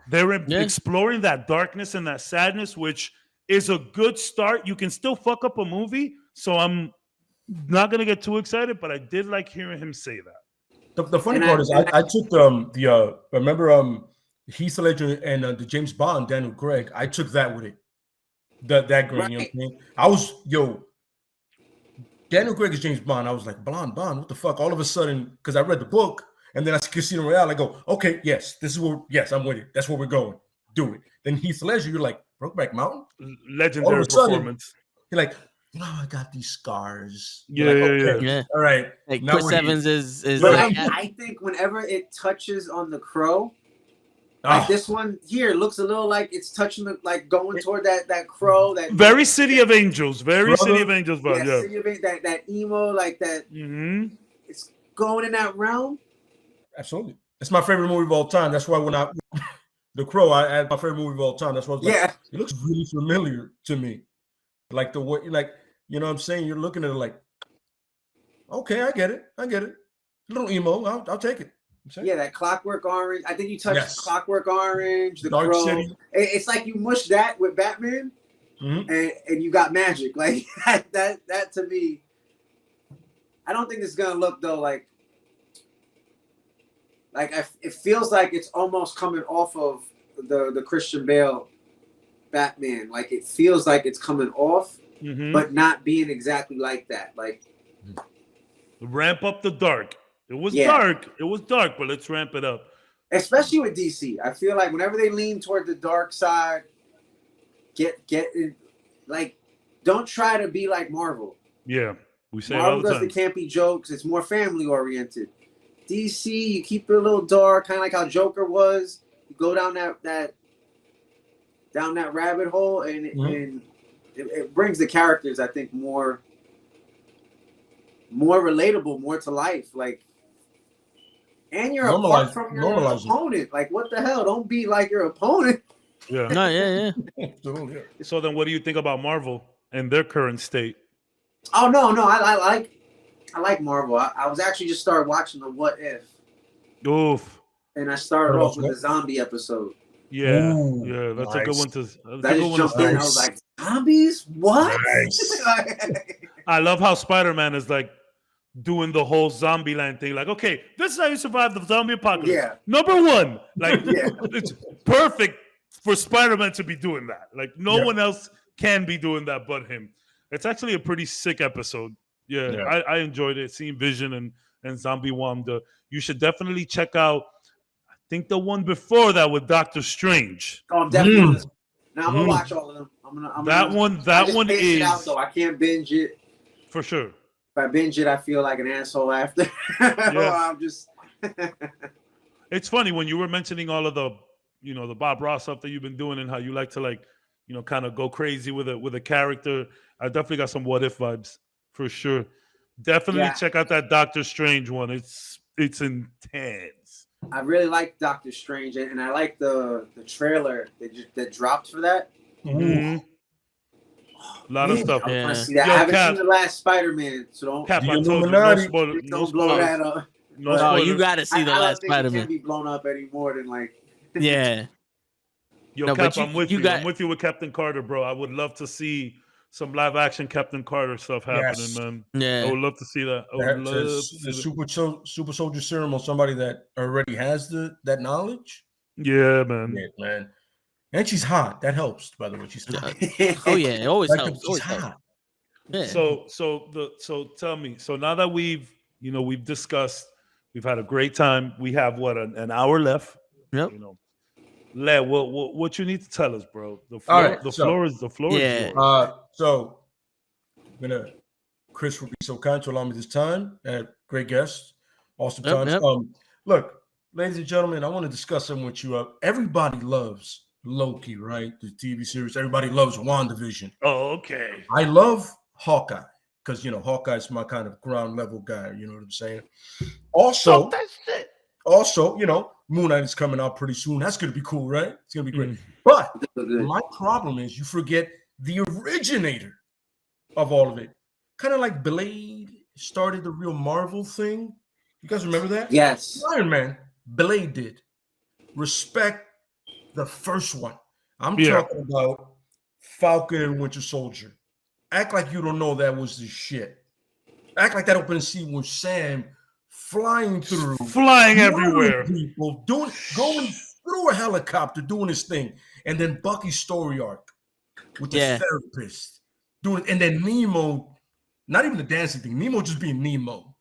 they're exploring that darkness and that sadness, which is a good start. You can still fuck up a movie, so I'm not going to get too excited, but I did like hearing him say that. The funny part is I took remember Heath Ledger and the James Bond, Daniel Craig, I took that with it. That green, you know what I mean? I was, Daniel Craig is James Bond. I was like, Bond, what the fuck? All of a sudden, because I read the book, and then I see Casino Royale, I go, okay, yes, I'm with it. That's where we're going. Do it. Then Heath Ledger, you're like, Brokeback Mountain? Legendary performance. You're like, I got these scars. Yeah. All right. Like Chris Evans is but I think whenever it touches on the Crow, like this one here looks a little like it's touching going toward that Crow. That very City of Angels. City of Angels vibe. Yeah. City of that emo, like that. Mm-hmm. It's going in that realm. Absolutely. It's my favorite movie of all time. That's why when The Crow, I had my favorite movie of all time. That's why I was like, it looks really familiar to me. Like the way, you know what I'm saying? You're looking at it like, okay, I get it. A little emo. I'll take it. Yeah, that Clockwork Orange. I think you touched Clockwork Orange, the Dark Crow. City. It's like you mush that with Batman, and you got magic. Like that to me. I don't think it's gonna look though like like it feels like it's almost coming off of the Christian Bale Batman. Like it feels like it's coming off, but not being exactly like that. Like ramp up the dark. It was dark. It was dark, but let's ramp it up. Especially with DC, I feel like whenever they lean toward the dark side, get like, don't try to be like Marvel. Yeah, we say Marvel all the time. does the campy jokes. It's more family oriented. DC, you keep it a little dark, kind of like how Joker was. You go down that rabbit hole, and it brings the characters, I think, more relatable, more to life. Like, and you're apart from your opponent. Like, what the hell? Don't be like your opponent. Yeah. No, yeah. So then, what do you think about Marvel and their current state? Oh no, I like Marvel. I was actually just started watching the What If. Oof. And I started off with the zombie episode. Yeah, Ooh, that's a good one to. I just jumped in. I was like, zombies? What? Nice. I love how Spider-Man is like doing the whole zombie land thing. Like, okay, this is how you survive the zombie apocalypse. Yeah. Number one, like, it's perfect for Spider-Man to be doing that. Like, no one else can be doing that but him. It's actually a pretty sick episode. Yeah. I enjoyed it. Seeing Vision and Zombie Wanda. You should definitely check out, I think, the one before that with Doctor Strange. Oh, I'm definitely. Now I'm gonna watch all of them. That one is. It out, though. I can't binge it. For sure. If I binge it, I feel like an asshole after. I'm just. It's funny when you were mentioning all of the, the Bob Ross stuff that you've been doing and how you like to kind of go crazy with a character. I definitely got some What If vibes for sure. Definitely check out that Doctor Strange one. It's intense. I really like Doctor Strange, and I like the trailer that dropped for that. Mm-hmm. A lot of stuff. I want to see that. I haven't seen the last Spider-Man, so don't. Cap, I told you, no spoiler, don't blow that up. No, you got to see the last Spider-Man. It can't be blown up anymore than like. Yeah. Yo, Cap, I'm with you. I'm with you with Captain Carter, bro. I would love to see some live action Captain Carter stuff happening, man. Yeah. I would love to see that. The super soldier serum on somebody that already has that knowledge. Yeah, man. Yeah, man. And she's hot. That helps, by the way. She's hot. Oh yeah, it always helps. She's hot. Yeah. So tell me. So now that we've discussed, we've had a great time. We have an hour left. Yep. Le, what you need to tell us, bro? The floor is yours. So Chris will be so kind to allow me this time. Great guest. Awesome times. Yep. Look, ladies and gentlemen, I want to discuss something with you. Everybody loves Loki, right? The TV series. Everybody loves WandaVision. Oh, okay. I love Hawkeye because Hawkeye's my kind of ground level guy. You know what I'm saying? Also, Moon Knight is coming out pretty soon. That's going to be cool, right? It's going to be great. But my problem is you forget the originator of all of it. Kind of like Blade started the real Marvel thing. You guys remember that? Yes. Iron Man, Blade did. Respect the first one. I'm talking about Falcon and Winter Soldier. Act like you don't know that was the shit. Act like that opening scene with Sam flying everywhere, people going through a helicopter, doing his thing, and then Bucky's story arc with the therapist doing, and then Nemo, not even the dancing thing, Nemo just being Nemo.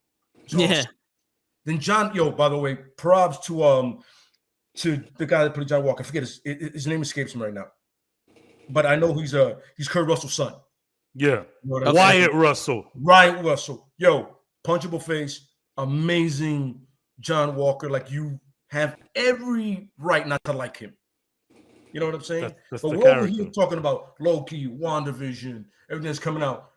Then John, by the way, props to the guy that played John Walker. I forget his name escapes me right now, but I know he's Kurt Russell's son. Yeah, Wyatt Russell. Yo, punchable face. Amazing John Walker. Like, you have every right not to like him. You know what I'm saying? But we're over here talking about Loki, WandaVision, everything that's coming out.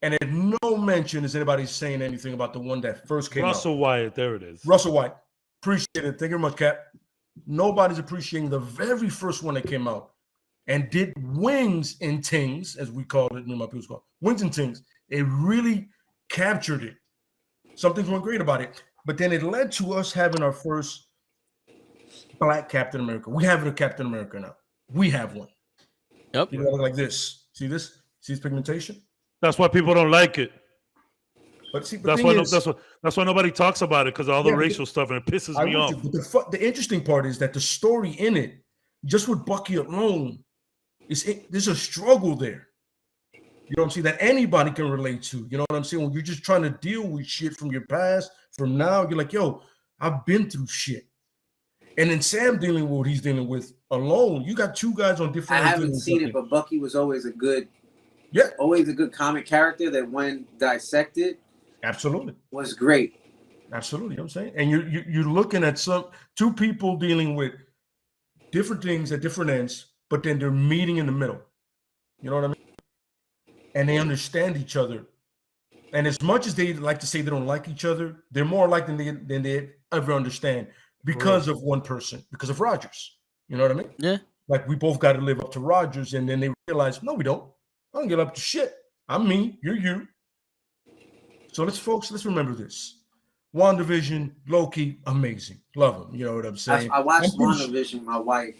And at no mention is anybody saying anything about the one that first came out. Russell Wyatt, there it is. Russell Wyatt. Appreciate it. Thank you very much, Cap. Nobody's appreciating the very first one that came out and did wings and tings, as we called it, my people's call wings and tings. It really captured it. Something's going great about it. But then it led to us having our first Black Captain America. We have a Captain America now. We have one. Yep. You know, like this. See this? See this pigmentation? That's why people don't like it. But see, that's why nobody talks about it, because all the racial stuff, and it pisses me off. But the interesting part is that the story in it, just with Bucky alone, there's a struggle there. You know what I'm saying? That anybody can relate to. You know what I'm saying? When you're just trying to deal with shit from your past, from now, you're like, yo, I've been through shit. And then Sam dealing with what he's dealing with alone. You got two guys on different. I haven't seen it, but Bucky was always a good comic character that when dissected, absolutely was great. Absolutely, you know what I'm saying? And you're looking at two people dealing with different things at different ends, but then they're meeting in the middle. You know what I mean? And they understand each other. And as much as they like to say they don't like each other, they're more alike than they ever understand because of one person, because of Rogers. You know what I mean? Yeah. Like, we both got to live up to Rogers, and then they realize, no, we don't. I don't get up to shit. I'm me, you're you. So let's remember this. WandaVision, Loki, amazing. Love them. You know what I'm saying? I watched WandaVision, my wife.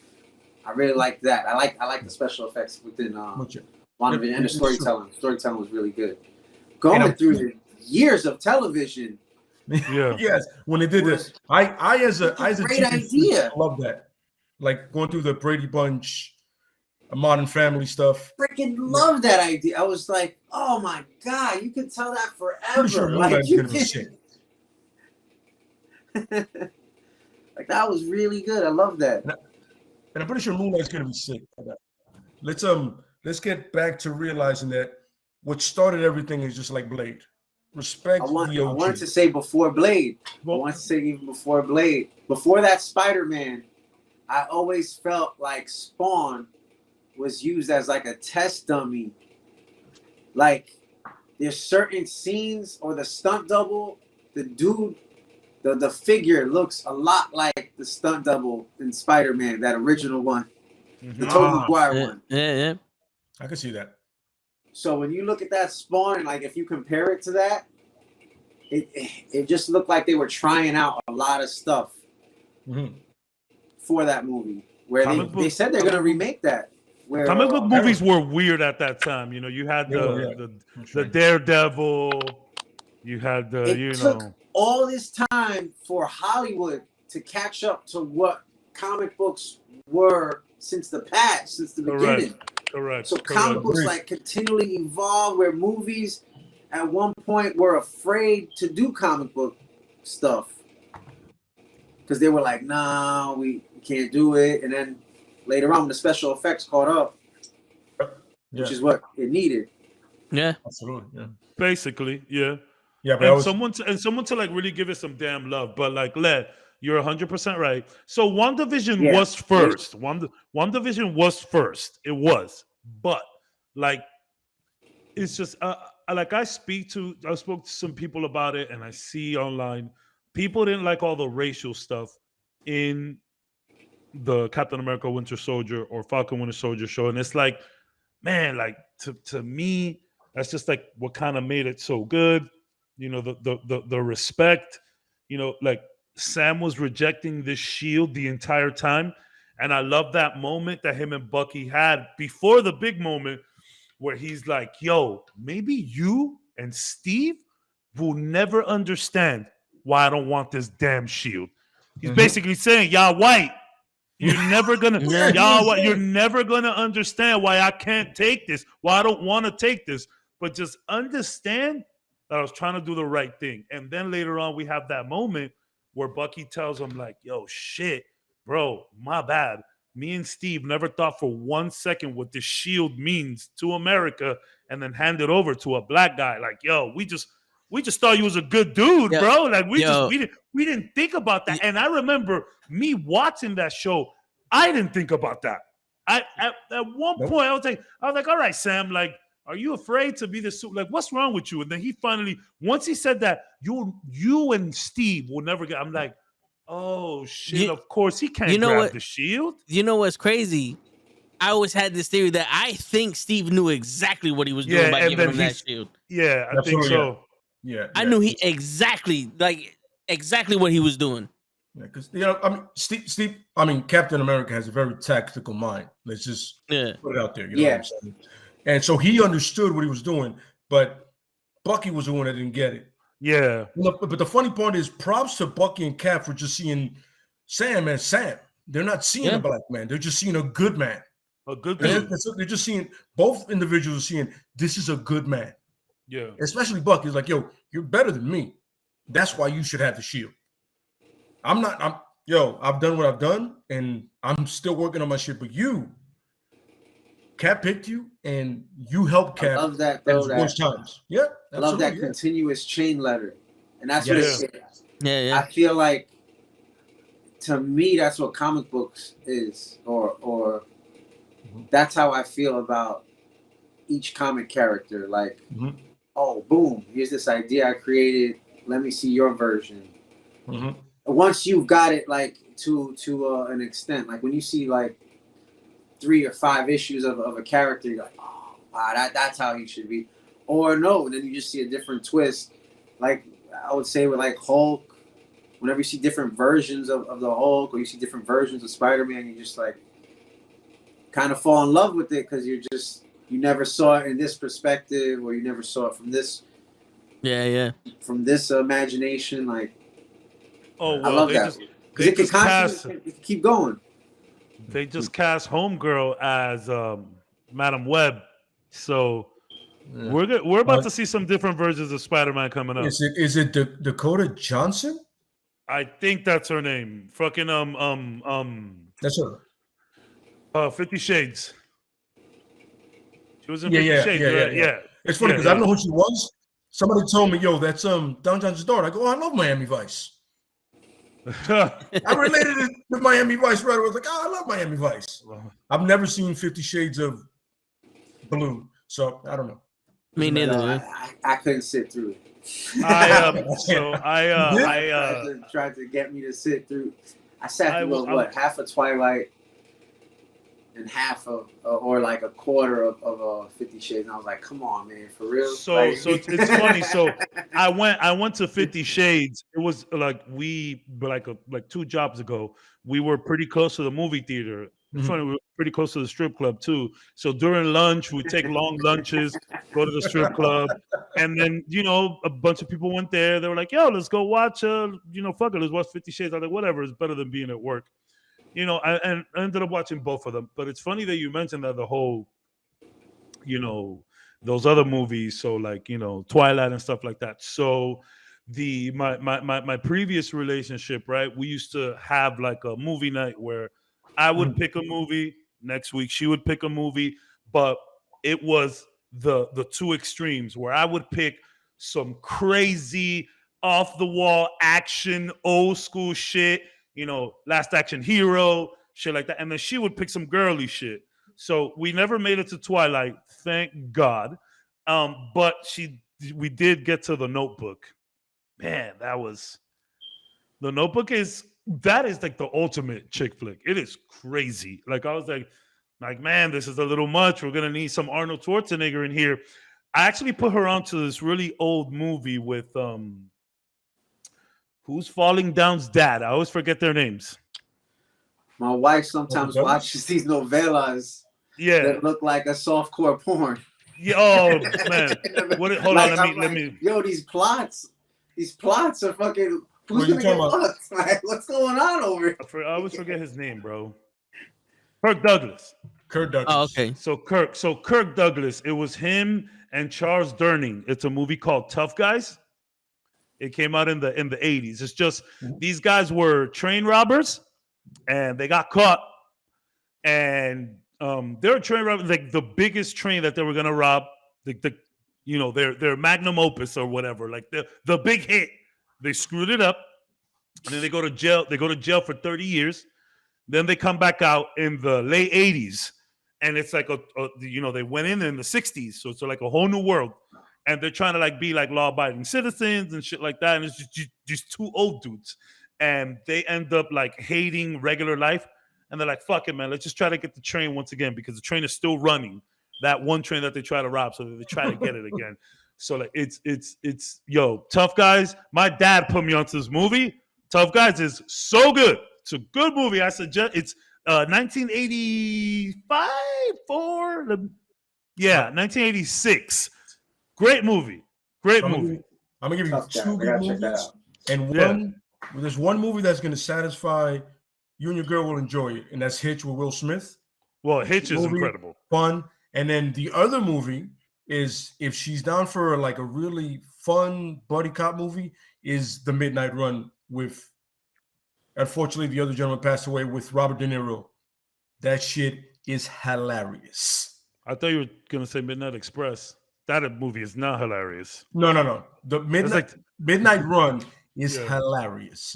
I really liked that. I like the special effects within WandaVision, and the storytelling. Storytelling was really good. Going through the years of television. Yeah. Yes. When they did this, I as a great idea. Love that. Like going through the Brady Bunch, Modern Family stuff. Freaking love that idea. I was like, oh my God, you can tell that forever. Sure, like, you can... like, that was really good. I love that. And I'm pretty sure Moonlight's gonna be sick. Let's get back to realizing that what started everything is just like Blade. Respect the OG. I wanted to say before Blade. Well, I wanted to say even before Blade. Before that Spider-Man, I always felt like Spawn was used as like a test dummy. Like, there's certain scenes or the stunt double, the dude, the figure looks a lot like the stunt double in Spider-Man, that original one. The Tobey Maguire one. Yeah. I can see that. So when you look at that Spawn, and like if you compare it to that, it just looked like they were trying out a lot of stuff for that movie. Where they said they're gonna remake that. Where comic book movies were weird at that time. You know, you had the Daredevil, you had the took all this time for Hollywood to catch up to what comic books were since the beginning. Correct. So comic books like continually evolved, where movies at one point were afraid to do comic book stuff because they were like, nah, we can't do it. And then later on, when the special effects caught up, which is what it needed. Yeah, absolutely. Yeah, basically, yeah. Yeah, but someone to like really give it some damn love. But like, you're 100% right. So WandaVision was first. WandaVision was first. It was. But like, it's just I spoke to some people about it, and I see online people didn't like all the racial stuff in the Captain America Winter Soldier or Falcon Winter Soldier show. And it's like, man, like to me, that's just like what kind of made it so good. You know, the respect, you know, like Sam was rejecting this shield the entire time. And I love that moment that him and Bucky had before the big moment where he's like, yo, maybe you and Steve will never understand why I don't want this damn shield. He's basically saying, y'all white. You're never gonna you're never gonna understand why I can't take this, why I don't want to take this. But just understand that I was trying to do the right thing. And then later on, we have that moment where Bucky tells him, like, yo, shit, bro, my bad. Me and Steve never thought for 1 second what the shield means to America, and then hand it over to a black guy. Like, yo, we just thought you was a good dude, bro. Like, we didn't think about that. And I remember me watching that show. I didn't think about that. At one point, I was like, all right, Sam, like, are you afraid to be the suit? Like, what's wrong with you? And then he finally, once he said that, you and Steve will never get. I'm like, oh shit! Of course he can't grab the shield. You know what's crazy? I always had this theory that I think Steve knew exactly what he was doing by giving him that shield. Yeah, I think so. Yeah, I knew he exactly what he was doing. Yeah, because I mean, Steve. I mean, Captain America has a very tactical mind. Let's just put it out there. You know what I'm saying? And so he understood what he was doing, but Bucky was the one that didn't get it. Yeah. But the funny part is, props to Bucky and Cap for just seeing Sam as Sam. They're not seeing a black man. They're just seeing a good man. A good dude. They're just seeing, both individuals are seeing, this is a good man. Yeah. Especially Bucky. He's like, yo, you're better than me. That's why you should have the shield. I've done what I've done, and I'm still working on my shit. But you, Cap picked you, and you helped Cap. I love that, though. Times. Yeah, I love that continuous chain letter. And that's what it is. Yeah. I feel like, to me, that's what comic books is, or that's how I feel about each comic character. Like, oh, boom, here's this idea I created. Let me see your version. Once you've got it, like, to an extent, like when you see like 3 or 5 issues of a character, you're like, oh, wow, that's how he should be. Or no, then you just see a different twist. Like I would say with like Hulk, whenever you see different versions of the Hulk, or you see different versions of Spider-Man, you just like kind of fall in love with it because you never saw it in this perspective, or you never saw it from this from this imagination. Like, oh well, I love that because it can constantly keep going. They just cast Homegirl as Madam Web, so we're about to see some different versions of Spider-Man coming up. Is it Dakota Johnson? I think that's her name. Fucking That's her. 50 Shades. She was in 50 Shades, right? Yeah. It's funny because I don't know who she was. Somebody told me, yo, that's Don Johnson's daughter. I go, oh, I love Miami Vice. I related it to Miami Vice right away. I was like, oh, I love Miami Vice. I've never seen 50 Shades of Blue, so I don't know. Me neither. I couldn't sit through it. I tried to get me to sit through. I sat through half of Twilight and half of or like a quarter of 50 Shades, and I was like, "Come on, man, for real." So it's funny. So I went to 50 Shades. It was like like 2 jobs ago. We were pretty close to the movie theater. It's funny, we were pretty close to the strip club too. So during lunch, we take long lunches, go to the strip club, and then a bunch of people went there. They were like, "Yo, let's go watch fuck it, let's watch 50 Shades." I was like, "Whatever, it's better than being at work." I ended up watching both of them. But it's funny that you mentioned that the whole, those other movies, so like Twilight and stuff like that. So my previous relationship, right? We used to have like a movie night where I would pick a movie. Next week, she would pick a movie. But it was the 2 extremes where I would pick some crazy off the wall action, old school shit, Last Action Hero, shit like that. And then she would pick some girly shit. So we never made it to Twilight, thank God. But we did get to The Notebook. Man, The Notebook is like the ultimate chick flick. It is crazy. Like I was like, man, this is a little much. We're gonna need some Arnold Schwarzenegger in here. I actually put her onto this really old movie with Who's Falling Down's dad. I always forget their names. My wife sometimes watches these novellas that look like a softcore porn. Yeah. Oh man. Hold on. Let me. Yo, these plots are fucking. Who's gonna get plots? Like, what's going on over here? I always forget his name, bro. Kirk Douglas. Oh, okay. So Kirk Douglas. It was him and Charles Durning. It's a movie called Tough Guys. It came out in the 80s. It's just these guys were train robbers, and they got caught. And they're train robbers, like the biggest train that they were gonna rob. Their magnum opus or whatever, like the big hit. They screwed it up, and then they go to jail. They go to jail for 30 years. Then they come back out in the late 80s, and it's like they went in the 60s, so it's like a whole new world. And they're trying to like be like law-abiding citizens and shit like that. And it's just 2 old dudes. And they end up like hating regular life. And they're like, fuck it, man. Let's just try to get the train once again because the train is still running. That one train that they try to rob. So they try to get it again. So like it's Tough Guys. My dad put me onto this movie. Tough Guys is so good. It's a good movie. I suggest it's 1985 1986. Great movie. I'm I'm gonna give you two good movies, and there's one movie that's gonna satisfy you and your girl will enjoy it, and that's Hitch with Will Smith. Well, Hitch is incredible, fun, and then the other movie is, if she's down for like a really fun buddy cop movie, is The Midnight Run with, unfortunately, the other gentleman passed away, with Robert De Niro. That shit is hilarious. I thought you were gonna say Midnight Express. That movie is not hilarious. No. The Midnight Run is hilarious.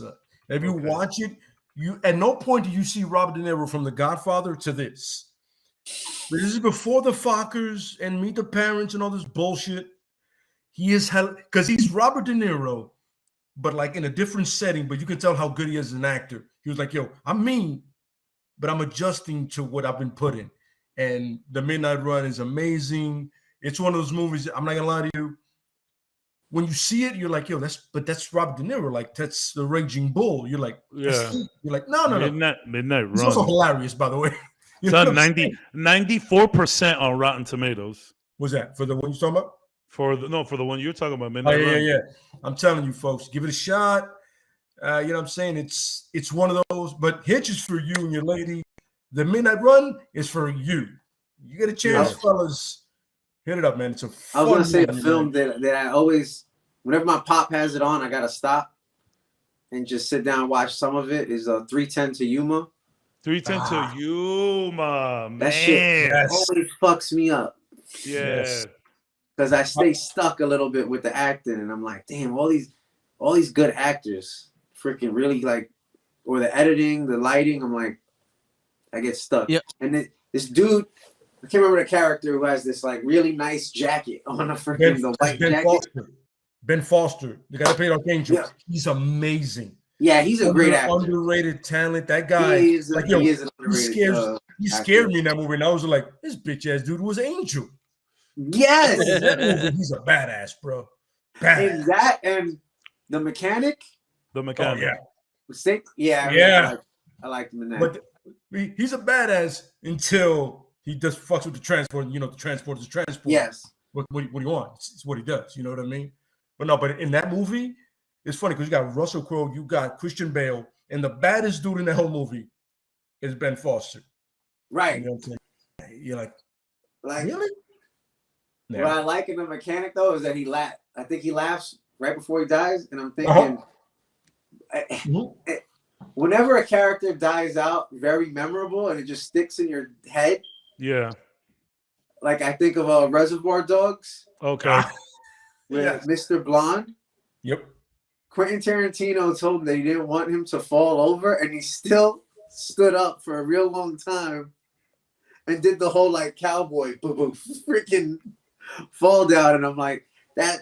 If you watch it, you at no point do you see Robert De Niro from The Godfather to this. This is before the Fockers and Meet the Parents and all this bullshit. He is because he's Robert De Niro, but like in a different setting. But you can tell how good he is as an actor. He was like, "Yo, I'm mean, but I'm adjusting to what I've been put in." And The Midnight Run is amazing. It's one of those movies. I'm not gonna lie to you. When you see it, you're like, "Yo, that's Robert De Niro. Like that's the Raging Bull." You're like, "Yeah." You're like, "No." Midnight Run. It's also hilarious, by the way. It's on 94% on Rotten Tomatoes. What's that for the one you're talking about? For the one you're talking about, Midnight Run. Yeah. I'm telling you, folks, give it a shot. You know what I'm saying? It's one of those. But Hitch is for you and your lady. The Midnight Run is for you. You get a chance, fellas. Hit it up, man. It's a fun I was gonna say a movie, film that I always, whenever my pop has it on, I gotta stop and just sit down and watch some of it. Is 310 to Yuma. 310 to Yuma, man. That shit always fucks me up. Yeah. Because I stay stuck a little bit with the acting, and I'm like, damn, all these good actors, freaking really like, or the editing, the lighting. I'm like, I get stuck. Yep. And this dude, I can't remember the character who has this like really nice jacket on a freaking the white jacket. Ben Foster, the guy that played Archangel. Yeah. He's amazing. Yeah, he's a great actor. Underrated talent. That guy, he is an underrated. He scared me in that movie, and I was like, this bitch ass dude was Angel. Yes, he's a badass, bro. Badass. And that and the mechanic. The mechanic. Oh, yeah. Yeah. I liked him in that. But he's a badass until he just fucks with the transport. You know, the transport is transport. Yes. What do you want? It's what he does. You know what I mean? But in that movie, it's funny because you got Russell Crowe, you got Christian Bale, and the baddest dude in the whole movie is Ben Foster. Right. You know what I'm saying? You're like really? What I like in the mechanic though is that I think he laughs right before he dies, and I'm thinking, whenever a character dies out, very memorable, and it just sticks in your head. Yeah. Like I think of Reservoir Dogs. Okay. With Mr. Blonde. Yep. Quentin Tarantino told him that he didn't want him to fall over, and he still stood up for a real long time and did the whole like cowboy freaking fall down. And I'm like, that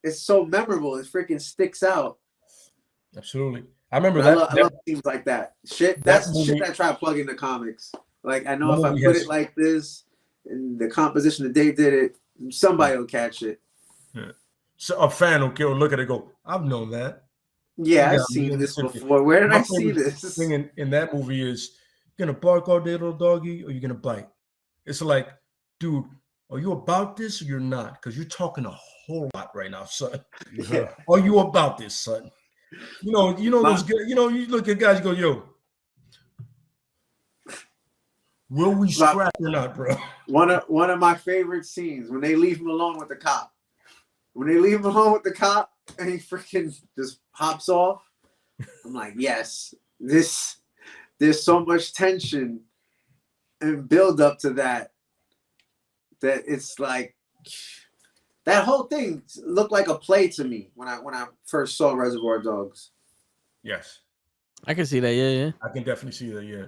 it's so memorable. It freaking sticks out. Absolutely. I remember that. I love things like that. That's shit that I try to plug into comics. Like I know if I put it like this and the composition that they did it, somebody will catch it. Yeah. So a fan will look at it and go, I've known that. Yeah, I've seen this before. Where did I see this? The thing in that movie is, you gonna bark all day, little doggy, or you gonna bite? It's like, dude, are you about this or you're not? Because you're talking a whole lot right now, son. Yeah. Are you about this, son? You know those guys, you look at guys, you go, yo, will we scrap or not, bro? One of my favorite scenes when they leave him alone with the cop. When they leave him alone with the cop and he freaking just hops off, I'm like, yes, there's so much tension and build up to that it's like that whole thing looked like a play to me when I first saw Reservoir Dogs. Yes, I can see that. Yeah. I can definitely see that. Yeah,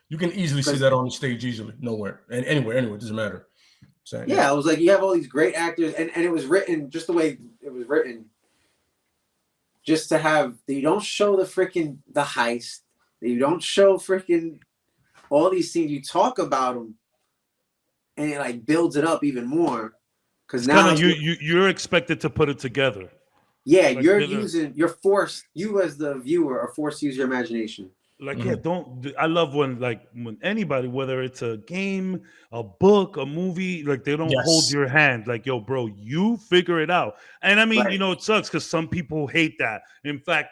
you can easily see that on the stage easily, nowhere and anywhere. Anyway, it doesn't matter. So, yeah, I was like, you have all these great actors, and it was written just the way it was written. Just to have, you don't show the heist, you don't show freaking all these scenes. You talk about them, and it like builds it up even more. Because now you're expected to put it together. Yeah, like you're forced. You as the viewer are forced to use your imagination. Like, yeah, I love when anybody, whether it's a game, a book, a movie, like they don't hold your hand. Like, yo, bro, you figure it out. And I mean, Right. it sucks because some people hate that. In fact,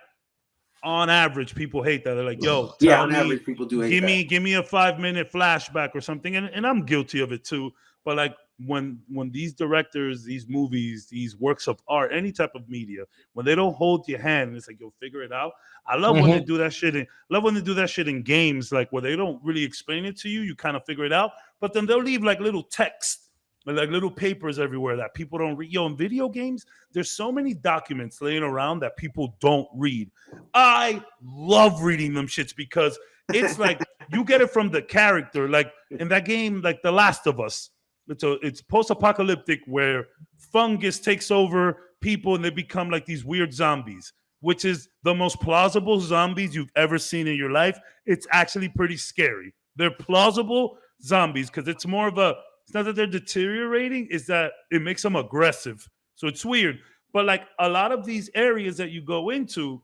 on average, people hate that. They're like, yo, tell me, average people do hate that. give me a 5-minute flashback or something. And I'm guilty of it too. But like when these directors, these movies, these works of art, any type of media, when they don't hold your hand and it's like, yo, figure it out. I love when they do that shit. Love when they do that shit in games, like where they don't really explain it to you. You kind of figure it out, but then they'll leave like little text, like little papers everywhere that people don't read. Yo, in video games, there's so many documents laying around that people don't read. I love reading them shits because it's like you get it from the character. Like in that game, like The Last of Us, it's post-apocalyptic where fungus takes over people and they become like these weird zombies, which is the most plausible zombies you've ever seen in your life. It's actually pretty scary. They're plausible zombies because it's more of a, it's not that they're deteriorating, it's that it makes them aggressive. So it's weird. But like a lot of these areas that you go into,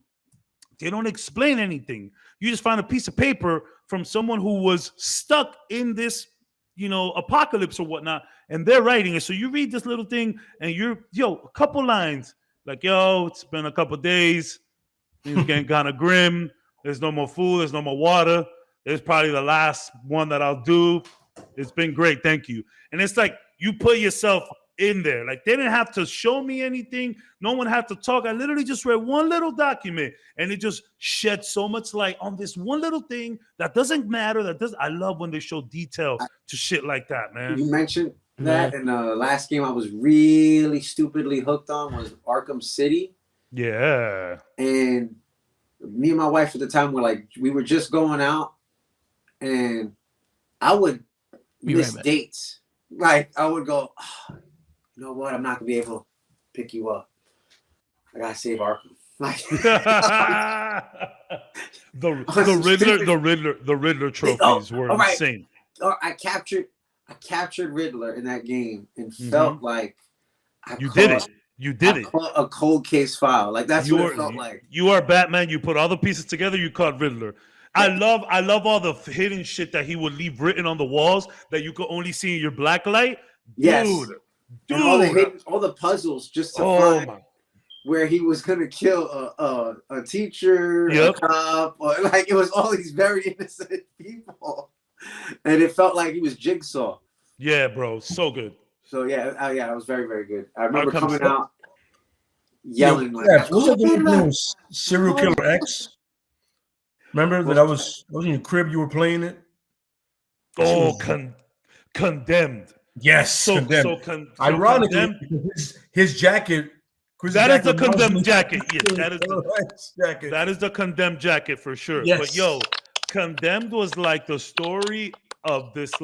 they don't explain anything. You just find a piece of paper from someone who was stuck in this, apocalypse or whatnot, and they're writing it. So you read this little thing and a couple lines like, yo, it's been a couple days. Things getting kind of grim. There's no more food. There's no more water. It's probably the last one that I'll do. It's been great. Thank you. And it's like you put yourself in there. Like they didn't have to show me anything. No one had to talk. I literally just read one little document and it just shed so much light on this one little thing that doesn't matter. I love when they show detail to shit like that, man. You mentioned that in the last game I was really stupidly hooked on was Arkham City. Yeah. And me and my wife at the time we were just going out and I would miss dates. Like I would go, oh, you know what? I'm not gonna be able to pick you up. I gotta save Arkham. Like the Riddler trophies were insane. I captured Riddler in that game and felt like you did it. A cold case file. Like that's what it felt like. You are Batman. You put all the pieces together. You caught Riddler. I love all the hidden shit that he would leave written on the walls that you could only see in your black light. Yes. Dude. And all the puzzles just to find where he was gonna kill a teacher, a cop, or like it was all these very innocent people, and it felt like he was Jigsaw. Yeah, bro, so good. So yeah, it was very, very good. I remember coming out yelling what was the name? Serial Killer X. Remember that I was in your crib. You were playing it. Oh, Condemned. Yes, Condemned. Ironically, his jacket. That is the Condemned jacket. Yes, that is the Condemned jacket for sure. Yes. But yo, Condemned was like the story of this it's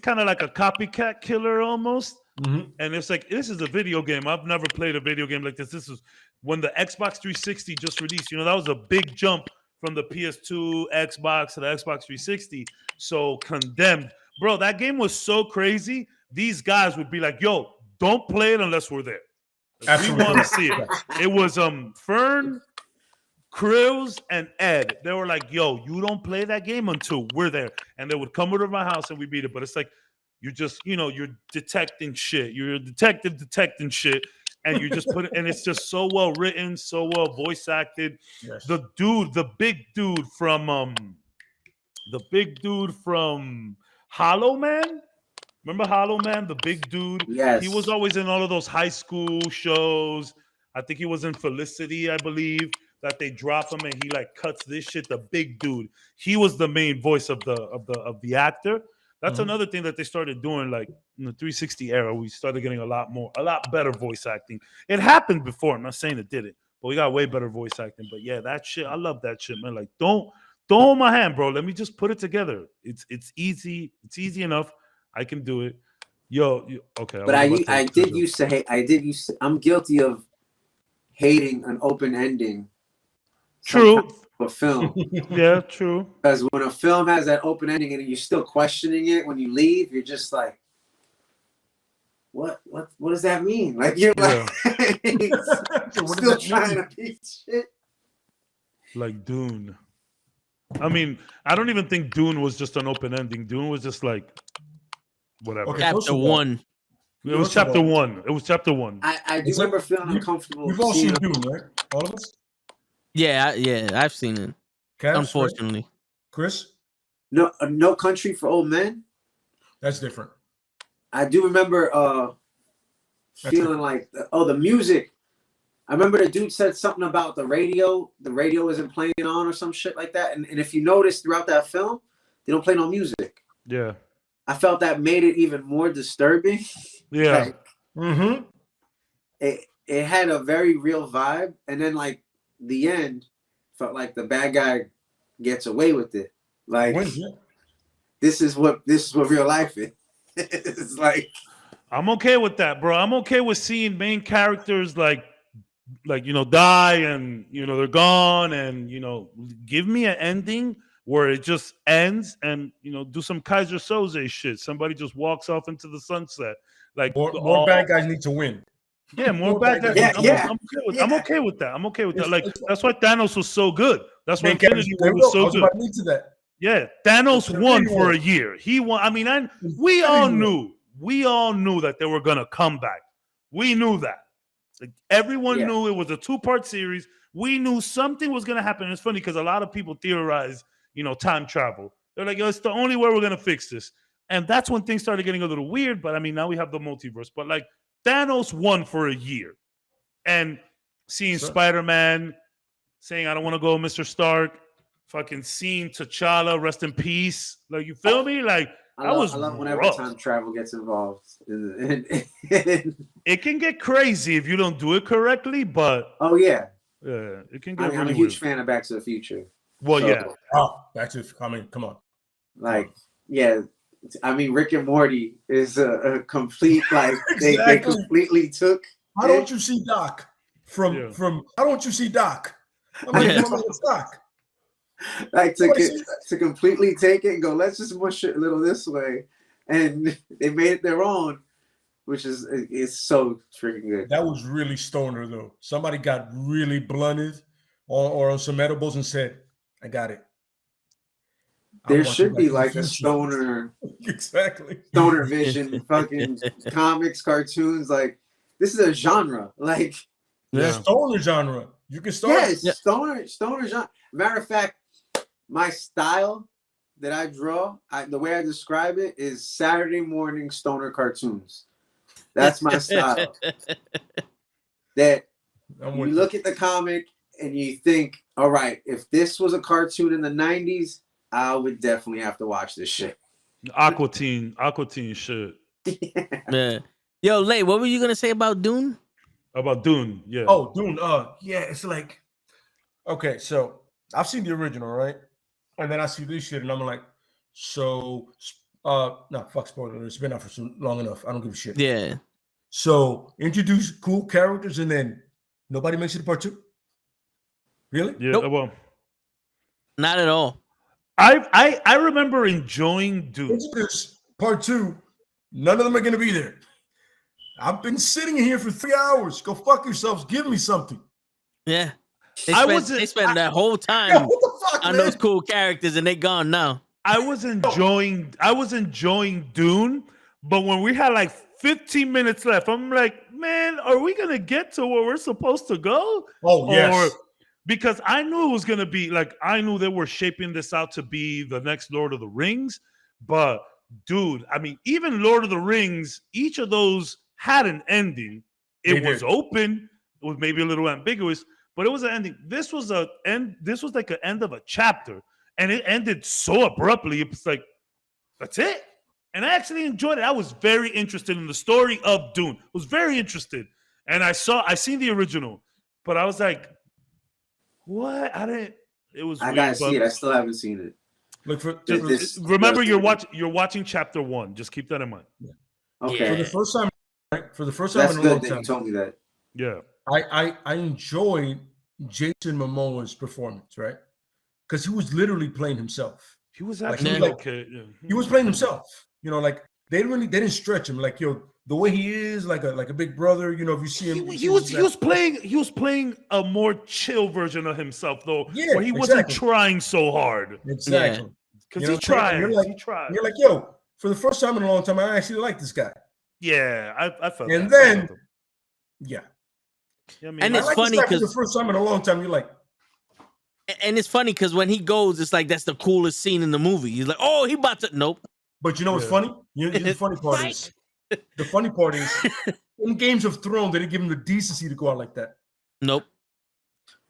kind of like a copycat killer almost. Mm-hmm. And it's like, this is a video game. I've never played a video game like this. This is when the Xbox 360 just released. That was a big jump from the PS2, Xbox to the Xbox 360. So Condemned. Bro, that game was so crazy. These guys would be like, yo, don't play it unless we're there. We want to see it. It was Fern, Krills, and Ed. They were like, yo, you don't play that game until we're there. And they would come over to my house and we beat it. But it's like, you just, you're detecting shit. You're a detective detecting shit. And you just put it, and it's just so well written, so well voice acted. Yes. The big dude from Hollow Man. Remember Hollow Man, the big dude? Yes. He was always in all of those high school shows. I think he was in Felicity, I believe, that they drop him and he like cuts this shit. The big dude. He was the main voice of the actor. That's another thing that they started doing, like in the 360 era. We started getting a lot better voice acting. It happened before. I'm not saying it didn't, but we got way better voice acting. But yeah, that shit, I love that shit, man. Like, don't hold my hand, bro. Let me just put it together. It's easy. It's easy enough. I can do it. Okay. But I'm guilty of hating an open ending. True. A film. Yeah, true. Because when a film has that open ending and you're still questioning it when you leave, you're just like, what does that mean? Like you're like still trying to beat shit. Like Dune. I mean, I don't even think Dune was just an open ending. Dune was just like whatever. Okay, Chapter 1. It was chapter 1. It was chapter 1. I do remember feeling uncomfortable. We've all seen Dune, right? All of us? Yeah, I've seen it. Caps, unfortunately. Right? Chris? No Country for Old Men? That's different. I do remember feeling like, the music. I remember the dude said something about the radio. The radio isn't playing on or some shit like that. And if you notice throughout that film, they don't play no music. Yeah. I felt that made it even more disturbing. Yeah. Like, it had a very real vibe. And then like the end felt like the bad guy gets away with it. Like this is what real life is. It's like I'm okay with that, bro. I'm okay with seeing main characters like die and they're gone, and give me an ending where it just ends and do some Kaiser Soze shit. Somebody just walks off into the sunset. Like more bad guys need to win. Yeah, more bad guys. I'm okay with that. I'm okay with that. Like that's why Thanos was so good. That's why Infinity War was so good. Yeah, Thanos won for a year. He won. I mean, we all knew that they were gonna come back. We knew that. Like everyone knew it was a 2-part series. We knew something was gonna happen. And it's funny because a lot of people theorize, time travel. They're like, it's the only way we're gonna fix this. And that's when things started getting a little weird. But I mean, now we have the multiverse. But like Thanos won for a year, and seeing Spider-Man saying, "I don't want to go, Mr. Stark." Fucking seeing T'Challa, rest in peace. Like, you feel me? Like, I love whenever time travel gets involved. It can get crazy if you don't do it correctly, but yeah, it can get. I'm a huge fan of Back to the Future. Well, so, yeah. Back to. I mean, come on. Like, yeah. I mean, Rick and Morty is a complete like exactly. they completely took. How don't you see Doc from? How don't you see Doc? I'm like, Doc. Like to completely take it and go, let's just mush it a little this way, and they made it their own, which is so freaking good. That was really stoner though. Somebody got really blunted or on some edibles and said, "I got it." There should be like a stoner, stoner vision, fucking comics, cartoons. Like this is a genre, like stoner genre. You can start. Yes, stoner genre. Matter of fact, my style that I draw, the way I describe it is Saturday morning stoner cartoons. That's my style. That you look at the comic and you think, all right, if this was a cartoon in the 90s, I would definitely have to watch this shit. Aqua Teen shit. Yeah. Yo, Lay, what were you gonna say about Dune? About Dune, yeah. Oh, Dune. Yeah, it's like, okay, so I've seen the original, right? And then I see this shit, and I'm like, no, fuck spoiler. It's been out for long enough. I don't give a shit. Yeah. So introduce cool characters, and then nobody makes it to part 2. Really? Yeah. Nope. Well, not at all. I remember enjoying Dune. Introduce part 2. None of them are gonna be there. I've been sitting here for 3 hours. Go fuck yourselves. Give me something. Yeah. They spent that whole time on those cool characters, and they gone now. I was enjoying Dune, but when we had like 15 minutes left, I'm like, man, are we gonna get to where we're supposed to go? Oh, yes. Because I knew it was gonna be like, I knew they were shaping this out to be the next Lord of the Rings. But dude, I mean, even Lord of the Rings, each of those had an ending. It was open. It was maybe a little ambiguous, but it was an ending. This was like an end of a chapter, and it ended so abruptly. It was like, that's it. And I actually enjoyed it. I was very interested in the story of Dune. I was very interested, and I seen the original, but I was like, what? It was. I gotta see it. I still haven't seen it. Look for this. Remember, you're watching chapter 1. Just keep that in mind. Yeah. Okay. For the first time. For the first time in a long time. time. You told me that. Yeah. I enjoyed Jason Momoa's performance, right? Because he was literally playing himself. He was actually he was playing himself. You know, like they didn't stretch him. Like, yo, the way he is, like a big brother. You know, if you see him, he was playing a more chill version of himself, though, where he wasn't trying so hard. Exactly. Because he tried. You're like, yo, for the first time in a long time, I actually like this guy. Yeah, I felt. And then, yeah. I mean, and it's funny because the first time in a long time, you're like. And it's funny because when he goes, it's like that's the coolest scene in the movie. He's like, "Oh, he about to nope." But you know what's funny? The funny part is, in Games of Thrones, they didn't give him the decency to go out like that. Nope.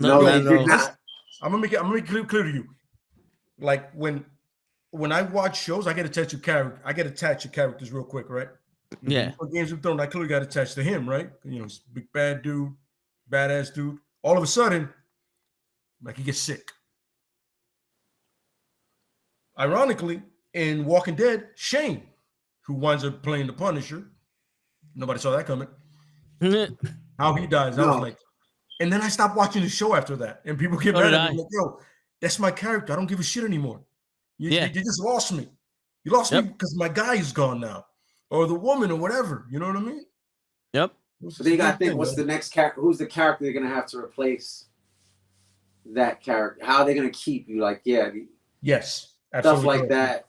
No, no, they did not. I'm gonna make it clear to you. Like when I watch shows, I get attached to characters real quick, right? Yeah. For Games of Thrones, I clearly got attached to him, right? You know, he's a big bad dude, badass dude. All of a sudden, like he gets sick. Ironically, in Walking Dead, Shane, who winds up playing the Punisher, nobody saw that coming. How he dies, I was like, and then I stopped watching the show after that, and people get mad at me like, "Yo, that's my character. I don't give a shit anymore. You just lost me. You lost me because my guy is gone now, or the woman, or whatever. You know what I mean?" Yep. So they got to think, what's the next character? Who's the character they're gonna have to replace that character? How are they gonna keep you? Like, yes, stuff like that.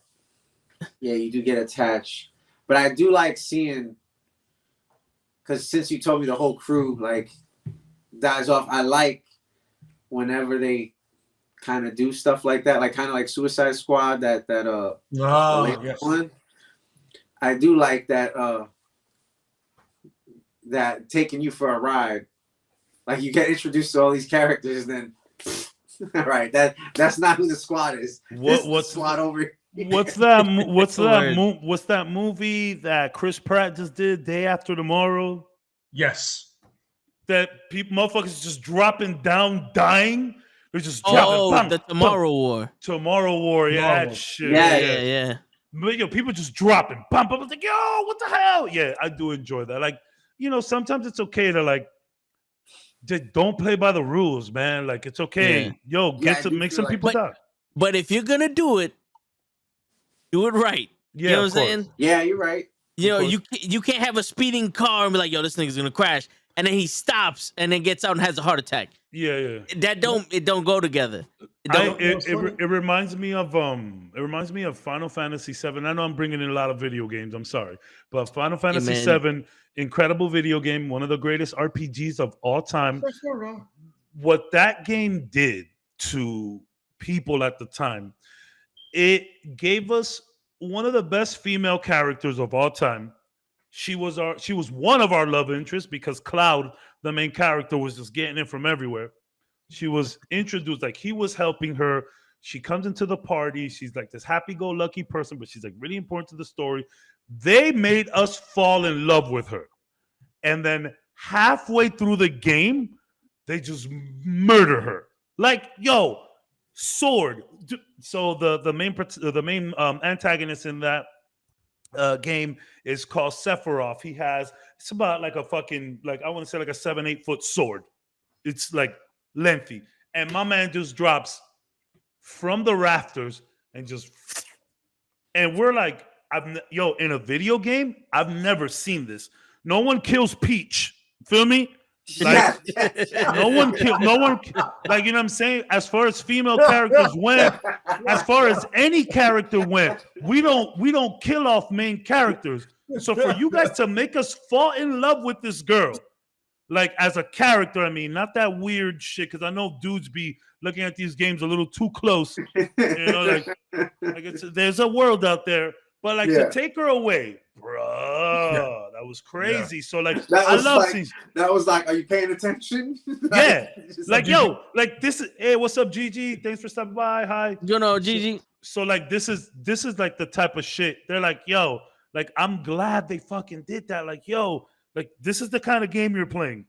Yeah, you do get attached, but I do like seeing, because since you told me the whole crew like dies off, I like whenever they kind of do stuff like that, like kind of like Suicide Squad. One. I do like that. That taking you for a ride, like you get introduced to all these characters, then all right, that's not who the squad is. What's the squad over here? What's that movie that Chris Pratt just did, Day After Tomorrow? Yes. That motherfuckers just dropping down, dying. They're just dropping. The Tomorrow War. Tomorrow War, that shit. Yeah. But, yo, people just dropping. Bump. I was like, yo, what the hell? Yeah, I do enjoy that. Like, you know, sometimes it's okay to like, just don't play by the rules, man. Like, it's okay. Yo, make some people die. But if you're gonna do it right. Yeah, you know what I'm saying? Yeah, you're right. You know, you can't have a speeding car and be like, yo, this nigga's gonna crash, and then he stops and then gets out and has a heart attack. Yeah. It don't go together. It reminds me of Final Fantasy VII. I know I'm bringing in a lot of video games. I'm sorry, but Final Fantasy VII, incredible video game, one of the greatest RPGs of all time. What that game did to people at the time, it gave us one of the best female characters of all time. She was one of our love interests because Cloud, the main character, was just getting it from everywhere. She was introduced, like he was helping her. She comes into the party. She's like this happy-go-lucky person, but she's like really important to the story. They made us fall in love with her. And then halfway through the game, they just murder her. Like, yo, sword. So the main antagonist in that game is called Sephiroth. It's about like a fucking, like, I want to say like a 7-8 foot sword. It's like lengthy. And my man just drops from the rafters and we're like, in a video game, I've never seen this. No one kills Peach. Feel me? Like, no one, like, you know what I'm saying? As far as female characters went, as far as any character went, we don't kill off main characters. So for you guys to make us fall in love with this girl, like as a character, I mean, not that weird shit, because I know dudes be looking at these games a little too close. You know, like there's a world out there, but like to take her away, bro, that was crazy. So like, that was like, are you paying attention? Like yo, like this is, hey, what's up, Gigi? Thanks for stopping by. Hi, you know, Gigi. So like, this is like the type of shit. They're like, yo, like I'm glad they fucking did that. Like, yo, like this is the kind of game you're playing.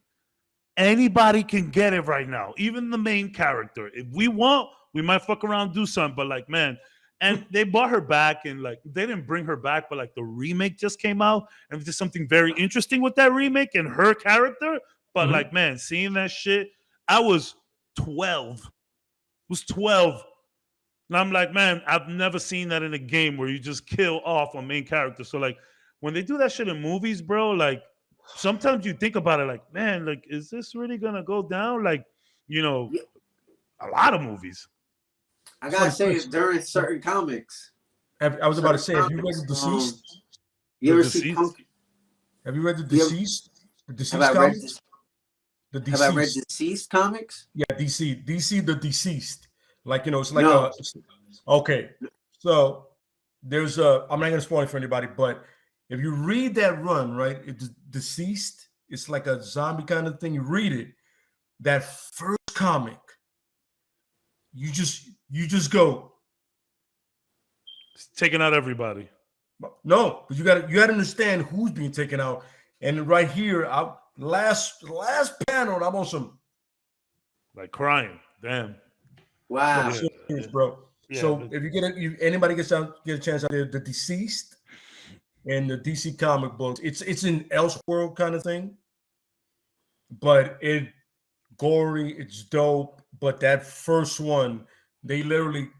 Anybody can get it right now, even the main character. If we want, we might fuck around, do something. But like, man. And they brought her back, and like they didn't bring her back, but like the remake just came out, and there's something very interesting with that remake and her character. But like, man, seeing that shit, I was 12. And I'm like, man, I've never seen that in a game where you just kill off a main character. So like when they do that shit in movies, bro, like sometimes you think about it like, man, like, is this really gonna go down? Like, you know, a lot of movies. I gotta say, it's during certain comics. I was about to say, have you read The Deceased? You ever see Punk? Have you read The Deceased? The Deceased have comics? Have I read Deceased comics? Yeah, DC The Deceased. Like, you know, it's like okay. So there's I'm not gonna spoil it for anybody, but if you read that run, right, it's Deceased, it's like a zombie kind of thing. You read it, that first comic, you just go, it's taking out everybody. No, but you gotta understand who's being taken out. And right here, last panel, I'm on some like crying. Damn. Wow. Yeah, bro. Yeah, so if anybody get a chance out there, The Deceased and the DC comic books, it's an Elseworld kind of thing, but it gory, it's dope. But that first one, they literally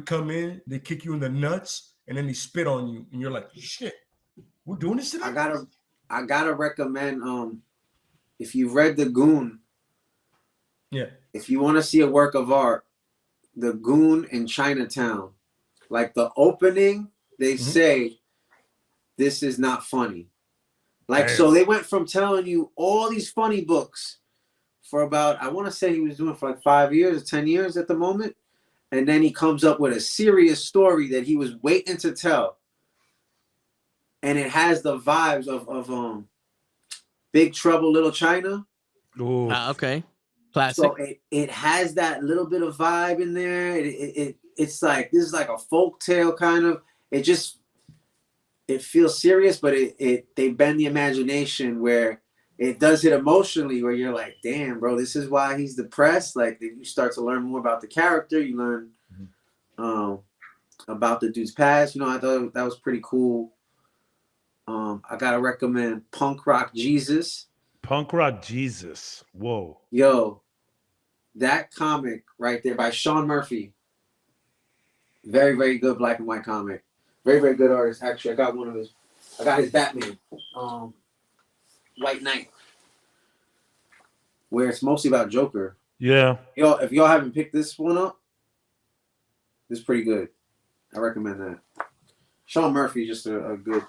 come in, they kick you in the nuts, and then they spit on you, and you're like, shit, we're doing this today? I gotta recommend if you've read The Goon, if you want to see a work of art, The Goon in Chinatown, like the opening, they say this is not funny. Like, so they went from telling you all these funny books for about, I want to say he was doing for like 5 years or 10 years at the moment. And then he comes up with a serious story that he was waiting to tell. And it has the vibes of Big Trouble Little China. Okay. Classic. So it has that little bit of vibe in there. It's like, this is like a folk tale kind of. It feels serious, but they bend the imagination where it does hit emotionally, where you're like, damn, bro, this is why he's depressed. Like, you start to learn more about the character. You learn about the dude's past. You know, I thought that was pretty cool. I gotta recommend Punk Rock Jesus. Punk Rock Jesus. Whoa. Yo, that comic right there by Sean Murphy. Very, very good black and white comic. Very, very good artist. Actually, I got his Batman. White Knight, where it's mostly about Joker. Yeah. If y'all haven't picked this one up, it's pretty good. I recommend that. Sean Murphy, just a good,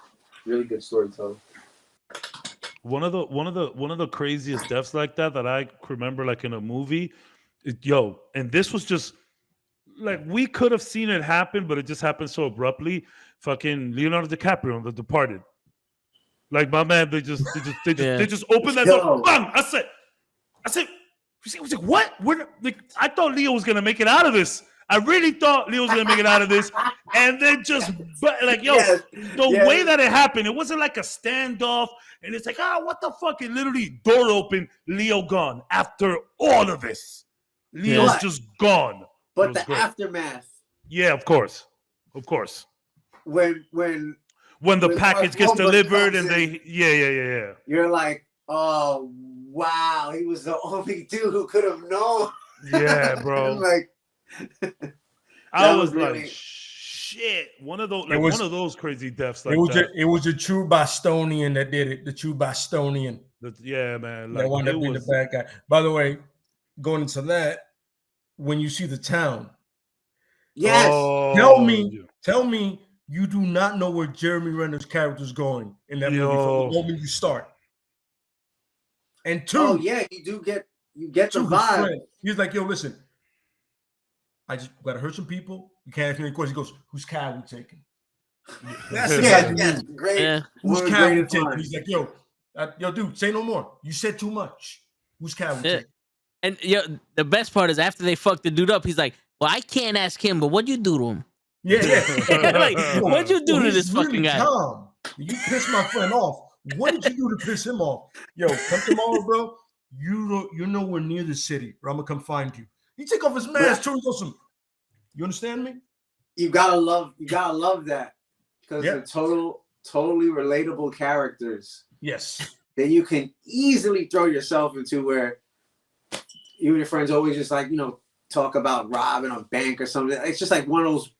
really good storyteller. One of the craziest deaths like that I remember, like in a movie. And this was just like, we could have seen it happen, but it just happened so abruptly. Fucking Leonardo DiCaprio on The Departed. Like, my man, they just opened that door. Bang! I said, I was like, what? I thought Leo was gonna make it out of this. I really thought Leo was gonna make it out of this, and then the way that it happened, it wasn't like a standoff, and it's like, what the fuck? It literally, door open, Leo gone. After all of this, Leo's just gone. But the aftermath. Yeah, of course. When the package gets delivered and they, yeah. You're like, oh, wow, he was the only dude who could have known. Yeah, bro. I was really, like, shit. One of those crazy deaths. Like it was a true Bostonian that did it. The true Bostonian. Yeah, man. That wound up being the bad guy. By the way, going into that, when you see the town. Yes. Tell me. You do not know where Jeremy Renner's character is going in that movie from the moment you start. And two, you get the vibe. He's like, yo, listen, I just gotta hurt some people. You can't ask me any questions. He goes, whose car we taking? That's great. Yeah. Whose car we taking? He's like, yo, dude, say no more. You said too much. Whose car we taking? And the best part is after they fuck the dude up, he's like, well, I can't ask him, but what'd you do to him? Yeah. Like, what'd you do to this fucking guy? Calm. You pissed my friend off. What did you do to piss him off? Yo, come tomorrow, bro. You're nowhere near the city, or I'm gonna come find you. He take off his mask, too. He goes, you understand me? You gotta love that, because they're totally relatable characters. Yes. Then you can easily throw yourself into where you and your friends always just like, talk about robbing a bank or something. It's just like one of those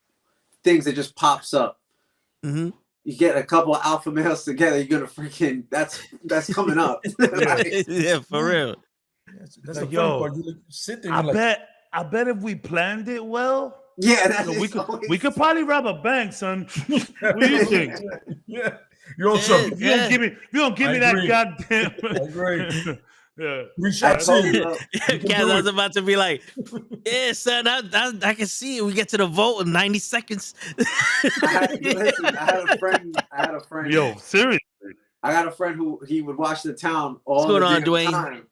things that just pops up. Mm-hmm. You get a couple of alpha males together, you're gonna freaking that's coming up. Like, Yeah, for real. That's the funny part. You sit there. I bet if we planned it well, yeah, that's we could probably rob a bank, son. What do you think? Yeah, you're also. You don't give me that goddamn. I agree. Yeah. Kaz, I was about to be like, yeah, son, I can see it. We get to the vote in 90 seconds. I had a friend. Yo, seriously. I got a friend who he would watch The Town all What's going the on, Dwayne? time.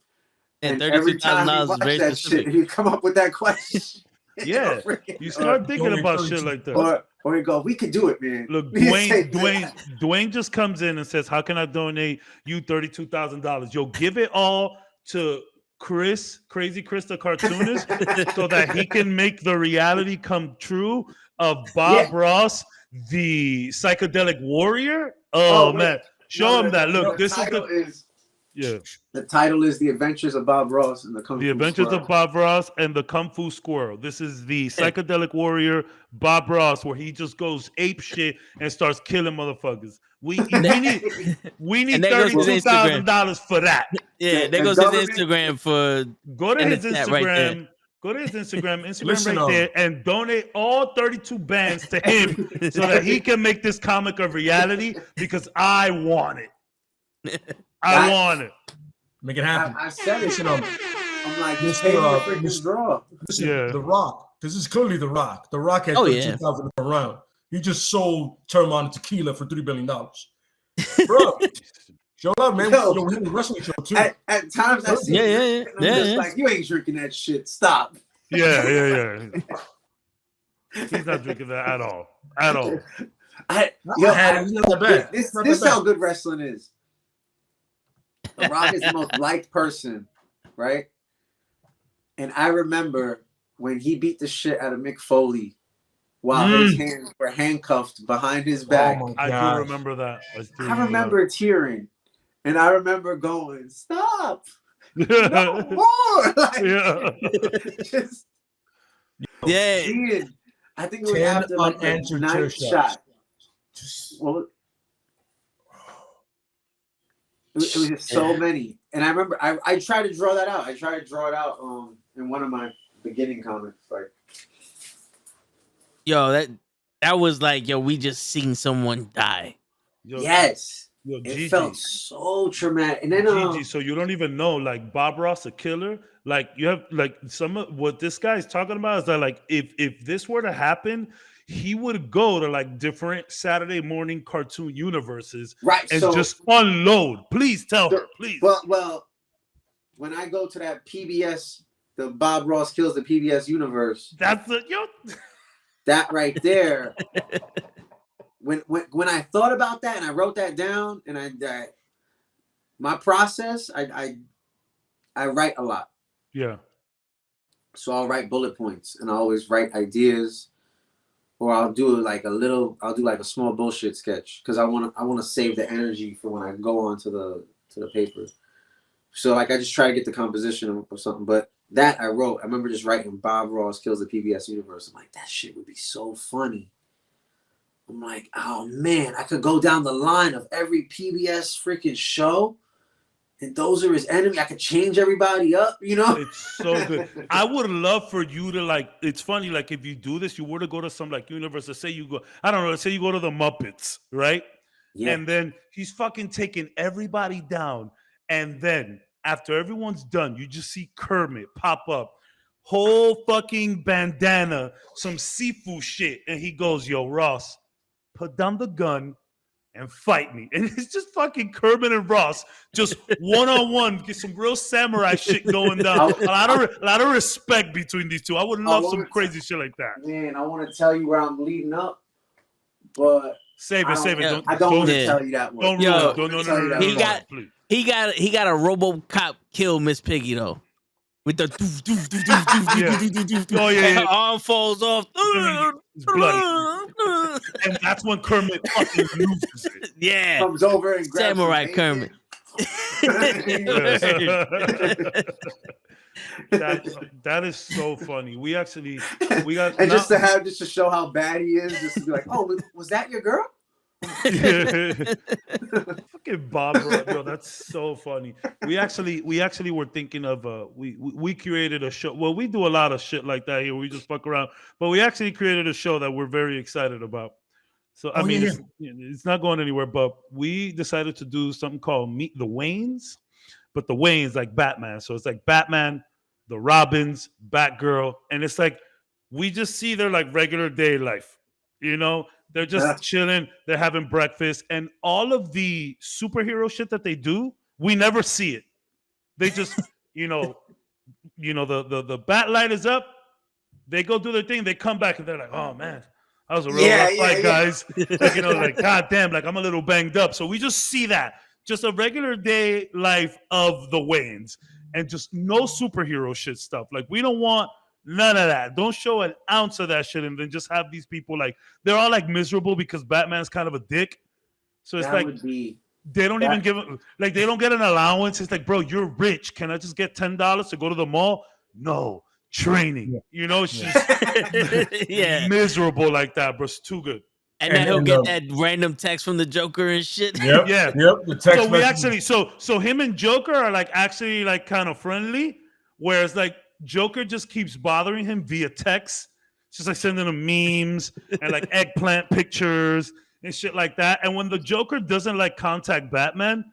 And $32,000 is very specific. Shit, he'd come up with that question. Yeah, you start thinking about shit like that. Or you go, we could do it, man. Look, Dwayne just comes in and says, "How can I donate you $32,000?" Yo, give it all to Crazy Chris the Cartoonist, so that he can make the reality come true of Bob Ross, the psychedelic warrior. Oh man, show him that. Look, this is the title is The Adventures of Bob Ross and the Kung Fu Adventures Squirrel. of Bob Ross and the Kung Fu Squirrel. This is the psychedelic warrior Bob Ross, where he just goes ape shit and starts killing motherfuckers. We need $32,000 for that. Yeah, there goes his Instagram for. Go to his Instagram. Right, go to his Instagram Listen right there, and donate all 32 bands to him so that he can make this comic a reality, because I want it. I want it. Make it happen. I said it. I'm like, just pay me a freaking draw. Listen, The Rock. This is clearly The Rock. The Rock had 32,000 around. He just sold Termon and Tequila for $3 billion. Bro, show up, man. Yo, we have a wrestling show too. At times I see I'm just like, you ain't drinking that shit. Stop. Yeah. He's not drinking that at all. At all. This is how good wrestling is. The Rock is the most liked person, right? And I remember when he beat the shit out of Mick Foley while his hands were handcuffed behind his back. I do remember that. I remember tearing. And I remember going, stop. No more. I think it was after like the ninth shot. Well, it was just so many. And I remember I tried to draw that out. I tried to draw it out in one of my beginning comics. Like, yo, that was like, yo, we just seen someone die. Yes. Yo, it felt so traumatic. And then Gigi, so you don't even know, like, Bob Ross, a killer. Like, you have like some of what this guy's talking about is that, like, if this were to happen, he would go to like different Saturday morning cartoon universes, right, and just unload. Please tell her, please. Well, when I go to that PBS, the Bob Ross Kills the PBS universe, that's that right there. When I thought about that and I wrote that down, and my process, I write a lot. Yeah. So I'll write bullet points, and I always write ideas. Or I'll do like a small bullshit sketch, because I want to save the energy for when I go on to the paper. So like I just try to get the composition or something. But that I wrote. I remember just writing Bob Ross Kills the PBS Universe. I'm like, that shit would be so funny. I'm like, oh man, I could go down the line of every PBS freaking show, and those are his enemy. I could change everybody up, you know? It's so good. I would love for you to, like, it's funny, like, if you do this, you were to go to some, like, universe, let's say you go, I don't know, let's say you go to the Muppets, right? Yeah. And then he's fucking taking everybody down. And then after everyone's done, you just see Kermit pop up, whole fucking bandana, some seafood shit. And he goes, yo, Ross, put down the gun and fight me. And it's just fucking Kermit and Ross, just one-on-one, get some real samurai shit going down. A lot of respect between these two. I would love some crazy shit like that. Man, I want to tell you where I'm leading up, but save it. I don't want to tell you that one. No, he got a RoboCop kill Miss Piggy though. With the arm falls off. It's bloody. And that's when Kermit fucking loses it. Yeah. Comes over and grabs Samurai Kermit. That is so funny. We got and just to show how bad he is, just to be like, oh, was that your girl? Fucking Bob Ross, yo, that's so funny. We actually were thinking of we created a show. Well, we do a lot of shit like that here. We just fuck around, but we actually created a show that we're very excited about. So I mean, it's not going anywhere. But we decided to do something called Meet the Waynes, but the Waynes like Batman. So it's like Batman, the Robins, Batgirl, and it's like we just see their like regular day life, you know. They're just chilling. They're having breakfast, and all of the superhero shit that they do, we never see it. They just, the bat light is up. They go do their thing. They come back, and they're like, "Oh man, that was a real rough fight, guys." Like, like God damn, like I'm a little banged up. So we just see that, just a regular day life of the Waynes, and just no superhero shit stuff. Like we don't want. None of that. Don't show an ounce of that shit, and then just have these people like they're all like miserable because Batman's kind of a dick. So it's like they don't even give like they don't get an allowance. It's like, bro, you're rich. Can I just get $10 to go to the mall? No, training. It's just miserable like that, bro. It's too good. And then he'll get that random text from the Joker and shit. Yep. The text so we actually so him and Joker are like actually like kind of friendly, whereas like Joker just keeps bothering him via text. It's just like sending him memes and like eggplant pictures and shit like that. And when the Joker doesn't like contact Batman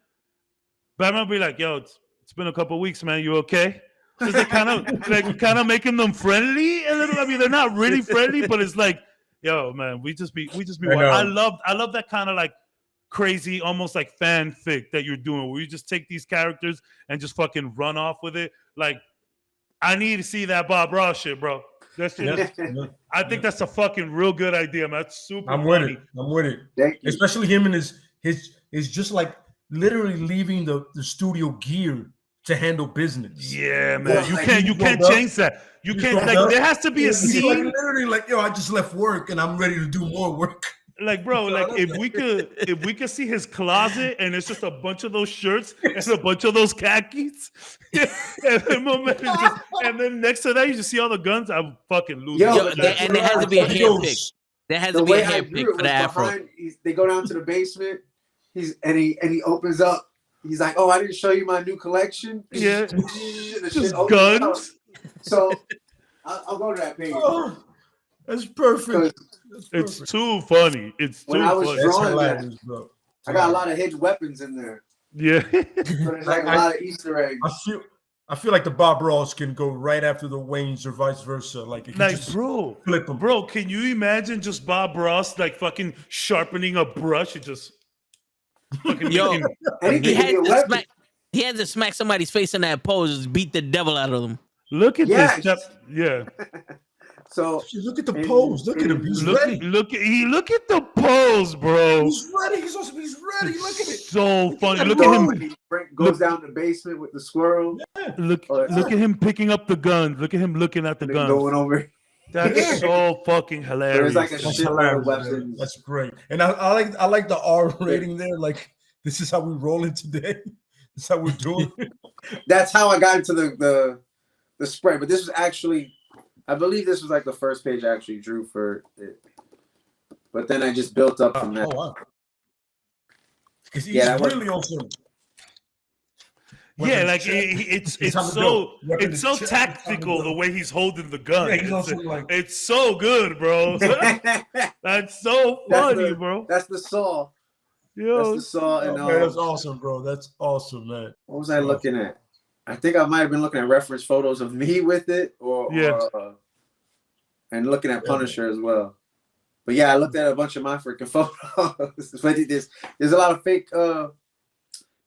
will be like, "Yo, it's been a couple weeks, man. You okay?" So it's like kind of making them friendly a little. I mean, they're not really friendly, but it's like, "Yo, man, we just be." I love that kind of like crazy, almost like fanfic that you're doing, where you just take these characters and just fucking run off with it, like. I need to see that Bob Ross shit, bro. That shit I think that's a fucking real good idea, man. That's super funny. I'm with it. Especially him and his just like literally leaving the studio gear to handle business. Yeah, man. You can't change that. You can't like there has to be a scene. Like, literally like, yo, I just left work and I'm ready to do more work. Like, bro, like if we could see his closet and it's just a bunch of those shirts and a bunch of those khakis, and then next to that you just see all the guns, I'm fucking losing. And there has to be a hair pick. There has to be a hair pick for the afro. They go down to the basement. He opens up. He's like, "Oh, I didn't show you my new collection." Yeah, just guns. So I'll go to that page. Oh, that's perfect. It's too funny. When I was drawing that, I got a lot of hidden weapons in there. Yeah. There's like a lot of Easter eggs. I feel like the Bob Ross can go right after the Waynes or vice versa. Like just bro, flip them. Bro, can you imagine just Bob Ross like fucking sharpening a brush and just fucking he had to smack somebody's face in that pose, just beat the devil out of them. Look at this. Yeah. So look at the pose. Look at him. He's ready. Look at the pose, bro. He's ready. He's ready. Look at it. So funny. Look at him. He goes down the basement with the squirrel. Yeah. Look at him picking up the guns. Look at him looking at the guns. Going over. That's so fucking hilarious. There's like a shitload of weapons. That's great. And I like the R rating there. Like, this is how we roll it today. This is how we're doing it. That's how I got into the spread. But this was actually, I believe this was like the first page I actually drew for it. But then I just built up from that. Oh, wow. Because he's really awesome. Yeah, like it's so tactical the way he's holding the gun. Yeah, it's so good, bro. That's so funny, bro. That's the saw. Yo, that's the saw. And that's awesome, bro. That's awesome, man. What was I looking at? I think I might have been looking at reference photos of me with it, and looking at Punisher as well. But yeah, I looked at a bunch of my freaking photos. But there's a lot of fake.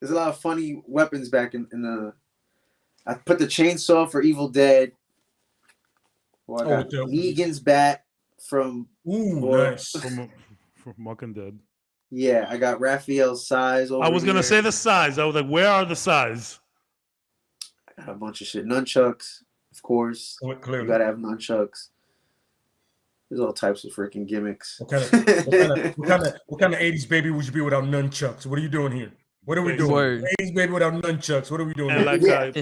There's a lot of funny weapons back in the. I put the chainsaw for Evil Dead. Or I got Negan's bat from. Nice. From Walking Dead. Yeah, I got Raphael's size. I was gonna say the size. I was like, where are the size? I got a bunch of shit. Nunchucks, of course. You gotta have nunchucks. There's all types of freaking gimmicks. What kind of 80s baby would you be without nunchucks? What are you doing here? What are we doing? Word. Ladies, baby, without nunchucks. What are we doing? And like Yeah.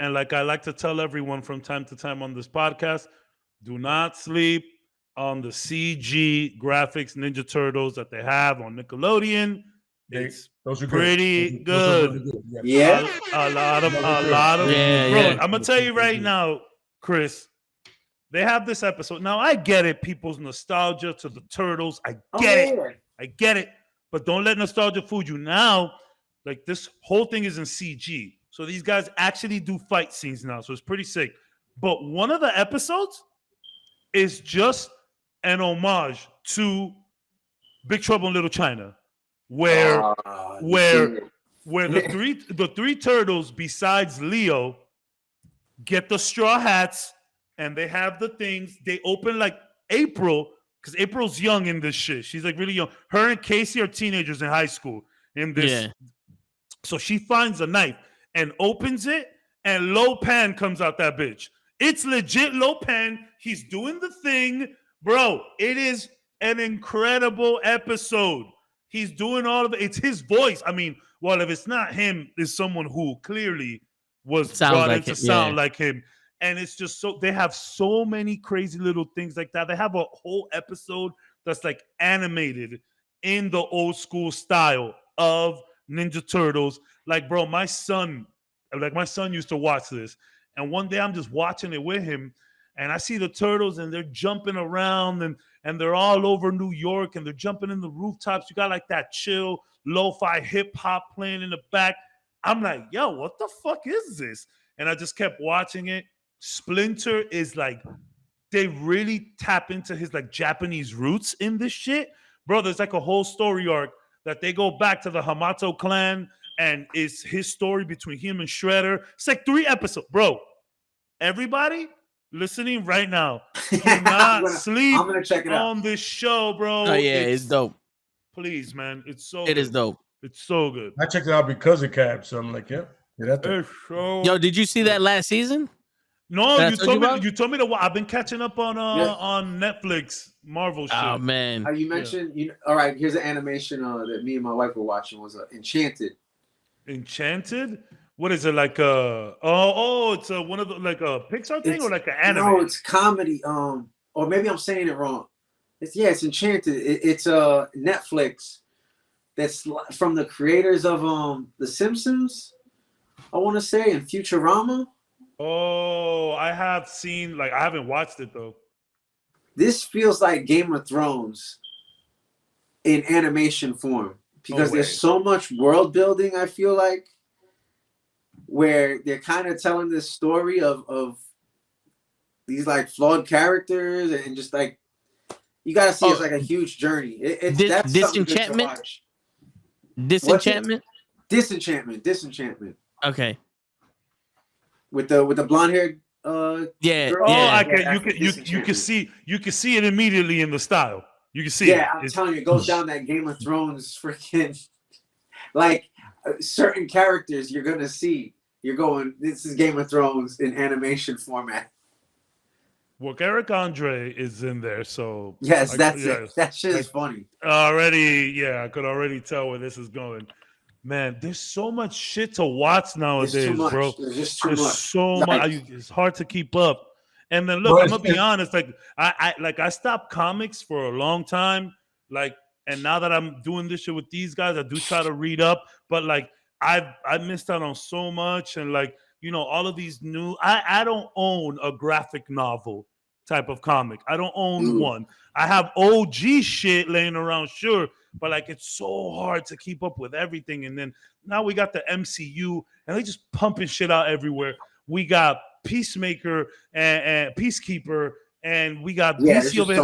I like to tell everyone from time to time on this podcast, do not sleep on the CG graphics Ninja Turtles that they have on Nickelodeon. Those are pretty good. good. Those are really good. Yeah. A lot of Yeah, bro, yeah. I'm gonna tell you right now, Chris. They have this episode. Now I get it, people's nostalgia to the turtles. I get it. But don't let nostalgia fool you. Now, like this whole thing is in CG. So these guys actually do fight scenes now. So it's pretty sick. But one of the episodes is just an homage to Big Trouble in Little China. Where the three turtles besides Leo get the straw hats and they have the things. They open like April, because April's young in this shit. She's like really young. Her and Casey are teenagers in high school in this. Yeah. So she finds a knife and opens it, and Lo Pan comes out that bitch. It's legit Lo Pan. He's doing the thing. Bro, it is an incredible episode. He's doing all of it. It's his voice. I mean, well, if it's not him, it's someone who clearly was brought in to sound like him. And it's just so, they have so many crazy little things like that. They have a whole episode that's like animated in the old school style of Ninja Turtles. Like, bro, my son used to watch this. And one day I'm just watching it with him. And I see the turtles and they're jumping around and they're all over New York and they're jumping in the rooftops. You got like that chill lo-fi hip hop playing in the back. I'm like, yo, what the fuck is this? And I just kept watching it. Splinter is like, they really tap into his like Japanese roots in this shit. Bro, there's like a whole story arc that they go back to the Hamato clan and it's his story between him and Shredder. It's like 3 episodes. Bro, everybody listening right now, do not sleep I'm gonna check it out on this show, bro. Oh yeah, it's dope. Please, man, it's so. It is dope. It's so good. I checked it out because of Cap, so I'm like, yeah, that thing. Yo, did you see that last season? No, That I you told told you me. about? You told me to. I've been catching up on Netflix Marvel shit. Oh man, you mentioned all right, here's an animation that me and my wife were watching, was Enchanted. Enchanted. What is it like? It's one of the like a Pixar thing or like an anime? No, it's comedy. Or maybe I'm saying it wrong. It's Enchanted. It's Netflix. That's from the creators of The Simpsons, I want to say, and Futurama. Oh, I have seen, like, I haven't watched it though. This feels like Game of Thrones in animation form because there's so much world building. I feel like where they're kind of telling this story of these like flawed characters and just like you got to see it's like a huge journey. That's Disenchantment. Disenchantment. Okay. With the blonde haired yeah. girl. You can see it immediately in the style. You can see it. I'm telling you, it goes down that Game of Thrones freaking like certain characters you're gonna see. You're going, this is Game of Thrones in animation format. Well, Eric Andre is in there, so yes, it. That shit is funny. Already, I could already tell where this is going. Man, there's so much shit to watch nowadays, bro. There's just too much. So much. It's hard to keep up. And then look, I'm gonna be honest. Like I stopped comics for a long time. Like, and now that I'm doing this shit with these guys, I do try to read up. But like, I missed out on so much. And like, you know, all of these new. I don't own a graphic novel type of comic. I don't own one. I have OG shit laying around, sure. But like, it's so hard to keep up with everything. And then now we got the MCU and they just pumping shit out everywhere. We got Peacemaker and Peacekeeper, and we got DC over there.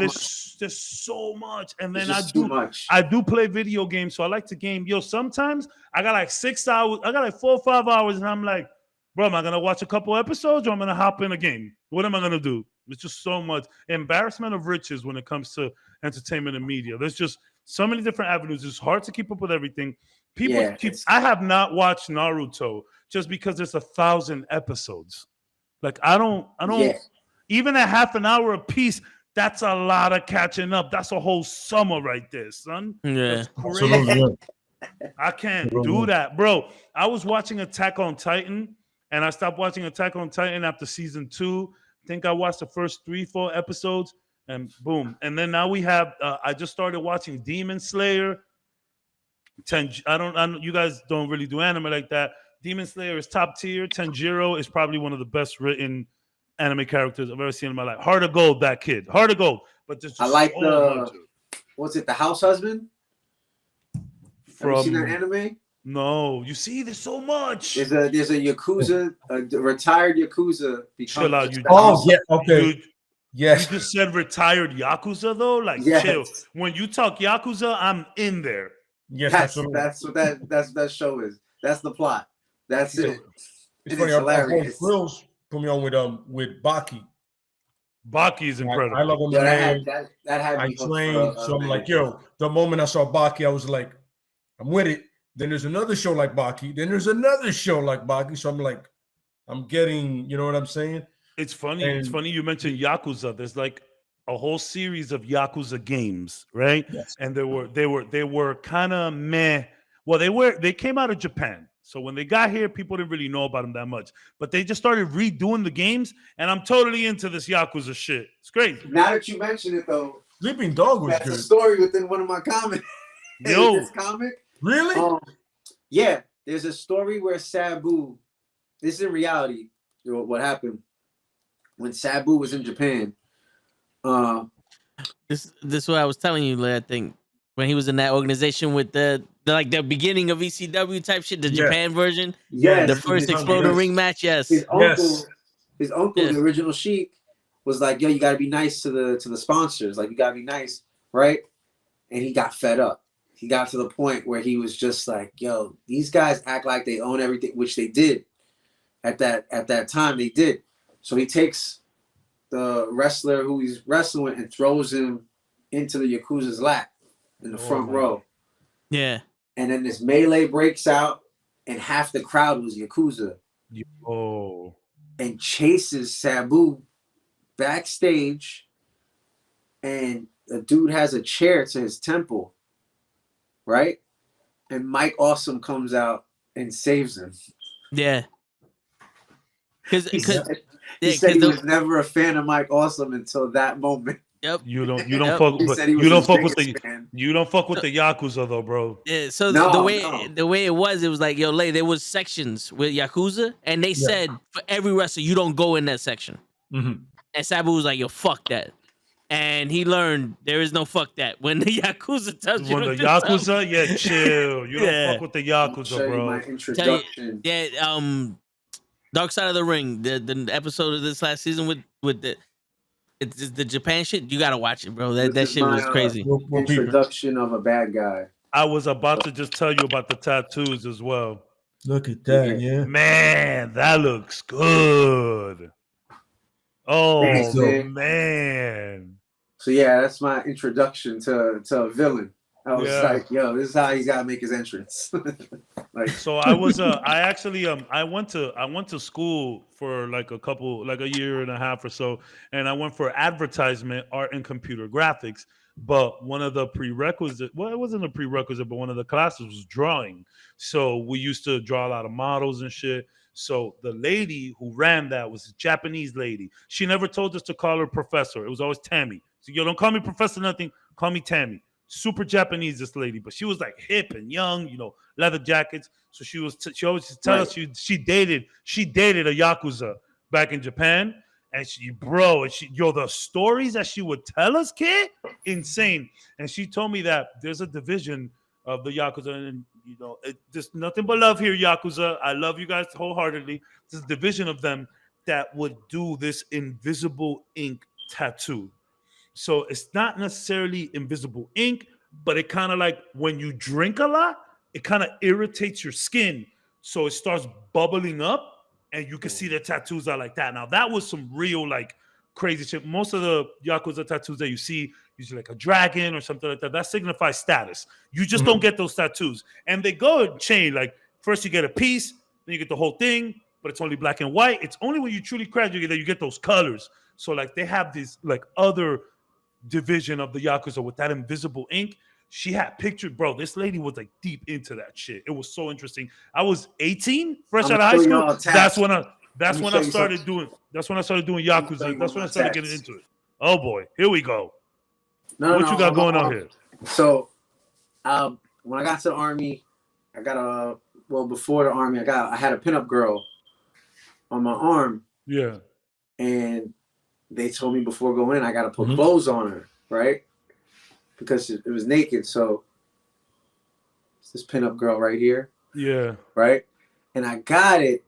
There's so much. And then I do play video games, so I like to game. Yo, sometimes I got like 6 hours, I got like 4 or 5 hours, and I'm like, bro, am I gonna watch a couple episodes or I'm gonna hop in a game? What am I gonna do? It's just so much embarrassment of riches when it comes to entertainment and media. There's just so many different avenues. It's hard to keep up with everything. I have not watched Naruto just because there's 1,000 episodes. Like I don't even a half an hour a piece. That's a lot of catching up. That's a whole summer right there, son. Yeah, that's crazy. I can't do that, bro. I was watching Attack on Titan, and I stopped watching Attack on Titan after season 2. I think I watched the first 3-4 episodes, and boom. And then now we have. I just started watching Demon Slayer. I don't. You guys don't really do anime like that. Demon Slayer is top tier. Tanjiro is probably one of the best written anime characters I've ever seen in my life. Heart of Gold, that kid. Heart of Gold. But there's just I like so much. What's it? The House Husband. Have you seen that anime? No, you see, there's so much. There's a Yakuza, a retired Yakuza. Chill out, you. Oh yeah, okay. Yes. You just said retired Yakuza though. Like chill. When you talk Yakuza, I'm in there. Yes, that's what that show is. That's the plot. That's it. It's funny. Hilarious. Thrills put me on with Baki. Baki is incredible. I love him. That had I trained, so I'm like, yo. The moment I saw Baki, I was like, I'm with it. Then there's another show like Baki. Then there's another show like Baki. So I'm like, I'm getting, you know what I'm saying? It's funny. It's funny you mentioned Yakuza. There's like a whole series of Yakuza games, right? Yes. And they were kind of meh. Well, they came out of Japan. So when they got here, people didn't really know about them that much. But they just started redoing the games, and I'm totally into this Yakuza shit. It's great. Now that you mention it, though, Sleeping Dog was good. That's a story within one of my comics. Yo, this comic. Really? Yeah. There's a story where Sabu. This is in reality. What happened when Sabu was in Japan? This is what I was telling you, I think, when he was in that organization with the beginning of ECW type shit, the Japan version. Yeah, the first exploding ring match. Yes, his uncle, the original Sheik, was like, "Yo, you got to be nice to the sponsors. Like, you got to be nice, right?" And he got fed up. He got to the point where he was just like, "Yo, these guys act like they own everything," which they did at that time. They did. So he takes the wrestler who he's wrestling with and throws him into the Yakuza's lap in the front row. Yeah. And then this melee breaks out, and half the crowd was Yakuza. Oh. And chases Sabu backstage, and the dude has a chair to his temple, right? And Mike Awesome comes out and saves him. Yeah. He said he was never a fan of Mike Awesome until that moment. Yep. You don't fuck with the Yakuza though, bro. Yeah. So the way it was like, yo, there was sections with Yakuza, and they said for every wrestler you don't go in that section. Mm-hmm. And Sabu was like, yo, fuck that. And he learned there is no fuck that. When the Yakuza tells you the Yakuza, yeah, chill. You don't fuck with the Yakuza, bro. My introduction. Dark Side of the Ring, the episode of this last season with the Japan shit. You gotta watch it, bro. That shit was crazy. Introduction of a bad guy. I was about to just tell you about the tattoos as well. Look at that, yeah. Man, that looks good. Oh man. So yeah, that's my introduction to a villain. I was like, yo, this is how he's gotta make his entrance. So I was I went to school for like a year and a half or so, and I went for advertisement, art, and computer graphics. But one of the prerequisites, well, it wasn't a prerequisite, but one of the classes was drawing. So we used to draw a lot of models and shit. So the lady who ran that was a Japanese lady. She never told us to call her professor. It was always Tammy. So yo, don't call me professor, nothing. Call me Tammy. Super Japanese, this lady, but she was like hip and young, leather jackets. So she always tell us she dated a Yakuza back in Japan. And the stories that she would tell us, kid, insane. And she told me that there's a division of the Yakuza, and there's nothing but love here, Yakuza. I love you guys wholeheartedly. There's a division of them that would do this invisible ink tattoo. So it's not necessarily invisible ink, but it kind of like when you drink a lot, it kind of irritates your skin. So it starts bubbling up, and you can see the tattoos are like that. Now, that was some real like crazy shit. Most of the Yakuza tattoos that you see, usually like a dragon or something like that, that signifies status. You just don't get those tattoos. And they go in chain. Like first you get a piece, then you get the whole thing, but it's only black and white. It's only when you truly graduate that you get those colors. So like they have this like other division of the Yakuza with that invisible ink she had pictures, bro. This lady was like deep into that shit. It was so interesting. I was 18, fresh out of high school. That's when I started doing Yakuza. That's when I started getting into it. Oh boy, here we go. What you got going on here? So, when I got to the Army, I got before the Army, I had a pinup girl on my arm. Yeah. And they told me before going in, I got to put clothes on her, right? Because it was naked. So it's this pinup girl right here. Yeah. Right. And I got it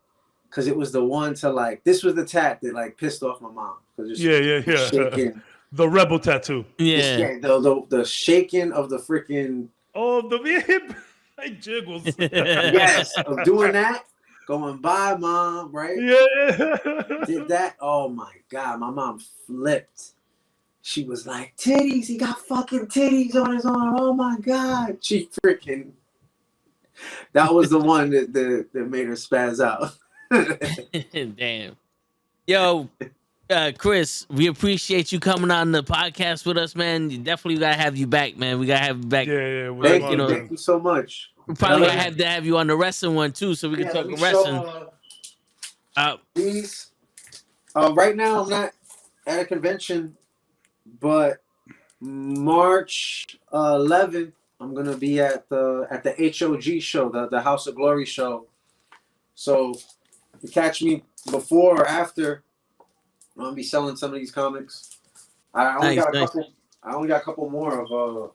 because it was the one to like, this was the tat that like pissed off my mom. Yeah. Shaking. The rebel tattoo. Yeah. The shaking of the freaking. Oh, the hip. It jiggles. Yes. Of doing that. Going by, mom, right? Yeah. Did that. Oh my God. My mom flipped. She was like, titties. He got fucking titties on his arm. Oh my God. She freaking. That was the one that made her spaz out. Damn. Yo, Chris, we appreciate you coming on the podcast with us, man. You definitely gotta have you back, man. We gotta have you back. Yeah. Thank you so much. We probably gonna have to have you on the wrestling one too, so we can talk wrestling. These. Right now, I'm not at a convention, but March 11th, I'm gonna be at the HOG show, the House of Glory show. So, you catch me before or after. I'm gonna be selling some of these comics. I only got a couple more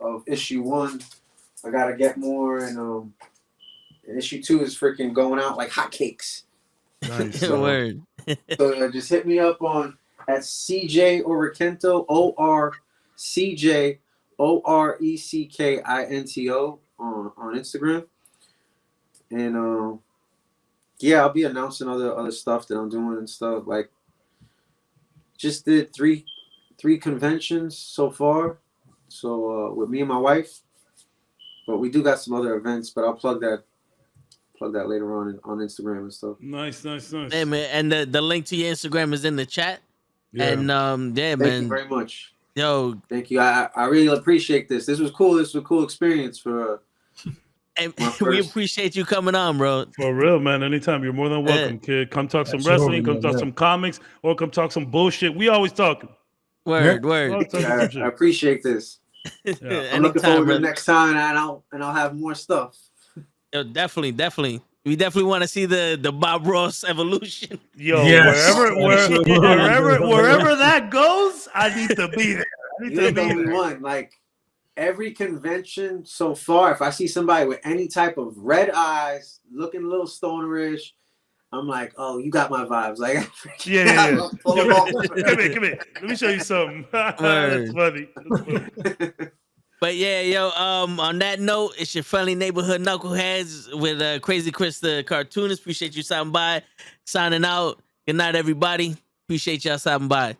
of issue 1. I gotta get more, and issue 2 is freaking going out like hotcakes. Nice. Word. So just hit me up at CJ Orekinto, ORCJ on Instagram, and I'll be announcing other stuff that I'm doing and stuff. Like, just did three conventions so far. So with me and my wife. But we do got some other events, but I'll plug that later on Instagram and stuff. Nice. Hey man, and the link to your Instagram is in the chat. Yeah. And man. Thank you very much. Yo. Thank you. I really appreciate this. This was cool. This was a cool experience for and we appreciate you coming on, bro. For real, man. Anytime, you're more than welcome, kid. Come talk some wrestling, come talk some comics, or come talk some bullshit. We always talking. Word. I appreciate this. Yeah. I'm looking forward to the next time, and I'll have more stuff. Yo, definitely. We definitely want to see the Bob Ross evolution. Yo, yes. wherever that goes, I need to be there. You're the only one. Like, every convention so far, if I see somebody with any type of red eyes, looking a little stonerish, I'm like, oh, you got my vibes. Like, yeah. Come here. Let me show you something. That's funny. But yeah, yo, on that note, it's your friendly neighborhood knuckleheads with Crazy Chris the Cartoonist. Appreciate you stopping by. Signing out. Good night, everybody. Appreciate y'all stopping by.